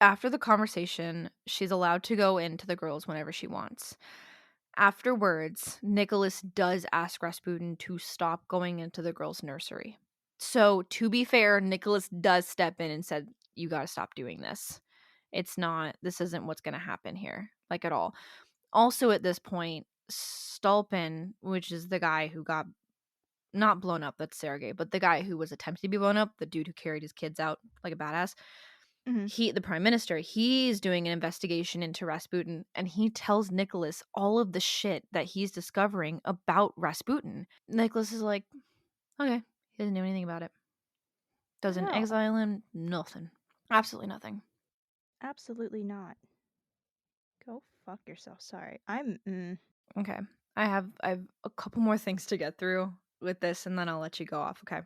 after the conversation, she's allowed to go into the girls whenever she wants. Afterwards, Nicholas does ask Rasputin to stop going into the girls' nursery. So, to be fair, Nicholas does step in and said, "You got to stop doing this. This isn't what's going to happen here, like at all." Also, at this point, Stolpen, which is the guy who got not blown up, that's Sergei, but the guy who was attempting to be blown up, the dude who carried his kids out like a badass, Mhm. the prime minister, he's doing an investigation into Rasputin, and he tells Nicholas all of the shit that he's discovering about Rasputin. Nicholas is like, okay, he doesn't know anything about it. Doesn't Oh, exile him, nothing. Absolutely nothing. absolutely not. Go fuck yourself. Sorry. Okay. I have a couple more things to get through with this, and then I'll let you go off, okay?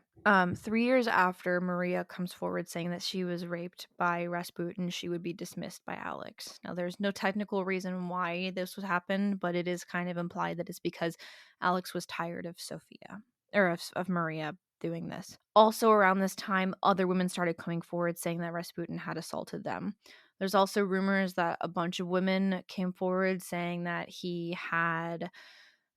3 years after Maria comes forward saying that she was raped by Rasputin, she would be dismissed by Alex. Now, there's no technical reason why this would happen, but it is kind of implied that it's because Alex was tired of Sophia, or of Maria doing this. Also, around this time, other women started coming forward saying that Rasputin had assaulted them. There's also rumors that a bunch of women came forward saying that he had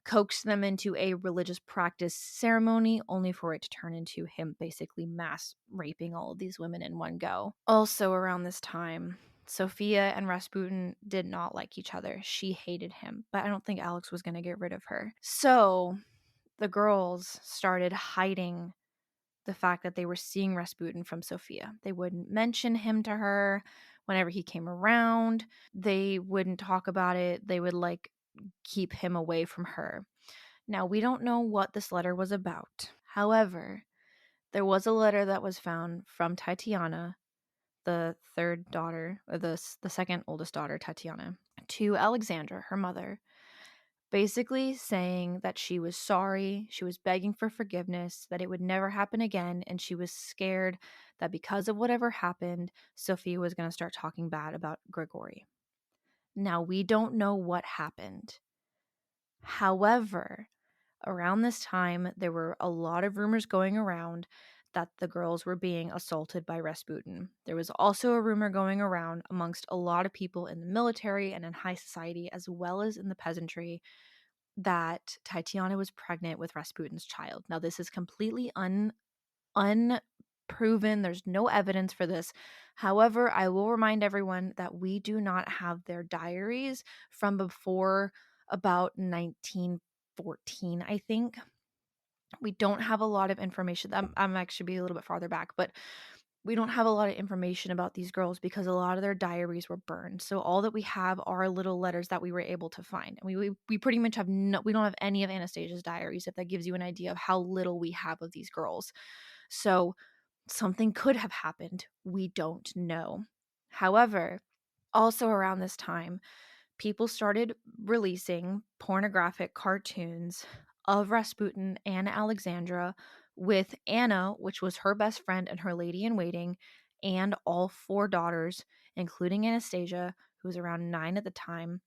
coaxed them into a religious practice ceremony, only for it to turn into him basically mass raping all of these women in one go. Also, around this time, Sophia and Rasputin did not like each other. She hated him, but I don't think Alex was going to get rid of her. So the girls started hiding the fact that they were seeing Rasputin from Sophia. They wouldn't mention him to her whenever he came around. They wouldn't talk about it. They would like keep him away from her. Now, we don't know what this letter was about. However, there was a letter that was found from Tatiana, the third daughter, or the second oldest daughter, Tatiana, to Alexandra, her mother, basically saying that she was sorry, she was begging for forgiveness, that it would never happen again, and she was scared that because of whatever happened, Sophia was going to start talking bad about Grigory. Now, we don't know what happened. However, around this time, there were a lot of rumors going around that the girls were being assaulted by Rasputin. There was also a rumor going around amongst a lot of people in the military and in high society, as well as in the peasantry, that Tatiana was pregnant with Rasputin's child. Now, this is completely unproven. There's no evidence for this. However, I will remind everyone that we do not have their diaries from before about 1914, I think. We don't have a lot of information. I'm actually be a little bit farther back, but we don't have a lot of information about these girls because a lot of their diaries were burned. So all that we have are little letters that we were able to find. And we pretty much have we don't have any of Anastasia's diaries, if that gives you an idea of how little we have of these girls. So something could have happened. We don't know. However, also around this time, people started releasing pornographic cartoons of Rasputin and Alexandra with Anna, which was her best friend and her lady in waiting, and all four daughters, including Anastasia, who was around 9 at the time,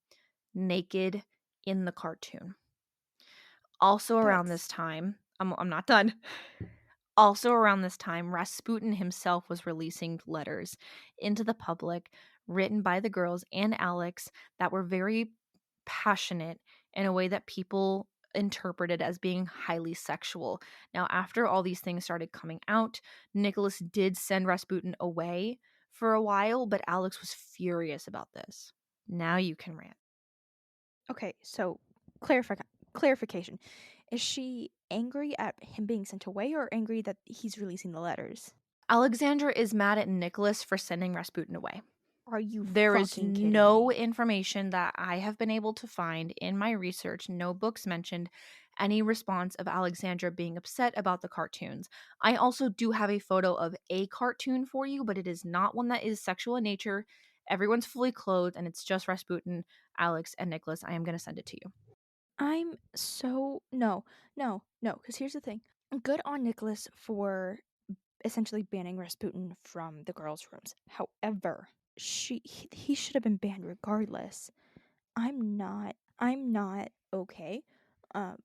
naked in the cartoon. Also around this that's time, I'm not done. Also around this time, Rasputin himself was releasing letters into the public written by the girls and Alex that were very passionate in a way that people interpreted as being highly sexual. Now, after all these things started coming out, Nicholas did send Rasputin away for a while, but Alex was furious about this. Now you can rant. okay. So, clarification: is she angry at him being sent away, or angry that he's releasing the letters? Alexandra is mad at Nicholas for sending Rasputin away. Are you There is fucking kidding no me? information that I have been able to find in my research, no books mentioned, any response of Alexandra being upset about the cartoons. I also do have a photo of a cartoon for you, but it is not one that is sexual in nature. Everyone's fully clothed, and it's just Rasputin, Alex, and Nicholas. I am going to send it to you. I'm so no, no, no. Because here's the thing: good on Nicholas for essentially banning Rasputin from the girls' rooms. However, he should have been banned regardless. I'm not okay.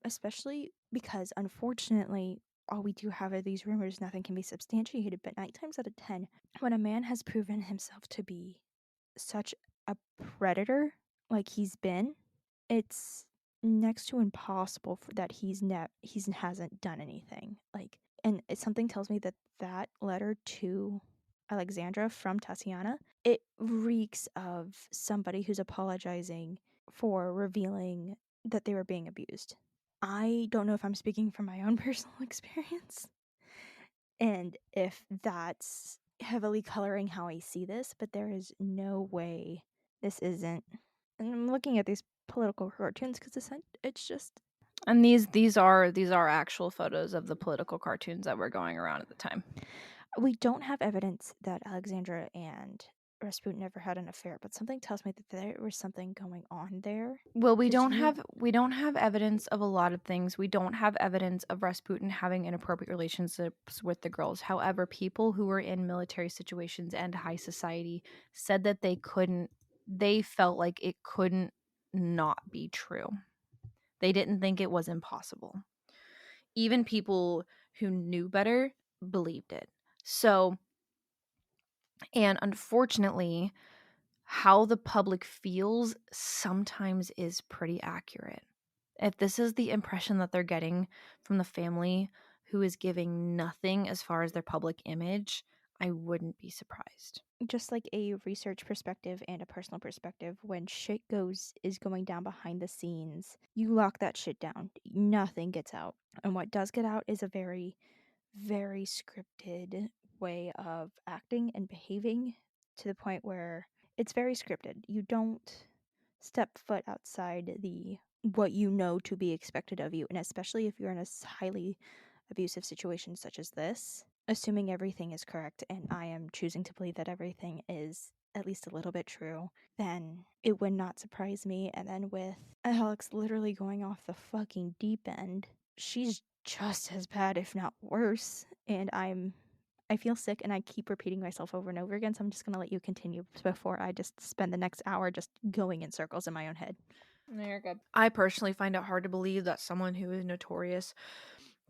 Especially because unfortunately all we do have are these rumors, nothing can be substantiated, but 9 times out of 10, when a man has proven himself to be such a predator like he's been, it's next to impossible for that he hasn't done anything. Like, and something tells me that that letter to Alexandra from Tatiana, it reeks of somebody who's apologizing for revealing that they were being abused. I don't know if I'm speaking from my own personal experience and if that's heavily coloring how I see this, but there is no way this isn't. And I'm looking at these political cartoons because it's just And these are actual photos of the political cartoons that were going around at the time. we don't have evidence that Alexandra and Rasputin ever had an affair, but something tells me that there was something going on there. Well, we 'Cause don't have we don't have evidence of a lot of things. We don't have evidence of Rasputin having inappropriate relationships with the girls. However, people who were in military situations and high society said that they felt like it couldn't not be true. They didn't think it was impossible. Even people who knew better believed it. So, and unfortunately, how the public feels sometimes is pretty accurate. If this is the impression that they're getting from the family who is giving nothing as far as their public image, I wouldn't be surprised. just like a research perspective and a personal perspective, when shit is going down behind the scenes, you lock that shit down. Nothing gets out. And what does get out is a very, very scripted way of acting and behaving, to the point where it's very scripted. You don't step foot outside the what you know to be expected of you, and especially if you're in a highly abusive situation such as this, assuming everything is correct, and I am choosing to believe that everything is at least a little bit true, then it would not surprise me. And then with Alex literally going off the fucking deep end, she's just as bad, if not worse. And I feel sick and I keep repeating myself over and over again, so I'm just gonna let you continue before I just spend the next hour just going in circles in my own head. No, you're good. I personally find it hard to believe that someone who is notorious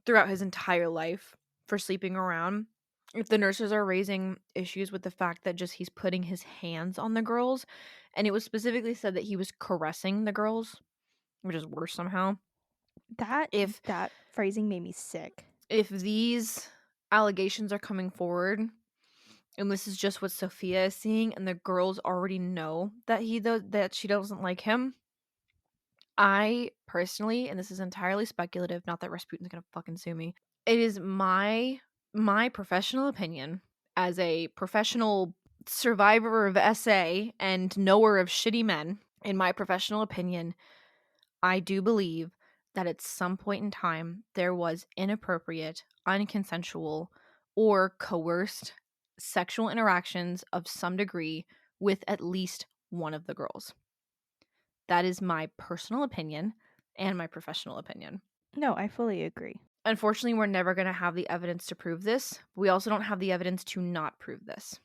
throughout his entire life for sleeping around, if the nurses are raising issues with the fact that just he's putting his hands on the girls, and it was specifically said that he was caressing the girls, which is worse somehow. That If that phrasing made me sick. if these allegations are coming forward and this is just what Sophia is seeing and the girls already know that that she doesn't like him, I personally, and this is entirely speculative, not that Rasputin's gonna fucking sue me. It is my professional opinion as a professional survivor of SA and knower of shitty men. In my professional opinion, I do believe that at some point in time there was inappropriate, unconsensual, or coerced sexual interactions of some degree with at least one of the girls. That is my personal opinion and my professional opinion. No, I fully agree. Unfortunately, we're never going to have the evidence to prove this. We also don't have the evidence to not prove this.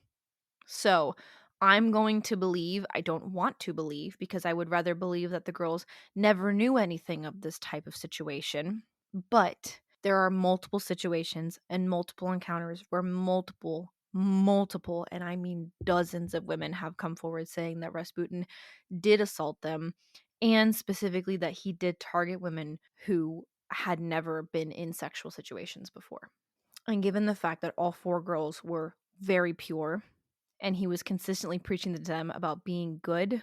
So I'm going to believe, I don't want to believe, because I would rather believe that the girls never knew anything of this type of situation. But there are multiple situations and multiple encounters where multiple, and I mean dozens of women have come forward saying that Rasputin did assault them, and specifically that he did target women who had never been in sexual situations before. And given the fact that all four girls were very pure and he was consistently preaching to them about being good,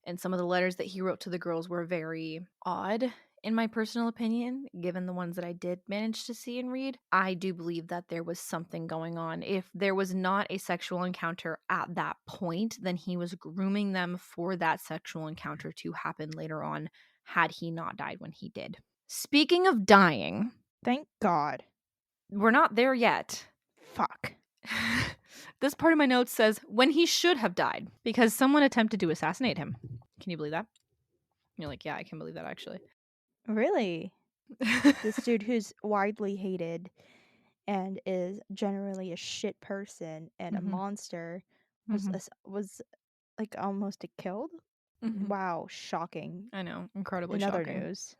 and some of the letters that he wrote to the girls were very odd, in my personal opinion, given the ones that I did manage to see and read, I do believe that there was something going on. If there was not a sexual encounter at that point, then he was grooming them for that sexual encounter to happen later on, had he not died when he did. Speaking of dying, Thank God. we're not there yet. Fuck. This part of my notes says when he should have died because someone attempted to assassinate him. Can you believe that? You're like, yeah, I can believe that actually. Really? This dude who's widely hated and is generally a shit person and a Mm-hmm. monster Mm-hmm. was like almost killed? Mm-hmm. Wow, shocking. I know, incredibly In other shocking. news.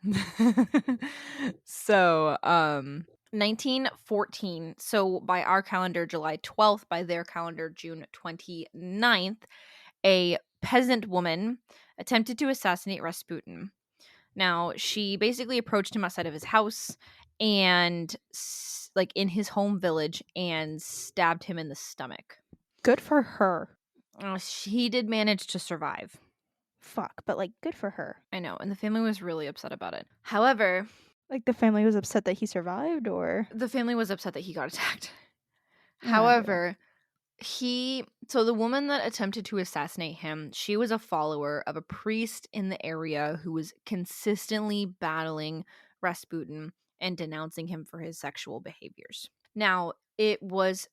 So, 1914. So by our calendar, July 12th. By their calendar, June 29th. A peasant woman attempted to assassinate Rasputin. Now, she basically approached him outside of his house and, like, in his home village and stabbed him in the stomach. Good for her. He did manage to survive. Fuck, but like good for her. I know, and the family was really upset about it. However, Like the family was upset that he survived or the family was upset that he got attacked. no. However, so the woman that attempted to assassinate him, she was a follower of a priest in the area who was consistently battling Rasputin and denouncing him for his sexual behaviors. Now, it was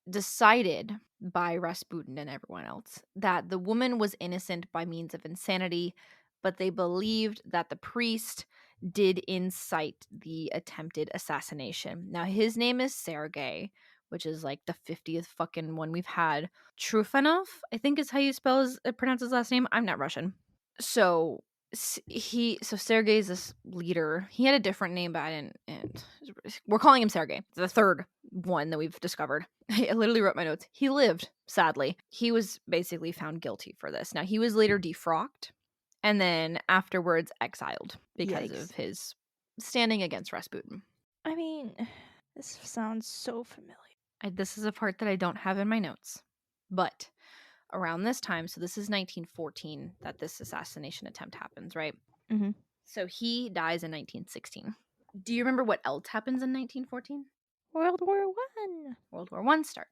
decided by Rasputin and everyone else that the woman was innocent by means of insanity, but they believed that the priest did incite the attempted assassination. Now, his name is Sergei, which is like the 50th fucking one we've had. Trufanov, I think is how you pronounce his last name. I'm not Russian. So so Sergei's this leader. He had a different name, but I didn't. And we're calling him Sergei, the third one that we've discovered. I literally wrote my notes. He lived, sadly. He was basically found guilty for this. Now, he was later defrocked and then afterwards exiled because Yikes. of his standing against Rasputin. I mean, this sounds so familiar. This is a part that I don't have in my notes. But around this time, so this is 1914 that this assassination attempt happens, right? Mm-hmm. So he dies in 1916. Do you remember what else happens in 1914? World War One. World War One starts.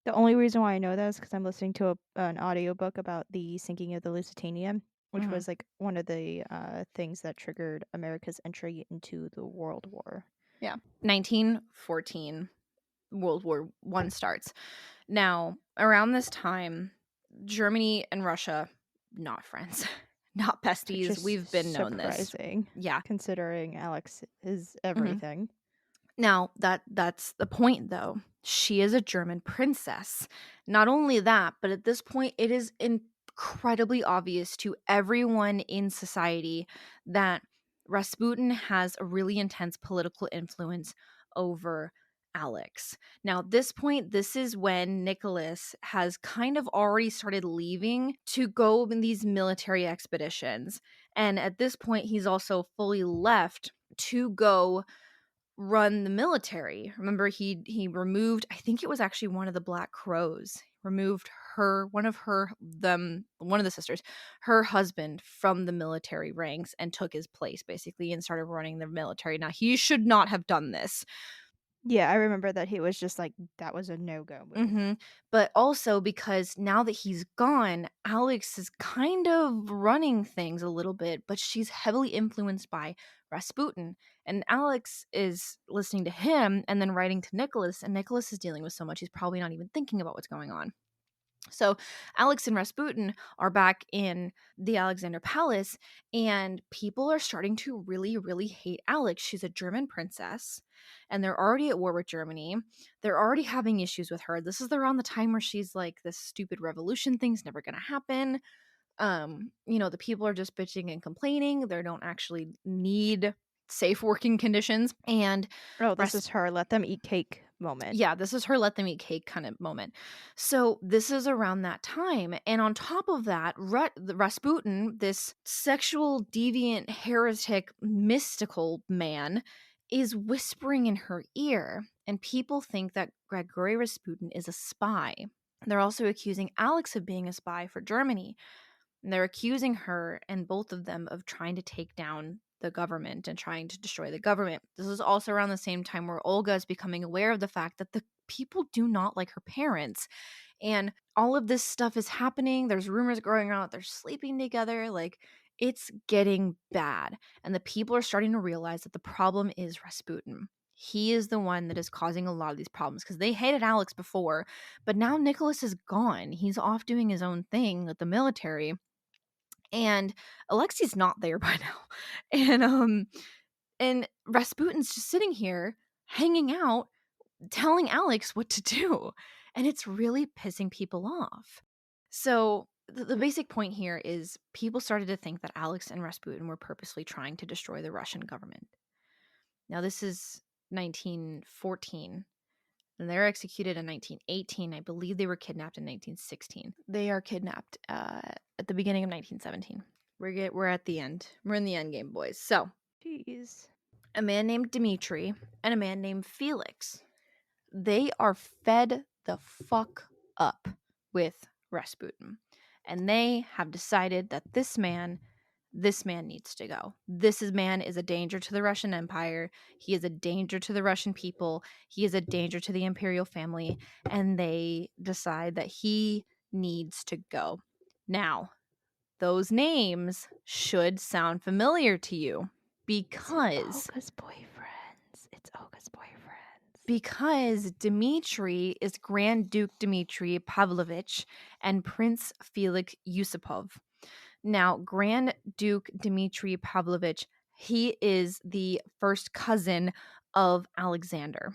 The only reason why I know that is because I'm listening to an audiobook about the sinking of the Lusitania, which Mhm. was like one of the things that triggered America's entry into the World War. Yeah. 1914, World War One starts. Now, around this time, Germany and Russia, not friends, not Which besties. is We've been known this. surprising, Yeah. considering Alex is Mhm. everything. Now, that's the point, though. She is a German princess. Not only that, but at this point, it is incredibly obvious to everyone in society that Rasputin has a really intense political influence over Alex. Now, at this point, this is when Nicholas has kind of already started leaving to go in these military expeditions. And at this point, he's also fully left to go run the military. Remember, he removed, I think it was actually one of the Black Crows, removed one of the sisters, her husband from the military ranks and took his place basically and started running the military. Now, he should not have done this. Yeah, I remember that he was just like, that was a no-go move. But also because now that he's gone, Alex is kind of running things a little bit, but she's heavily influenced by Rasputin. And Alex is listening to him and then writing to Nicholas, and Nicholas is dealing with so much he's probably not even thinking about what's going on. So Alex and Rasputin are back in the Alexander Palace, and people are starting to really, really hate Alex. She's a German princess, and they're already at war with Germany. They're already having issues with her. This is around the time where she's like, this stupid revolution thing's never going to happen. The people are just bitching and complaining. They don't actually need safe working conditions. And Oh, this is her let them eat cake moment. yeah, this is her let them eat cake kind of moment. So this is around that time. And on top of that, Rasputin, this sexual deviant, heretic, mystical man, is whispering in her ear. And people think that Gregory Rasputin is a spy. They're also accusing Alex of being a spy for Germany. And they're accusing her and both of them of trying to take down the government and trying to destroy the government. This is also around the same time where Olga is becoming aware of the fact that the people do not like her parents. And all of this stuff is happening. There's rumors growing around that they're sleeping together. Like, It's getting bad, and the people are starting to realize that the problem is Rasputin. He is the one that is causing a lot of these problems because they hated Alex before, but now Nicholas is gone. He's off doing his own thing with the military, and Alexei's not there by now. And Rasputin's just sitting here hanging out, telling Alex what to do, and it's really pissing people off. So the basic point here is people started to think that Alex and Rasputin were purposely trying to destroy the Russian government. Now, this is 1914, and they're executed in 1918. I believe they were kidnapped in 1916. They are kidnapped at the beginning of 1917. We're at the end. We're in the end game, boys. So, Jeez. a man named Dmitri and a man named Felix, they are fed the fuck up with Rasputin. And they have decided that this man needs to go. Man is a danger to the Russian Empire. He is a danger to the Russian people. He is a danger to the imperial family. And they decide that he needs to go. Now, those names should sound familiar to you because Olga's boyfriends. It's Olga's boyfriends. Because Dmitri is Grand Duke Dmitri Pavlovich and Prince Felix Yusupov. Now, Grand Duke Dmitri Pavlovich, he is the first cousin of Alexander.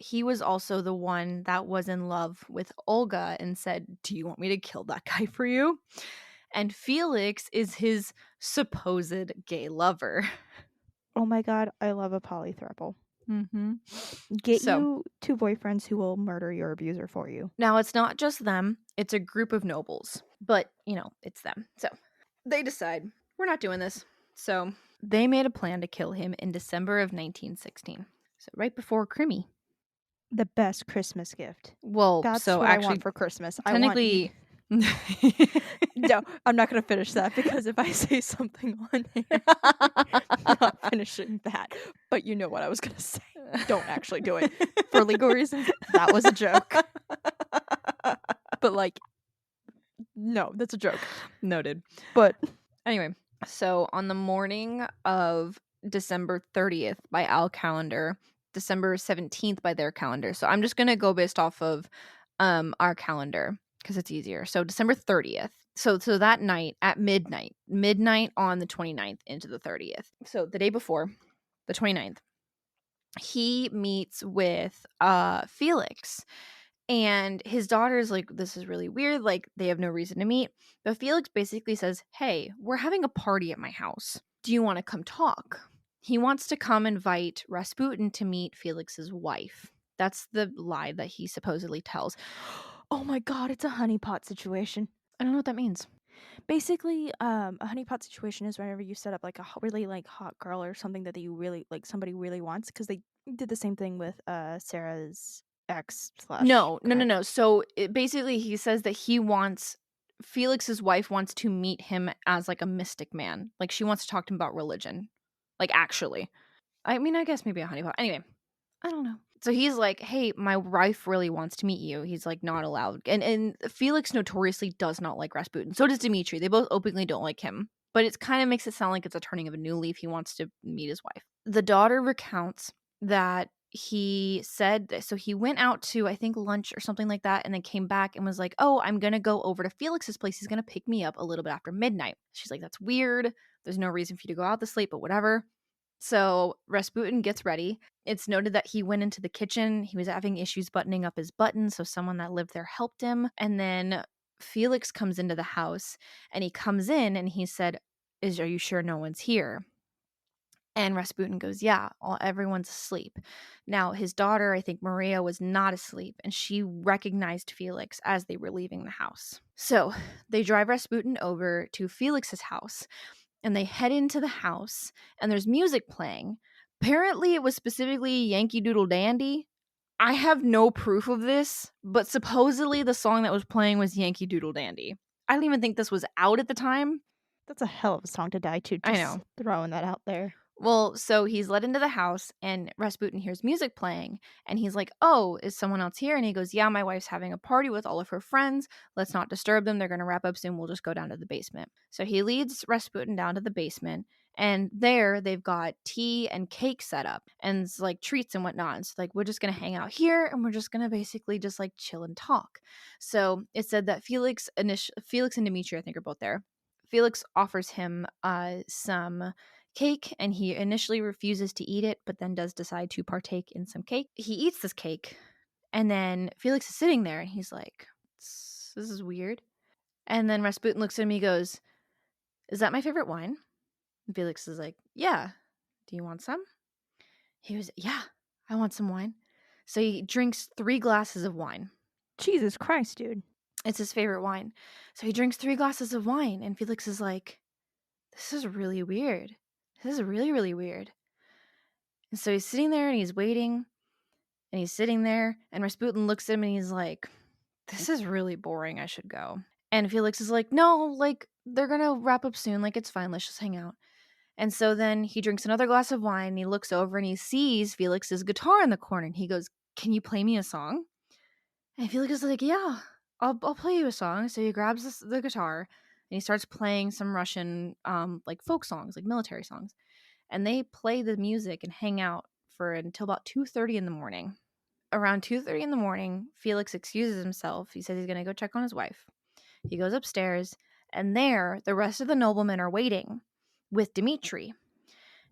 He was also the one that was in love with Olga and said, "Do you want me to kill that guy for you?" And Felix is his supposed gay lover. Oh my god, I love a polythrouple. Mm-hmm. Get So, you two boyfriends who will murder your abuser for you. now it's not just them, it's a group of nobles, but it's them. So they decide, we're not doing this. So they made a plan to kill him in December of 1916. So right before Crimmy. The best Christmas gift. Well, That's so what I actually, want for Christmas. technically, No, I'm not going to finish that because if I say something on here, I'm not finishing that. But you know what I was going to say. Don't actually do it. For legal reasons, that was a joke. But no, that's a joke. Noted. But anyway, so on the morning of December 30th by our calendar, December 17th by their calendar. So I'm just going to go based off of our calendar because it's easier. So December 30th. So that night at midnight on the 29th into the 30th. So the day before, the 29th, he meets with Felix. And his daughter's like, this is really weird. Like, they have no reason to meet. But Felix basically says, hey, we're having a party at my house. Do you want to come talk? He wants to come invite Rasputin to meet Felix's wife. That's the lie that he supposedly tells. oh my god, it's a honeypot situation. I don't know what that means. Basically, a honeypot situation is whenever you set up like a really hot girl or something that you really somebody really wants, because they did the same thing with Sarah's ex / No. So basically, he says that Felix's wife wants to meet him as like a mystic man. Like, she wants to talk to him about religion. Like, actually. I mean, I guess maybe a honeypot. Anyway, I don't know. So he's like, hey, my wife really wants to meet you. He's like, not allowed. And Felix notoriously does not like Rasputin. So does Dmitri. They both openly don't like him. But it kind of makes it sound like it's a turning of a new leaf. He wants to meet his wife. The daughter recounts that he said, so he went out to, I think, lunch or something like that, and then came back and was like, oh, I'm going to go over to Felix's place. He's going to pick me up a little bit after midnight. She's like, that's weird. There's no reason for you to go out this late, but whatever. So Rasputin gets ready. It's noted that he went into the kitchen. He was having issues buttoning up his buttons, so someone that lived there helped him. And then Felix comes into the house, and he comes in and he said, are you sure no one's here? And Rasputin goes, yeah, everyone's asleep. Now, his daughter, I think Maria, was not asleep, and she recognized Felix as they were leaving the house. So they drive Rasputin over to Felix's house, and they head into the house, and there's music playing. Apparently, it was specifically Yankee Doodle Dandy. I have no proof of this, but supposedly the song that was playing was Yankee Doodle Dandy. I don't even think this was out at the time. That's a hell of a song to die to. Just I know. throwing that out there. Well, so he's led into the house and Rasputin hears music playing and he's like, "Oh, is someone else here?" And he goes, "Yeah, my wife's having a party with all of her friends. Let's not disturb them. They're going to wrap up soon. We'll just go down to the basement." So he leads Rasputin down to the basement and there they've got tea and cake set up and it's like treats and whatnot. And so like, we're just going to hang out here and we're just going to basically just like chill and talk. So it said that Felix and Dimitri, I think, are both there. Felix offers him some cake and he initially refuses to eat it but then does decide to partake in some cake. He eats this cake and then Felix is sitting there and he's like, this is weird. And then Rasputin looks at him, he goes, "Is that my favorite wine?" And Felix is like, "Yeah, do you want some?" He goes, "Yeah, I want some wine." So he drinks 3 glasses of wine. Jesus Christ, dude. It's his favorite wine. So he drinks 3 glasses of wine and Felix is like, "This is really weird. This is really, really weird." And so he's sitting there and he's waiting and he's sitting there and Rasputin looks at him and he's like, "This is really boring. I should go." And Felix is like, "No, like they're going to wrap up soon. Like it's fine. Let's just hang out." And so then he drinks another glass of wine and he looks over and he sees Felix's guitar in the corner and he goes, "Can you play me a song?" And Felix is like, "Yeah, I'll play you a song." So he grabs the guitar and he starts playing some Russian like folk songs, like military songs. And they play the music and hang out for until about 2:30 in the morning. Around 2:30 in the morning, Felix excuses himself. He says he's going to go check on his wife. He goes upstairs, and there, the rest of the noblemen are waiting with Dmitri.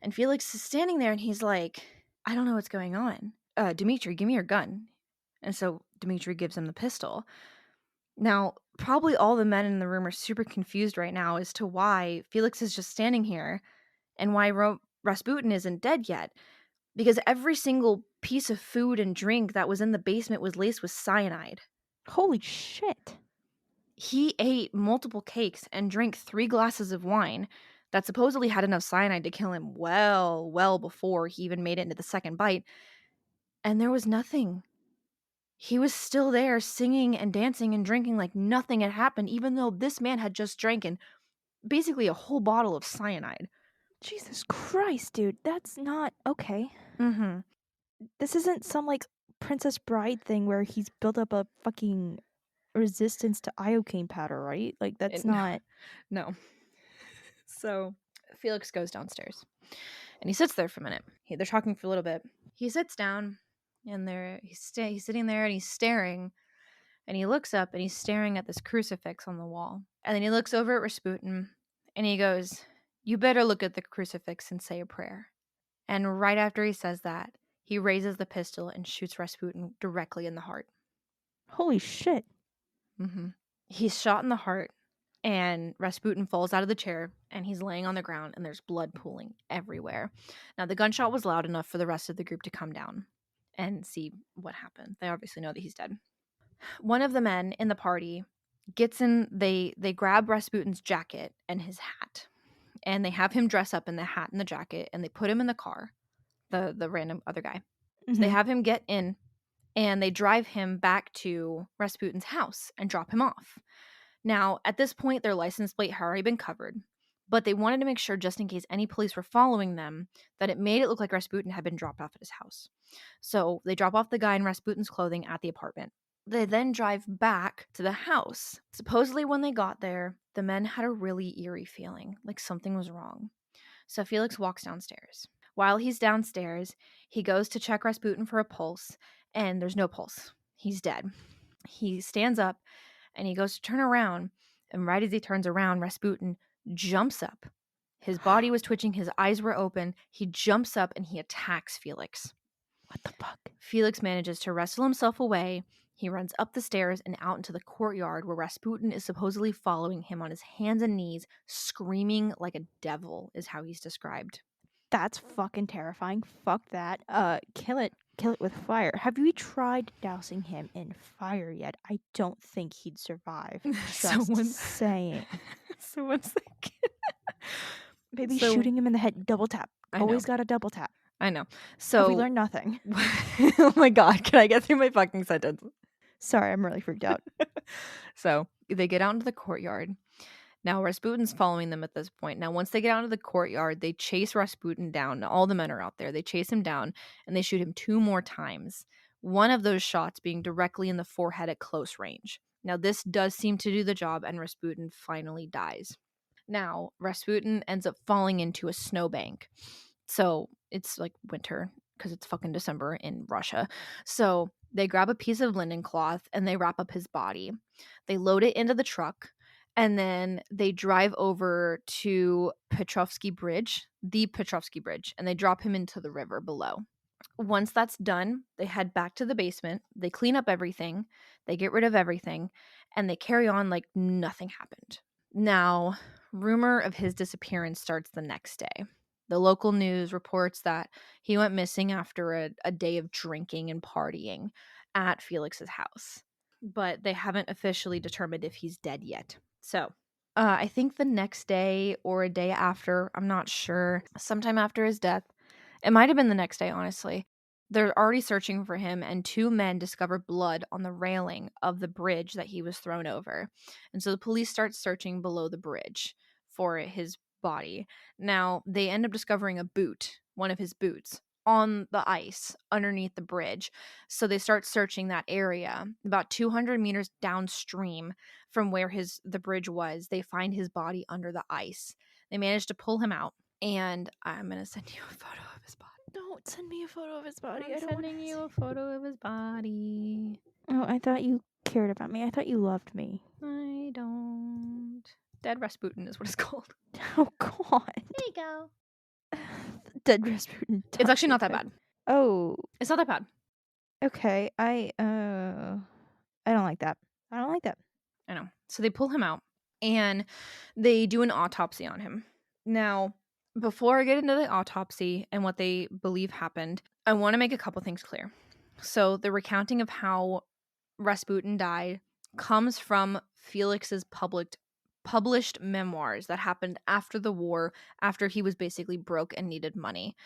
And Felix is standing there, and he's like, "I don't know what's going on. Dmitri, give me your gun." And so Dmitri gives him the pistol. Now, probably all the men in the room are super confused right now as to why Felix is just standing here and why Rasputin isn't dead yet. Because every single piece of food and drink that was in the basement was laced with cyanide. Holy shit. He ate multiple cakes and drank 3 glasses of wine that supposedly had enough cyanide to kill him well before he even made it into the second bite. And there was nothing. He was still there singing and dancing and drinking like nothing had happened, even though this man had just drank basically a whole bottle of cyanide. Jesus Christ, dude. That's not okay. Mm-hmm. This isn't some like Princess Bride thing where he's built up a fucking resistance to iocane powder, right? Like that's not. No. So Felix goes downstairs and he sits there for a minute. They're talking for a little bit. He sits down and he's sitting there and he's staring and he looks up and he's staring at this crucifix on the wall. And then he looks over at Rasputin and he goes, "You better look at the crucifix and say a prayer." And right after he says that, he raises the pistol and shoots Rasputin directly in the heart. Holy shit. Mm-hmm. He's shot in the heart and Rasputin falls out of the chair and he's laying on the ground and there's blood pooling everywhere. Now, the gunshot was loud enough for the rest of the group to come down and see what happened. They obviously know that he's dead. One of the men in the party gets in, they grab Rasputin's jacket and his hat and they have him dress up in the hat and the jacket and they put him in the car, the random other guy. So they have him get in and they drive him back to Rasputin's house and drop him off. Now, at this point, their license plate had already been covered, but they wanted to make sure, just in case any police were following them, that it made it look like Rasputin had been dropped off at his house. So they drop off the guy in Rasputin's clothing at the apartment. They then drive back to the house. Supposedly, when they got there, the men had a really eerie feeling, like something was wrong. So Felix walks downstairs. While he's downstairs, he goes to check Rasputin for a pulse, and there's no pulse. He's dead. He stands up, and he goes to turn around, and right as he turns around, Rasputin jumps up. His body was twitching, his eyes were open. He jumps up, and he attacks Felix. What the fuck? Felix manages to wrestle himself away. He runs up the stairs and out into the courtyard where Rasputin is supposedly following him on his hands and knees, screaming like a devil, is how he's described. That's fucking terrifying. Fuck that. Kill it with fire. Have you tried dousing him in fire yet? I don't think he'd survive. Just saying. So once they get... Maybe shooting him in the head, double tap. Always got to double tap. I know. So have we learned nothing? Oh my god, can I get through my fucking sentence? Sorry, I'm really freaked out. So they get out into the courtyard Now, Rasputin's following them at this point. Now, once they get out of the courtyard, they chase Rasputin down. Now, all the men are out there. They chase him down and they shoot him 2 more times. One of those shots being directly in the forehead at close range. Now, this does seem to do the job, and Rasputin finally dies. Now, Rasputin ends up falling into a snowbank. So it's like winter because it's fucking December in Russia. So they grab a piece of linen cloth and they wrap up his body. They load it into the truck and then they drive over to the Petrovsky Bridge, and they drop him into the river below. Once that's done, they head back to the basement. They clean up everything, they get rid of everything, and they carry on like nothing happened. Now, rumor of his disappearance starts the next day. The local news reports that he went missing after a day of drinking and partying at Felix's house, but they haven't officially determined if he's dead yet. So, I think the next day or a day after, I'm not sure, sometime after his death, it might have been the next day, honestly. They're already searching for him, and 2 men discover blood on the railing of the bridge that he was thrown over. And so the police start searching below the bridge for his body. Now, they end up discovering a boot, one of his boots, on the ice underneath the bridge. So they start searching that area. About 200 meters downstream from where the bridge was, they find his body under the ice. They manage to pull him out, and I'm going to send you a photo of his body. Don't send me a photo of his body. I'm I don't want sending to you see. a photo of his body. Oh, I thought you cared about me. I thought you loved me. I don't. Dead Rasputin is what it's called. Oh God. There you go. Dead Rasputin. It's actually not toxic. that bad. Oh, It's not that bad. okay. I don't like that. I don't like that. I know. So they pull him out and they do an autopsy on him. Now, before I get into the autopsy and what they believe happened, I want to make a couple things clear. So the recounting of how Rasputin died comes from Felix's published memoirs that happened after the war, after he was basically broke and needed money.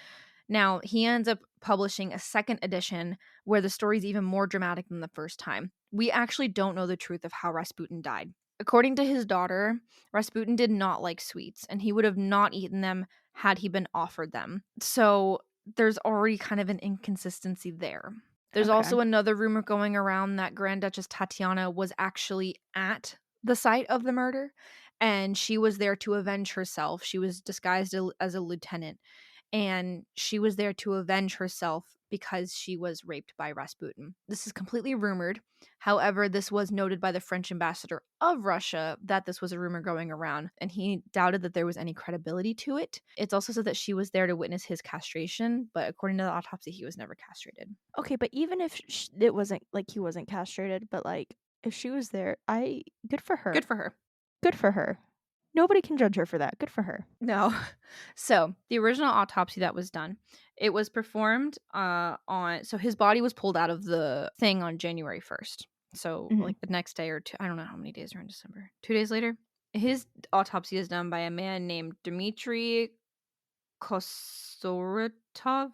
Now, he ends up publishing a second edition where the story is even more dramatic than the first time. We actually don't know the truth of how Rasputin died. According to his daughter, Rasputin did not like sweets, and he would have not eaten them had he been offered them. So there's already kind of an inconsistency there. There's Okay. also another rumor going around that Grand Duchess Tatiana was actually at the site of the murder, and she was there to avenge herself. She was disguised as a lieutenant, and she was there to avenge herself because she was raped by Rasputin. This is completely rumored. However, this was noted by the French ambassador of Russia that this was a rumor going around, and he doubted that there was any credibility to it. It's also said that she was there to witness his castration, but according to the autopsy, he was never castrated. Okay, but even if it wasn't like he wasn't castrated, but like if she was there, good for her. Good for her. Good for her. Nobody can judge her for that. Good for her. No. So the original autopsy that was done, it was performed so his body was pulled out of the thing on January 1st. So Mhm. like the next day or two, I don't know how many days are in December. 2 days later, his autopsy is done by a man named Dmitry Kosoratov.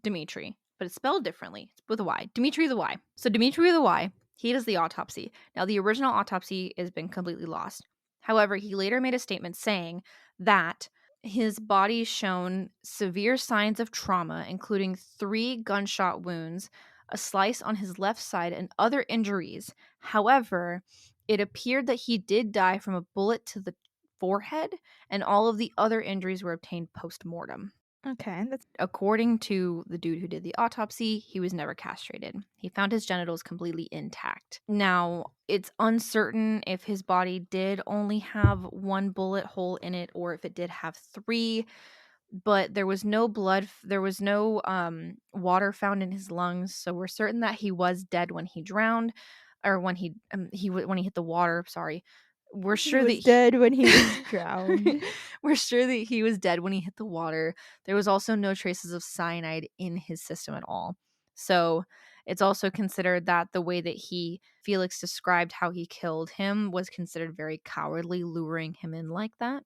Dmitry, but it's spelled differently. It's with a Y. Dmitry with a Y. So Dmitry with a Y, he does the autopsy. Now the original autopsy has been completely lost. However, he later made a statement saying that his body shown severe signs of trauma, including 3 gunshot wounds, a slice on his left side, and other injuries. However, it appeared that he did die from a bullet to the forehead, and all of the other injuries were obtained post-mortem. Okay, that's According to the dude who did the autopsy, he was never castrated. He found his genitals completely intact. Now, it's uncertain if his body did only have 1 bullet hole in it or if it did have 3, but there was no blood, there was no water found in his lungs, so we're certain that he was dead when he drowned, or when when he hit the water, sorry. We're he sure that was dead when he was drowned. we're sure that he was dead when he hit the water. There was also no traces of cyanide in his system at all. So it's also considered that the way that Felix described how he killed him was considered very cowardly, luring him in like that.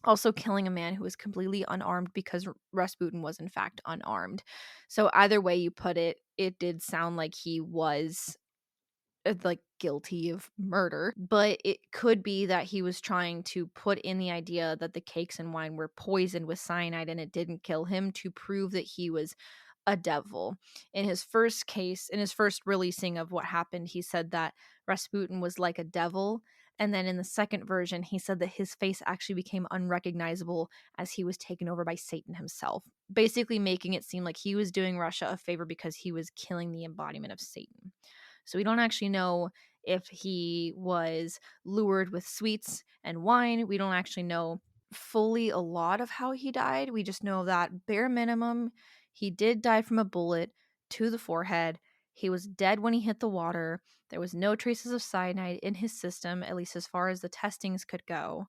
Also killing a man who was completely unarmed because Rasputin was in fact unarmed. So either way you put it, it did sound like he was like guilty of murder, but it could be that he was trying to put in the idea that the cakes and wine were poisoned with cyanide and it didn't kill him, to prove that he was a devil. In his first case, in his first releasing of what happened, he said that Rasputin was like a devil. And then in the second version, he said that his face actually became unrecognizable as he was taken over by Satan himself, basically making it seem like he was doing Russia a favor because he was killing the embodiment of Satan. So we don't actually know if he was lured with sweets and wine. We don't actually know fully a lot of how he died. We just know that bare minimum, he did die from a bullet to the forehead. He was dead when he hit the water. There was no traces of cyanide in his system, at least as far as the testings could go.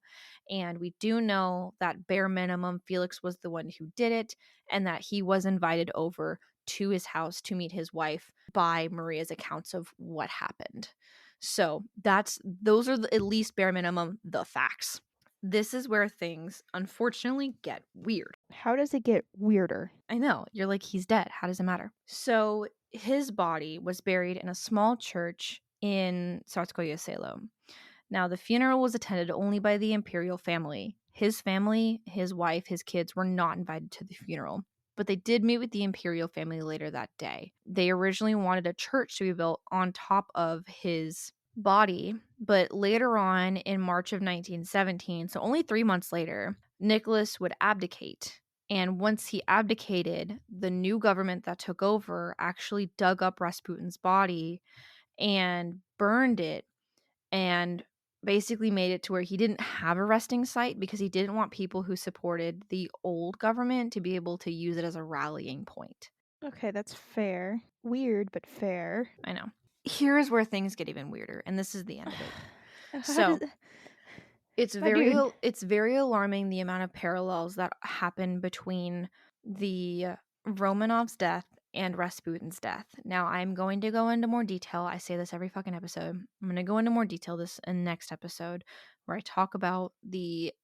And we do know that bare minimum, Felix was the one who did it, and that he was invited over to his house to meet his wife by Maria's accounts of what happened. So those are at least bare minimum the facts. This is where things unfortunately get weird. How does it get weirder? I know, you're like, he's dead. How does it matter? So his body was buried in a small church in Tsarskoye Selo. Now, the funeral was attended only by the imperial family. His family, his wife, his kids were not invited to the funeral, but they did meet with the imperial family later that day. They originally wanted a church to be built on top of his body, but later on in March of 1917, so only 3 months later, Nicholas would abdicate. And once he abdicated, the new government that took over actually dug up Rasputin's body and burned it, and basically made it to where he didn't have a resting site because he didn't want people who supported the old government to be able to use it as a rallying point. Okay, that's fair. Weird, but fair. I know. Here's where things get even weirder, and this is the end of it. How does So, it's my very dude? it's very alarming the amount of parallels that happen between the Romanov's death and Rasputin's death. Now, I'm going to go into more detail. I say this every fucking episode. I'm going to go into more detail this in next episode, where I talk about the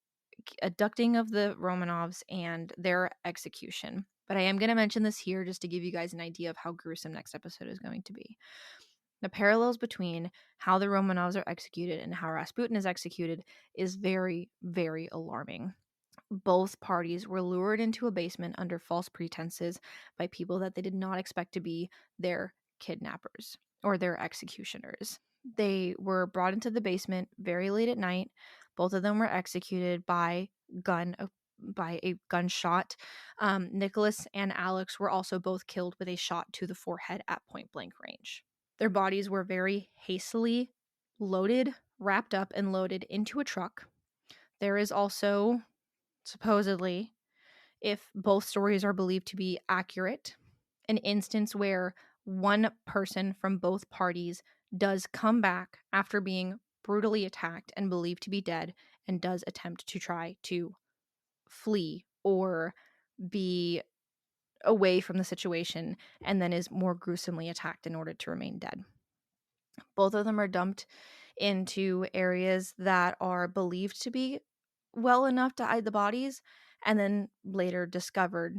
abducting of the Romanovs and their execution. But I am going to mention this here just to give you guys an idea of how gruesome next episode is going to be. The parallels between how the Romanovs are executed and how Rasputin is executed is very, very alarming. Both parties were lured into a basement under false pretenses by people that they did not expect to be their kidnappers or their executioners. They were brought into the basement very late at night. Both of them were executed by a gunshot. Nicholas and Alex were also both killed with a shot to the forehead at point blank range. Their bodies were very hastily loaded, wrapped up, and loaded into a truck. There is also, supposedly, if both stories are believed to be accurate, an instance where one person from both parties does come back after being brutally attacked and believed to be dead and does attempt to try to flee or be away from the situation, and then is more gruesomely attacked in order to remain dead. Both of them are dumped into areas that are believed to be well enough to hide the bodies, and then later discovered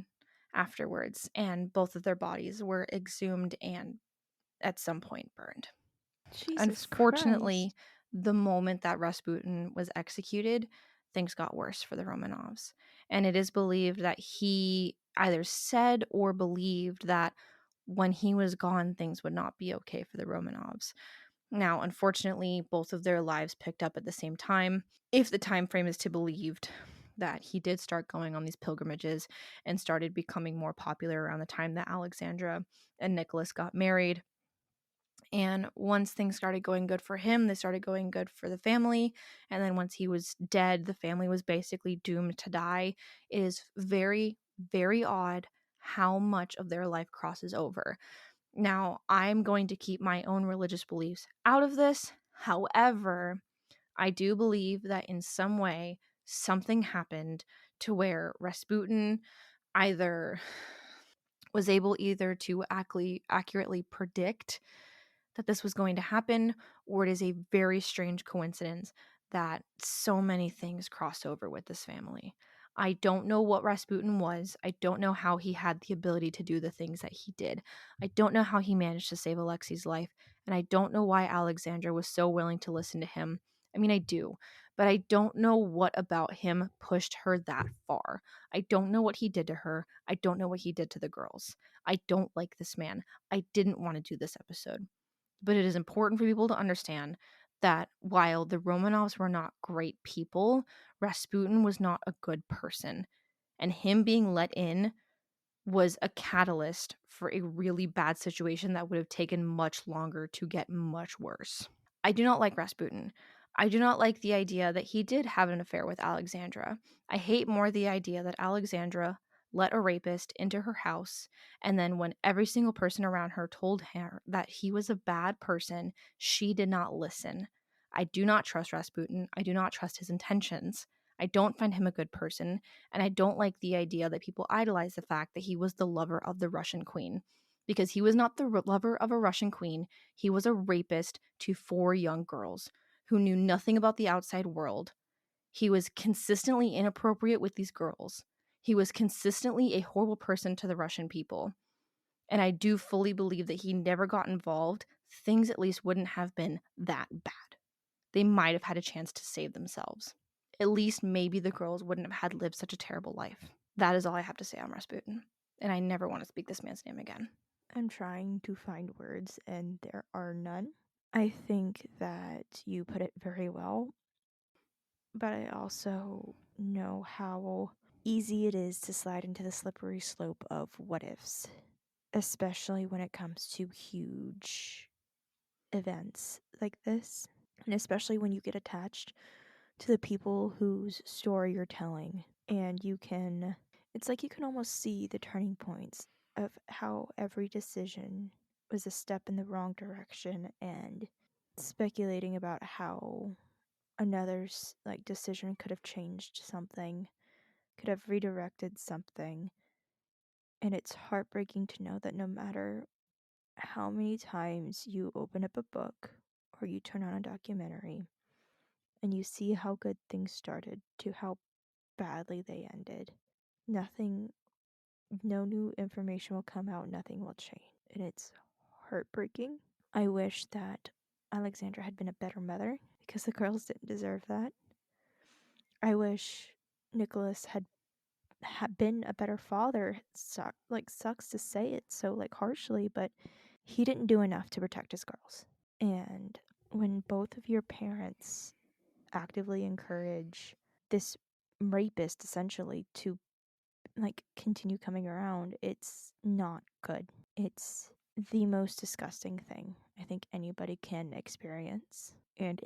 afterwards. And both of their bodies were exhumed and at some point burned. Jesus Unfortunately, Christ. the moment that Rasputin was executed, things got worse for the Romanovs. And it is believed that he either said or believed that when he was gone, things would not be okay for the Romanovs. Now, unfortunately, both of their lives picked up at the same time. If the time frame is to be believed, that he did start going on these pilgrimages and started becoming more popular around the time that Alexandra and Nicholas got married. And once things started going good for him, they started going good for the family. And then once he was dead, the family was basically doomed to die. It is very, very odd how much of their life crosses over. Now, I'm going to keep my own religious beliefs out of this. However, I do believe that in some way something happened to where Rasputin either was able either to accurately predict that this was going to happen, or it is a very strange coincidence that so many things cross over with this family. I don't know what Rasputin was. I don't know how he had the ability to do the things that he did. I don't know how he managed to save Alexei's life. And I don't know why Alexandra was so willing to listen to him. I mean, I do, but I don't know what about him pushed her that far. I don't know what he did to her. I don't know what he did to the girls. I don't like this man. I didn't want to do this episode. But it is important for people to understand that while the Romanovs were not great people, Rasputin was not a good person. And him being let in was a catalyst for a really bad situation that would have taken much longer to get much worse. I do not like Rasputin. I do not like the idea that he did have an affair with Alexandra. I hate more the idea that Alexandra let a rapist into her house, and then when every single person around her told her that he was a bad person, she did not listen. I do not trust Rasputin. I do not trust his intentions. I don't find him a good person, and I don't like the idea that people idolize the fact that he was the lover of the Russian queen. Because he was not the lover of a Russian queen, he was a rapist to 4 young girls who knew nothing about the outside world. He was consistently inappropriate with these girls. He was consistently a horrible person to the Russian people. And I do fully believe that he never got involved. Things at least wouldn't have been that bad. They might have had a chance to save themselves. At least maybe the girls wouldn't have had lived such a terrible life. That is all I have to say on Rasputin. And I never want to speak this man's name again. I'm trying to find words and there are none. I think that you put it very well, but I also know how easy it is to slide into the slippery slope of what ifs, especially when it comes to huge events like this, and especially when you get attached to the people whose story you're telling. And it's like you can almost see the turning points of how every decision was a step in the wrong direction, and speculating about how another decision could have changed something, could have redirected something. And it's heartbreaking to know that no matter how many times you open up a book or you turn on a documentary and you see how good things started to how badly they ended, nothing, no new information will come out, nothing will change. And it's heartbreaking. I wish that Alexandra had been a better mother because the girls didn't deserve that. I wish Nicholas had been a better father. Sucks to say it so harshly, but he didn't do enough to protect his girls. And when both of your parents actively encourage this rapist essentially to continue coming around, it's not good. It's the most disgusting thing I think anybody can experience. And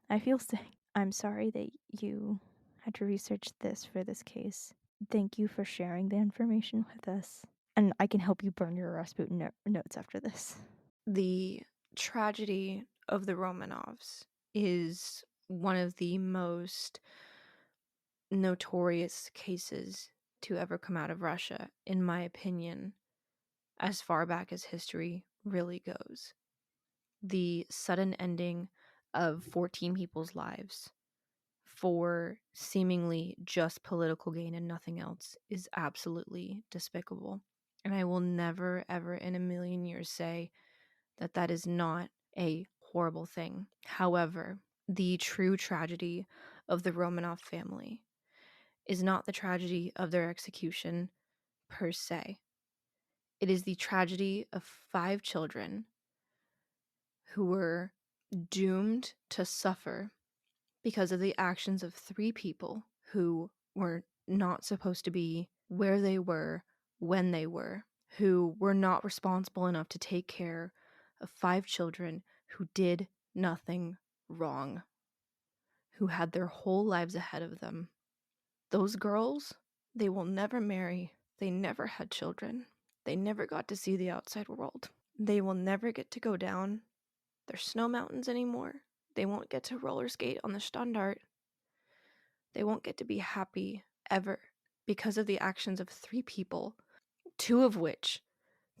I feel sick. I'm sorry that you had to research this for this case. Thank you for sharing the information with us. And I can help you burn your Rasputin notes after this. The tragedy of the Romanovs is one of the most notorious cases to ever come out of Russia, in my opinion, as far back as history really goes. The sudden ending of 14 people's lives for seemingly just political gain and nothing else is absolutely despicable. And I will never, ever in a million years say that that is not a horrible thing. However, the true tragedy of the Romanov family is not the tragedy of their execution per se. It is the tragedy of 5 children who were doomed to suffer because of the actions of 3 people who were not supposed to be where they were when they were, who were not responsible enough to take care of 5 children who did nothing wrong, who had their whole lives ahead of them. Those girls, they will never marry. They never had children. They never got to see the outside world. They will never get to go down their snow mountains anymore. They won't get to roller skate on the Standard. They won't get to be happy ever because of the actions of 3 people, 2 of which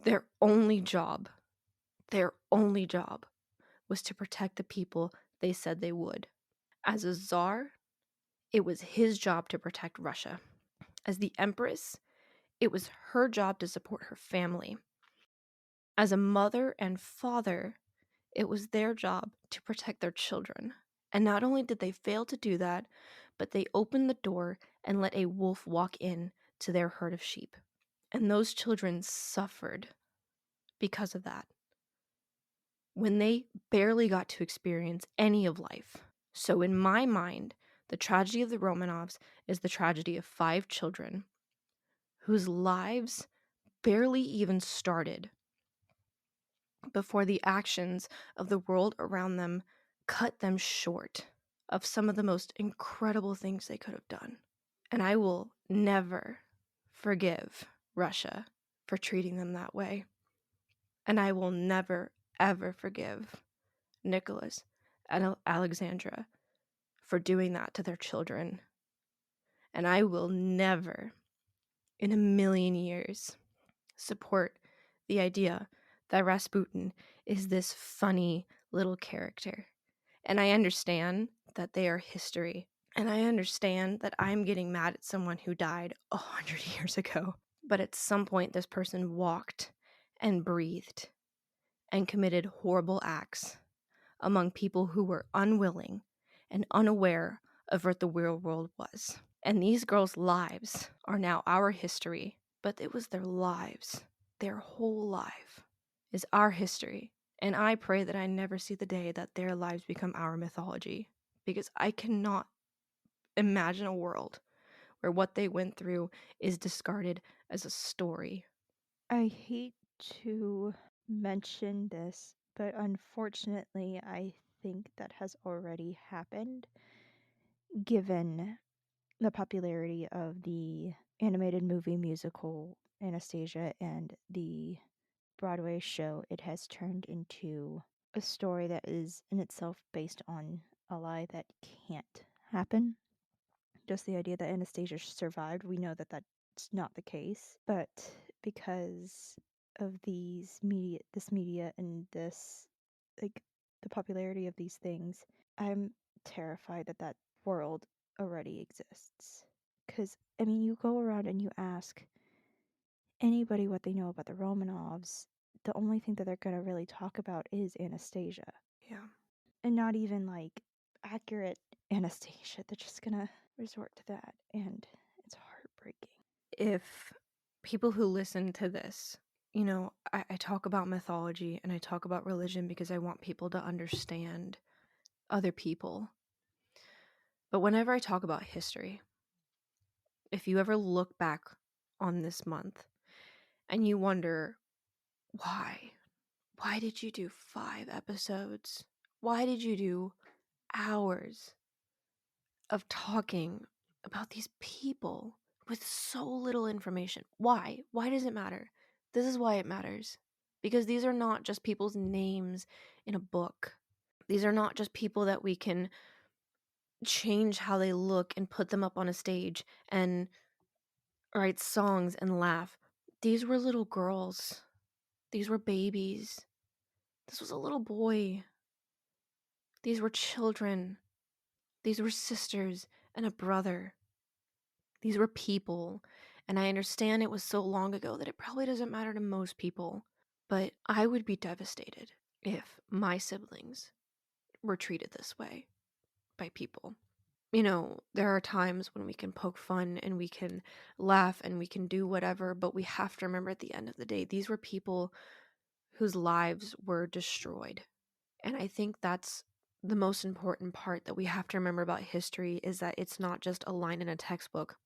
their only job was to protect the people they said they would. As a czar, it was his job to protect Russia. As the empress, it was her job to support her family. As a mother and father, it was their job to protect their children. And not only did they fail to do that, but they opened the door and let a wolf walk in to their herd of sheep. And those children suffered because of that, when they barely got to experience any of life. So in my mind, the tragedy of the Romanovs is the tragedy of 5 children whose lives barely even started before the actions of the world around them cut them short of some of the most incredible things they could have done. And I will never forgive Russia for treating them that way. And I will never, ever forgive Nicholas and Alexandra for doing that to their children. And I will never, in a million years, support the idea that Rasputin is this funny little character. And I understand that they are history. And I understand that I'm getting mad at someone who died 100 years ago. But at some point, this person walked and breathed and committed horrible acts among people who were unwilling and unaware of what the real world was. And these girls' lives are now our history, but it was their lives. Their whole life is our history. And I pray that I never see the day that their lives become our mythology, because I cannot imagine a world where what they went through is discarded as a story. I hate to mention this, but unfortunately, I think that has already happened given the popularity of the animated movie musical Anastasia and the Broadway show. It has turned into a story that is in itself based on a lie that can't happen. Just the idea that Anastasia survived, we know that that's not the case, but because of this media and this, like, the popularity of these things, I'm terrified that that world already exists. Because, I mean, you go around and you ask anybody what they know about the Romanovs, the only thing that they're going to really talk about is Anastasia. Yeah. And not even like accurate Anastasia. They're just going to resort to that. And it's heartbreaking. If people who listen to this, you know, I talk about mythology and I talk about religion because I want people to understand other people. But whenever I talk about history, if you ever look back on this month and you wonder, why? Why did you do 5 episodes? Why did you do hours of talking about these people with so little information? Why? Why does it matter? This is why it matters. Because these are not just people's names in a book. These are not just people that we can change how they look and put them up on a stage and write songs and laugh. These were little girls. These were babies. This was a little boy. These were children. These were sisters and a brother. These were people. And I understand it was so long ago that it probably doesn't matter to most people. But I would be devastated if my siblings were treated this way by people. You know, there are times when we can poke fun and we can laugh and we can do whatever, but we have to remember at the end of the day, these were people whose lives were destroyed. And I think that's the most important part that we have to remember about history, is that it's not just a line in a textbook.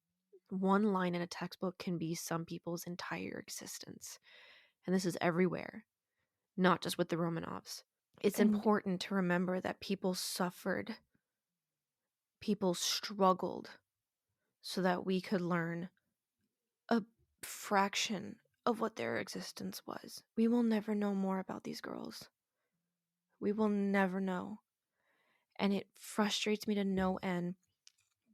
One line in a textbook can be some people's entire existence. And this is everywhere, not just with the Romanovs. It's And important to remember that people suffered, people struggled so that we could learn a fraction of what their existence was. We will never know more about these girls. We will never know. And it frustrates me to no end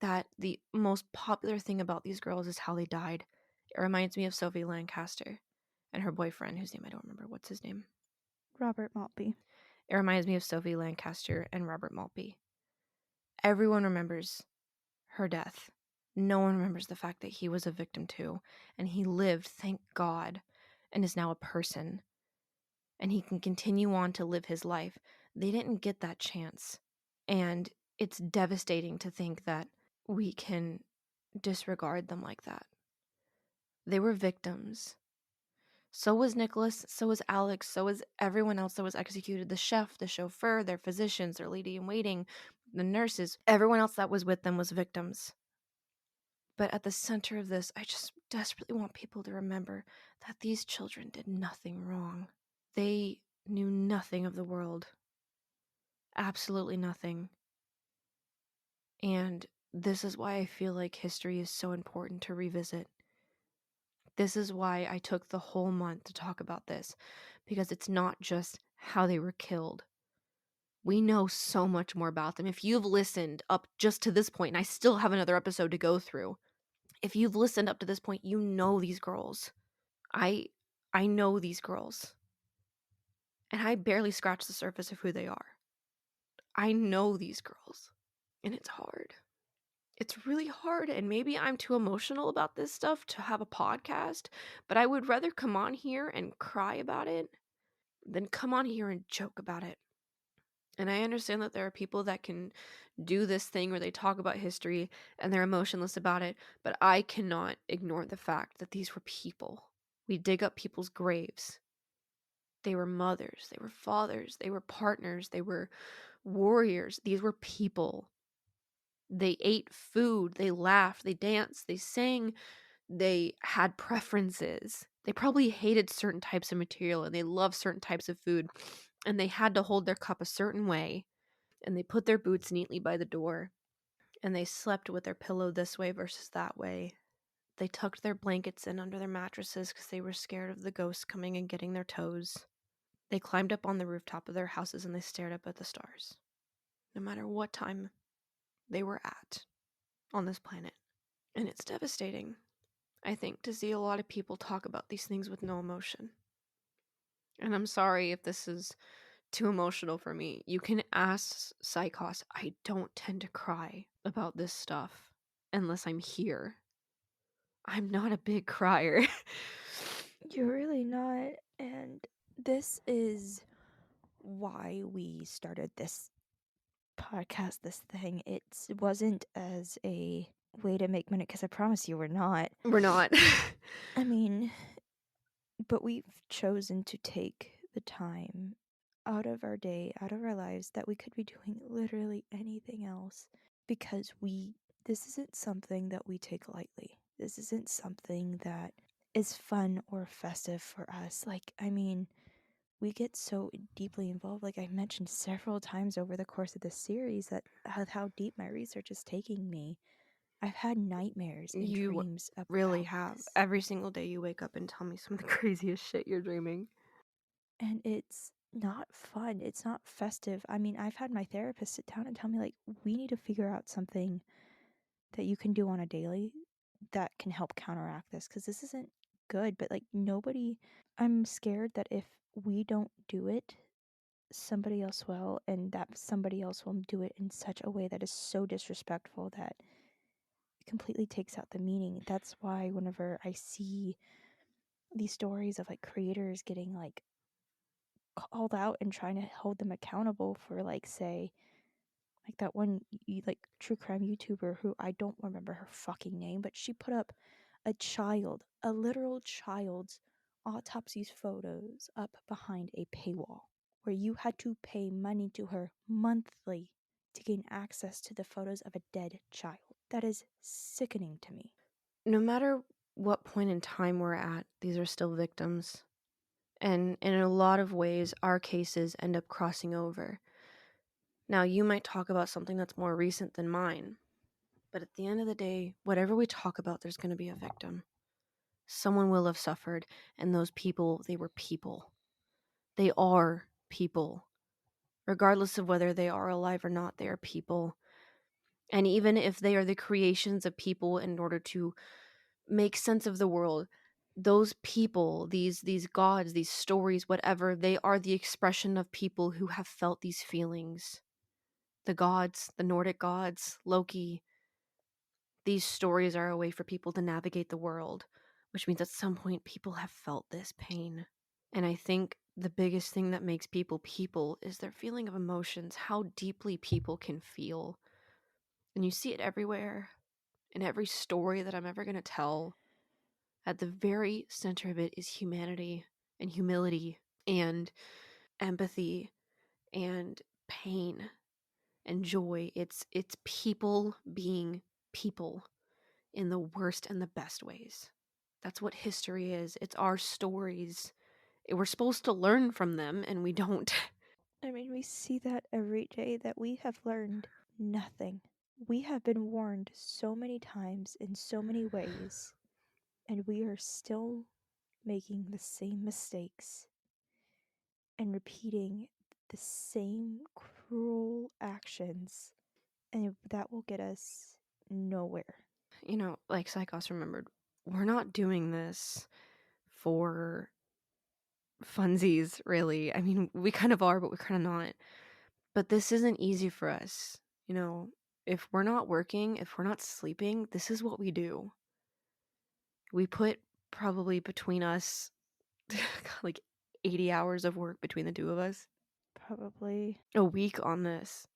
that the most popular thing about these girls is how they died. It reminds me of Sophie Lancaster and her boyfriend, whose name I don't remember. What's his name? Robert Maltby. It reminds me of Sophie Lancaster and Robert Maltby. Everyone remembers her death. No one remembers the fact that he was a victim too, and he lived, thank God, and is now a person, and he can continue on to live his life. They didn't get that chance, and it's devastating to think that we can disregard them like that. They were victims. So was Nicholas, so was Alex, so was everyone else that was executed. The chef, the chauffeur, their physicians, their lady in waiting, the nurses, everyone else that was with them was victims. But at the center of this, I just desperately want people to remember that these children did nothing wrong. They knew nothing of the world. Absolutely nothing. And this is why I feel like history is so important to revisit. This is why I took the whole month to talk about this, because it's not just how they were killed. We know so much more about them. If you've listened up just to this point, and I still have another episode to go through, if you've listened up to this point, you know these girls. I know these girls. And I barely scratch the surface of who they are. I know these girls. And it's hard. It's really hard, and maybe I'm too emotional about this stuff to have a podcast, but I would rather come on here and cry about it than come on here and joke about it. And I understand that there are people that can do this thing where they talk about history and they're emotionless about it, but I cannot ignore the fact that these were people. We dig up people's graves. They were mothers, they were fathers, they were partners, they were warriors. These were people. They ate food, they laughed, they danced, they sang, they had preferences. They probably hated certain types of material and they loved certain types of food, and they had to hold their cup a certain way, and they put their boots neatly by the door, and they slept with their pillow this way versus that way. They tucked their blankets in under their mattresses because they were scared of the ghosts coming and getting their toes. They climbed up on the rooftop of their houses and they stared up at the stars, no matter what time they were at on this planet. And it's devastating, I think, to see a lot of people talk about these things with no emotion. And I'm sorry if this is too emotional for me. You can ask Psychos. I don't tend to cry about this stuff unless I'm here. I'm not a big crier. You're really not. And this is why we started this podcast, this thing. It wasn't as a way to make money, because I promise you we're not. We're not. I mean, but we've chosen to take the time out of our day, out of our lives, that we could be doing literally anything else, because this isn't something that we take lightly. This isn't something that is fun or festive for us. Like, I mean, we get so deeply involved. Like I mentioned several times over the course of this series, that how deep my research is taking me. I've had nightmares and You dreams really about have. this. Every single day you wake up and tell me some of the craziest shit you're dreaming. And it's not fun. It's not festive. I mean, I've had my therapist sit down and tell me, like, we need to figure out something that you can do on a daily that can help counteract this, because this isn't good. But, like, I'm scared that if we don't do it, somebody else will, and that somebody else will do it in such a way that is so disrespectful that it completely takes out the meaning. That's why whenever I see these stories of like creators getting like called out and trying to hold them accountable for, like, say, like that one like true crime YouTuber who I don't remember her fucking name, but she put up a literal child's autopsy photos up behind a paywall, where you had to pay money to her monthly to gain access to the photos of a dead child. That is sickening to me. No matter what point in time we're at, these are still victims. And in a lot of ways, our cases end up crossing over. Now, you might talk about something that's more recent than mine, but at the end of the day, whatever we talk about, there's going to be a victim. Someone will have suffered, and those people, they were people. They are people. Regardless of whether they are alive or not, they are people. And even if they are the creations of people in order to make sense of the world, those people, these gods, these stories, whatever, they are the expression of people who have felt these feelings. The gods, the Nordic gods, Loki, These stories are a way for people to navigate the world, which means at some point people have felt this pain. And I think the biggest thing that makes people people is their feeling of emotions, how deeply people can feel. And you see it everywhere, in every story that I'm ever going to tell. At the very center of it is humanity and humility and empathy and pain and joy. It's people being people in the worst and the best ways. That's what history is. It's our stories. We're supposed to learn from them, and we don't. I mean, we see that every day that we have learned nothing. We have been warned so many times in so many ways, and we are still making the same mistakes and repeating the same cruel actions, and that will get us nowhere. Like Psychos remembered, we're not doing this for funsies, really. I mean, we kind of are, but we're kind of not. But this isn't easy for us. If we're not working, if we're not sleeping, this is what we do. We put probably between us like 80 hours of work between the two of us Probably. a week on this,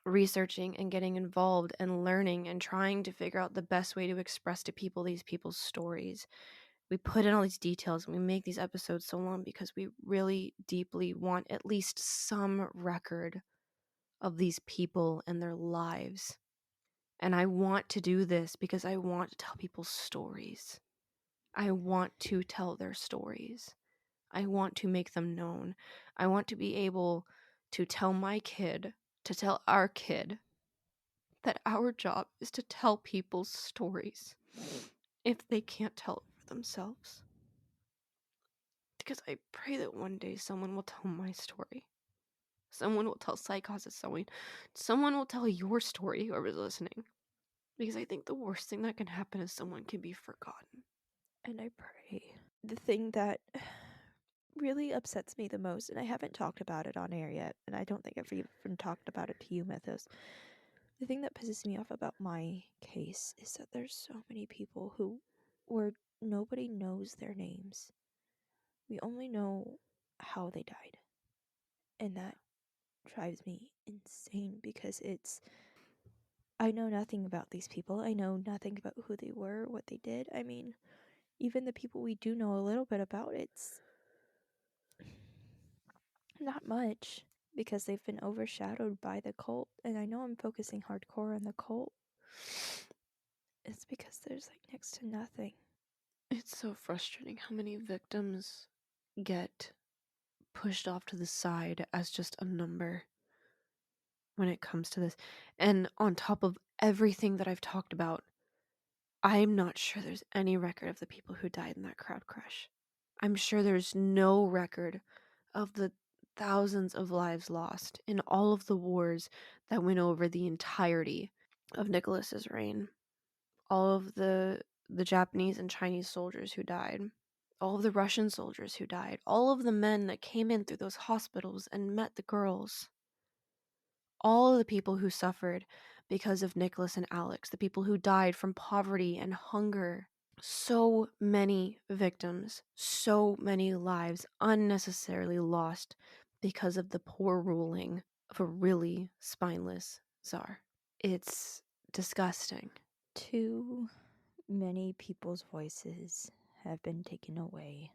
researching and getting involved and learning and trying to figure out the best way to express to people these people's stories. We put in all these details and we make these episodes so long because we really deeply want at least some record of these people and their lives. And I want to do this because I want to tell people's stories. I want to tell their stories. I want to make them known. I want to be able to tell my kid, to tell our kid, that our job is to tell people's stories if they can't tell it for themselves. Because I pray that one day someone will tell my story. Someone will tell Psychos' story. Someone will tell your story, whoever's listening. Because I think the worst thing that can happen is someone can be forgotten. And I pray. The thing that really upsets me the most, and I haven't talked about it on air yet, and I don't think I've even talked about it to you, Mythos. The thing that pisses me off about my case is that there's so many people where nobody knows their names. We only know how they died. And that drives me insane because I know nothing about these people. I know nothing about who they were, what they did. I mean, even the people we do know a little bit about, it's not much because they've been overshadowed by the cult. And I know I'm focusing hardcore on the cult. It's because there's like next to nothing. It's so frustrating how many victims get pushed off to the side as just a number when it comes to this. And on top of everything that I've talked about, I'm not sure there's any record of the people who died in that crowd crash. I'm sure there's no record of the thousands of lives lost in all of the wars that went over the entirety of Nicholas's reign. All of the Japanese and Chinese soldiers who died, all of the Russian soldiers who died, all of the men that came in through those hospitals and met the girls. All of the people who suffered because of Nicholas and Alex, the people who died from poverty and hunger. So many victims, so many lives unnecessarily lost because of the poor ruling of a really spineless czar. It's disgusting. Too many people's voices have been taken away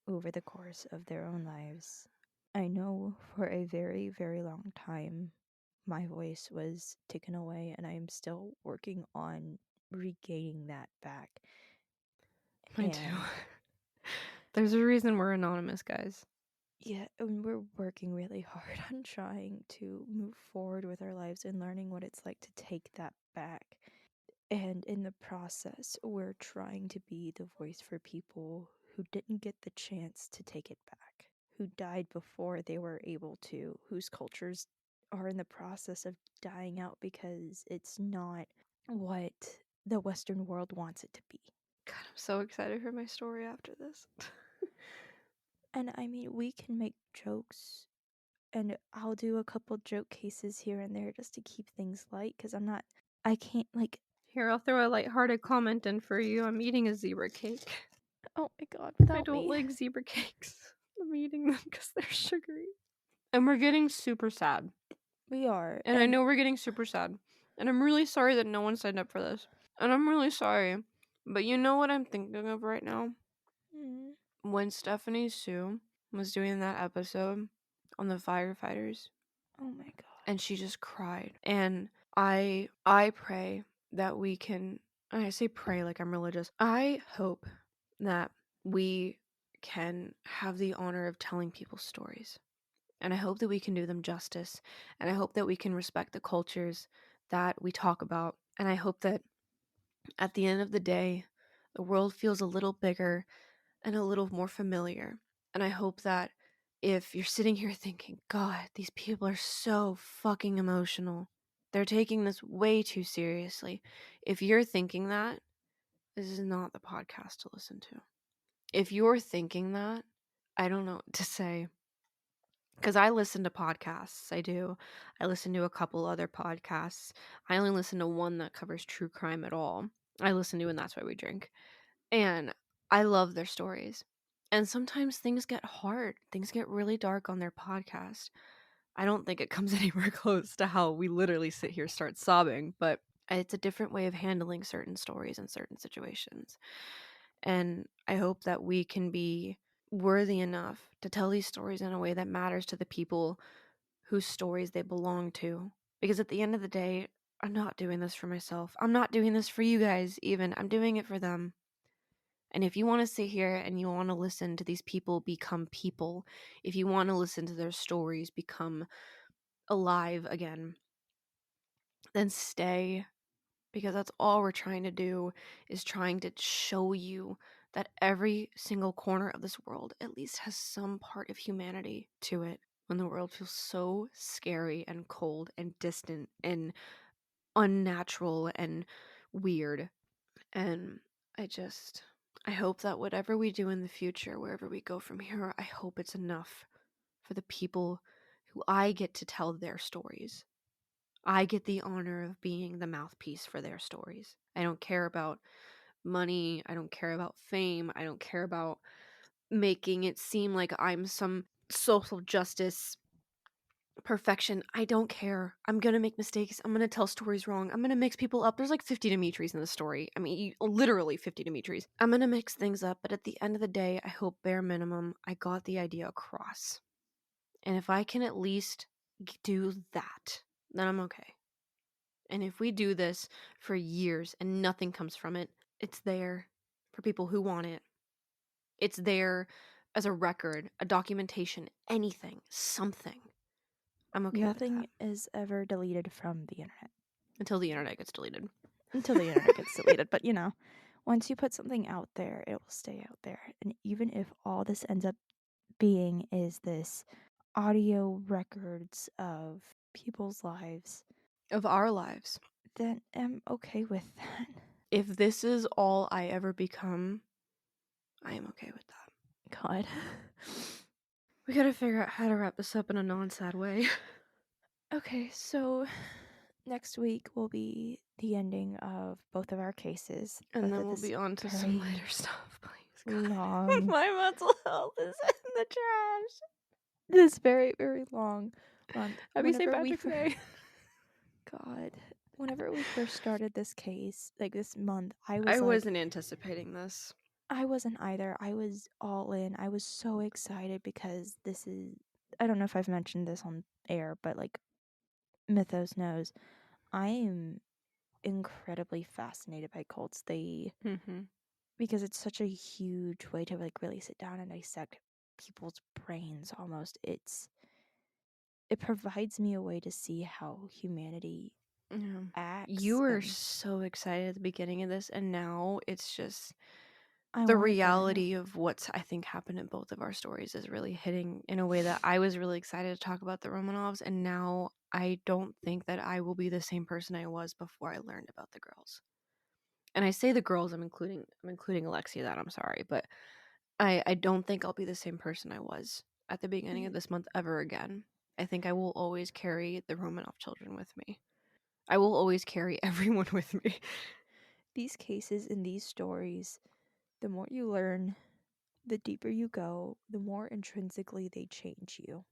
over the course of their own lives. I know for a very, very long time my voice was taken away, and I am still working on regaining that back. Mine too. And There's a reason we're anonymous, guys. yeah, and we're working really hard on trying to move forward with our lives and learning what it's like to take that back. And in the process, we're trying to be the voice for people who didn't get the chance to take it back, who died before they were able to, whose cultures are in the process of dying out because it's not what the Western world wants it to be. God, I'm so excited for my story after this. And I mean, we can make jokes, and I'll do a couple joke cases here and there just to keep things light because I'm not I can't, like, Here, I'll throw a lighthearted comment in for you. I'm eating a zebra cake. oh my god, I without don't me. like zebra cakes. I'm eating them because they're sugary. And we're getting super sad. We are. And I know we're getting super sad. And I'm really sorry that no one signed up for this. And I'm really sorry. But you know what I'm thinking of right now? Mm, When Stephanie Sue was doing that episode on the firefighters, oh my god. and she just cried. And I pray that we can, and I say pray like I'm religious. I hope that we can have the honor of telling people's stories. And I hope that we can do them justice. And I hope that we can respect the cultures that we talk about. And I hope that at the end of the day, the world feels a little bigger and a little more familiar. And I hope that if you're sitting here thinking, God, these people are so fucking emotional, they're taking this way too seriously. If you're thinking that, this is not the podcast to listen to. If you're thinking that, I don't know what to say. Because I listen to podcasts. I do. I listen to a couple other podcasts. I only listen to one that covers true crime at all. I listen to And That's Why We Drink. And I love their stories. And sometimes things get hard. Things get really dark on their podcast. I don't think it comes anywhere close to how we literally sit here start sobbing, but it's a different way of handling certain stories in certain situations. And I hope that we can be worthy enough to tell these stories in a way that matters to the people whose stories they belong to. Because at the end of the day, I'm not doing this for myself. I'm not doing this for you guys, even. I'm doing it for them. And if you want to sit here and you want to listen to these people become people, if you want to listen to their stories become alive again, then stay, because that's all we're trying to do, is trying to show you that every single corner of this world at least has some part of humanity to it. When the world feels so scary and cold and distant and unnatural and weird. And I hope that whatever we do in the future, wherever we go from here, I hope it's enough for the people who I get to tell their stories. I get the honor of being the mouthpiece for their stories. I don't care about money. I don't care about fame. I don't care about making it seem like I'm some social justice perfection. I don't care. I'm gonna make mistakes. I'm gonna tell stories wrong. I'm gonna mix people up. There's like 50 Dimitris in the story. I mean, literally 50 Dimitris. I'm gonna mix things up, but at the end of the day, I hope bare minimum I got the idea across. And if I can at least do that, then I'm okay. And if we do this for years and nothing comes from it, it's there for people who want it. It's there as a record, a documentation, anything, something. I'm okay with Nothing that. is ever deleted from the internet. Until the internet gets deleted. Until the internet gets deleted. But, once you put something out there, it will stay out there. And even if all this ends up being is this audio records of people's lives, Of our lives. then I'm okay with that. If this is all I ever become, I am okay with that. God. We gotta figure out how to wrap this up in a non-sad way. Okay, so next week will be the ending of both of our cases. And then of we'll this be on to some lighter stuff, please. God. long, My mental health is in the trash. this very, very long month. Happy St. Patrick's Day. God, whenever we first started this case, like this month, I I wasn't anticipating this. I wasn't either. I was all in. I was so excited because this is, I don't know if I've mentioned this on air, but like Mythos knows, I am incredibly fascinated by cults. Mm-hmm. Because it's such a huge way to like really sit down and dissect people's brains almost. It provides me a way to see how humanity Yeah. acts. You were And so excited at the beginning of this, and now it's just I the want it better now. reality of what's I think happened in both of our stories is really hitting in a way that I was really excited to talk about the Romanovs, and now I don't think that I will be the same person I was before I learned about the girls. And I say the girls, I'm including Alexia, that I'm sorry, but I don't think I'll be the same person I was at the beginning of this month ever again. I think I will always carry the Romanov children with me. I will always carry everyone with me. These cases and these stories, the more you learn, the deeper you go, the more intrinsically they change you.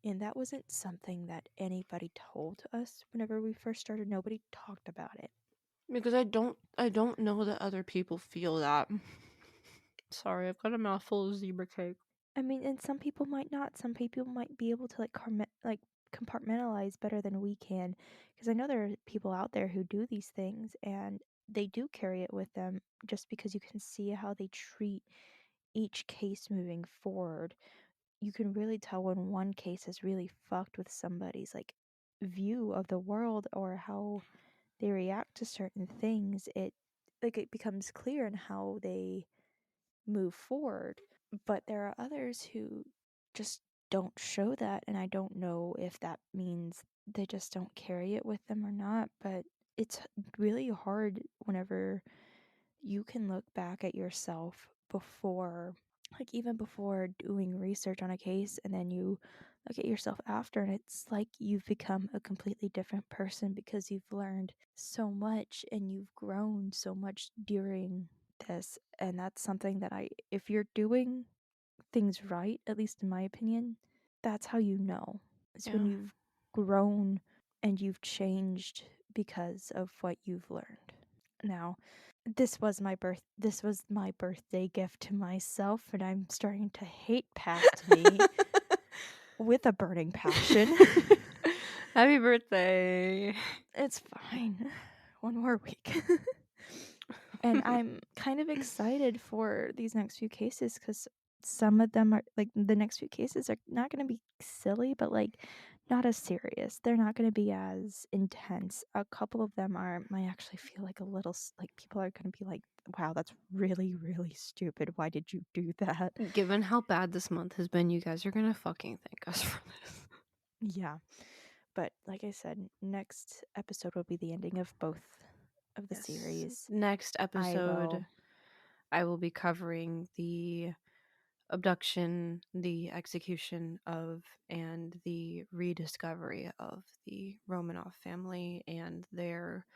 And that wasn't something that anybody told us whenever we first started. Nobody talked about it. Because I don't know that other people feel that. Sorry, I've got a mouthful of zebra cake. I mean, and some people might not. Some people might be able to compartmentalize better than we can. Because I know there are people out there who do these things and they do carry it with them just because you can see how they treat each case moving forward. You can really tell when one case has really fucked with somebody's like view of the world or how they react to certain things. It becomes clear in how they move forward. But there are others who just don't show that, and I don't know if that means they just don't carry it with them or not. But it's really hard whenever you can look back at yourself before, like even before doing research on a case, and then you look at yourself after, and it's like you've become a completely different person because you've learned so much and you've grown so much during this. And that's something that if you're doing things right, at least in my opinion, that's how you know. It's when Yeah. you've grown and you've changed because of what you've learned. Now, this was my birthday gift to myself, and I'm starting to hate past me with a burning passion. Happy birthday. It's fine. One more week. And I'm kind of excited for these next few cases because some of them are like the next few cases are not going to be silly, but like not as serious. They're not going to be as intense. A couple of them might actually feel like a little like people are going to be like, wow, that's really, really stupid. Why did you do that? Given how bad this month has been, you guys are gonna fucking thank us for this. Yeah. But like I said, next episode will be the ending of both of the Yes. series. Next episode, I will be covering the abduction, the execution of, and the rediscovery of the Romanov family and their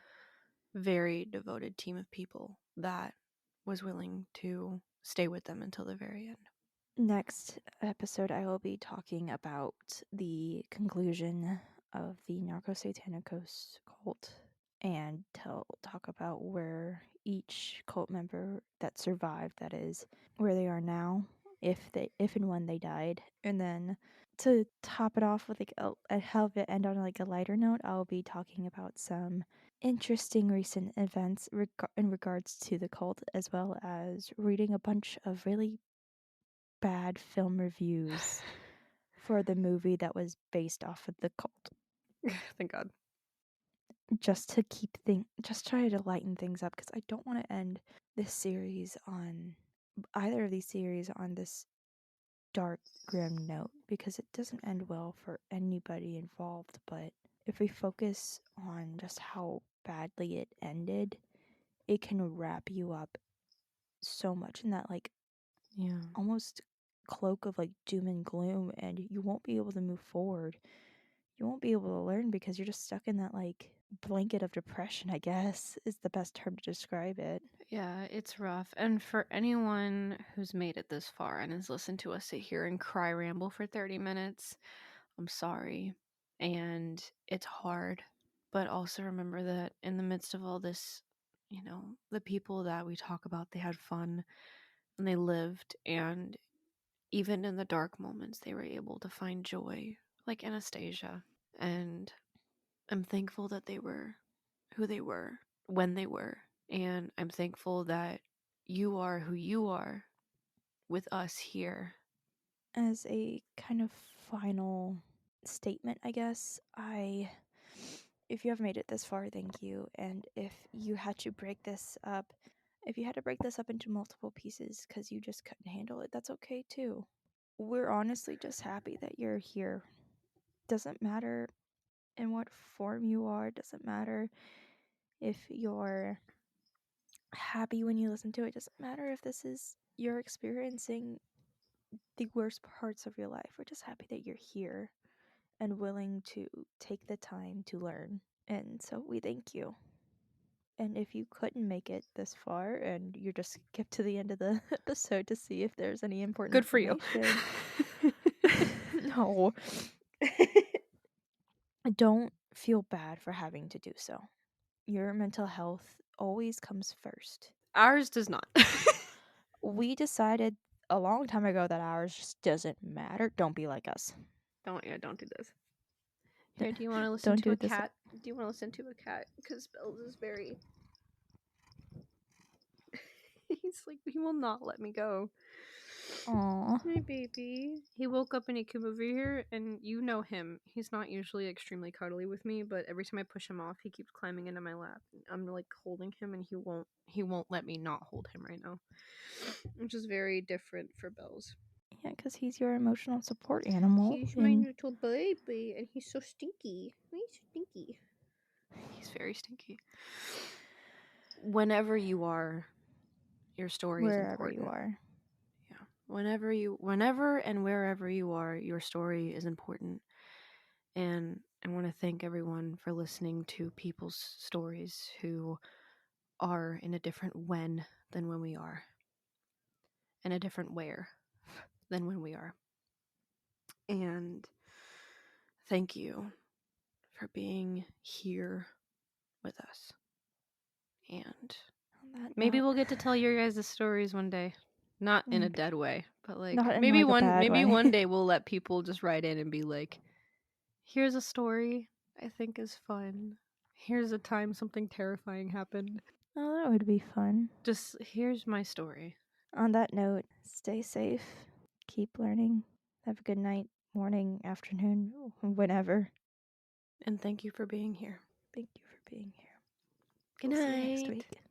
very devoted team of people that was willing to stay with them until the very end. Next episode, I will be talking about the conclusion of the Narcosatanicos cult and talk about where each cult member that survived, that is, where they are now, if and when they died. And then to top it off with like have it end on like a lighter note, I'll be talking about some interesting recent events in regards to the cult, as well as reading a bunch of really bad film reviews for the movie that was based off of the cult. Thank God. Just to just try to lighten things up because I don't want to end this series on either of these series on this dark, grim note because it doesn't end well for anybody involved. But if we focus on just how badly it ended, it can wrap you up so much in that like Yeah. almost cloak of like doom and gloom, and you won't be able to move forward. You won't be able to learn because you're just stuck in that like blanket of depression, I guess is the best term to describe it. Yeah, it's rough. And for anyone who's made it this far and has listened to us sit here and cry ramble for 30 minutes, I'm sorry. And it's hard. But also remember that in the midst of all this, the people that we talk about, they had fun and they lived. And even in the dark moments, they were able to find joy, like Anastasia. And I'm thankful that they were who they were when they were. And I'm thankful that you are who you are with us here. As a kind of final statement, I guess, if you have made it this far, thank you. And if you had to break this up, into multiple pieces because you just couldn't handle it, that's okay too. We're honestly just happy that you're here. Doesn't matter in what form you are, doesn't matter if you're happy when you listen to it, doesn't matter if this is you're experiencing the worst parts of your life. We're just happy that you're here and willing to take the time to learn. And so we thank you. And if you couldn't make it this far and you just skip to the end of the episode to see if there's any important Good for you. information. No. Don't feel bad for having to do so. Your mental health always comes first. Ours does not. We decided a long time ago that ours just doesn't matter. Don't be like us. Don't do this. Here, do you want to listen Don't to do a this. cat? Do you want to listen to a cat? Because Bells is very. He's like, he will not let me go. Aw. My baby. He woke up and he came over here, and you know him. He's not usually extremely cuddly with me, but every time I push him off, he keeps climbing into my lap. I'm like holding him, and he won't let me not hold him right now, which is very different for Bells. Yeah, because he's your emotional support animal. He's my little baby, and he's so stinky. He's stinky. He's very stinky. Whenever you are, your story is wherever important. you are. Yeah. Whenever and wherever you are, your story is important. And I want to thank everyone for listening to people's stories who are in a different when than when we are, and a different where than when we are. And thank you for being here with us. And On that maybe note, we'll get to tell your guys' stories one day. Not in a dead way, but like not in maybe like a bad way. one day we'll let people just write in and be like, here's a story I think is fun. Here's a time something terrifying happened. Oh, that would be fun. Just here's my story. On that note, stay safe, keep learning, have a good night, morning, afternoon, whenever. And thank you for being here. Thank you for being here. Good We'll night. see you next week.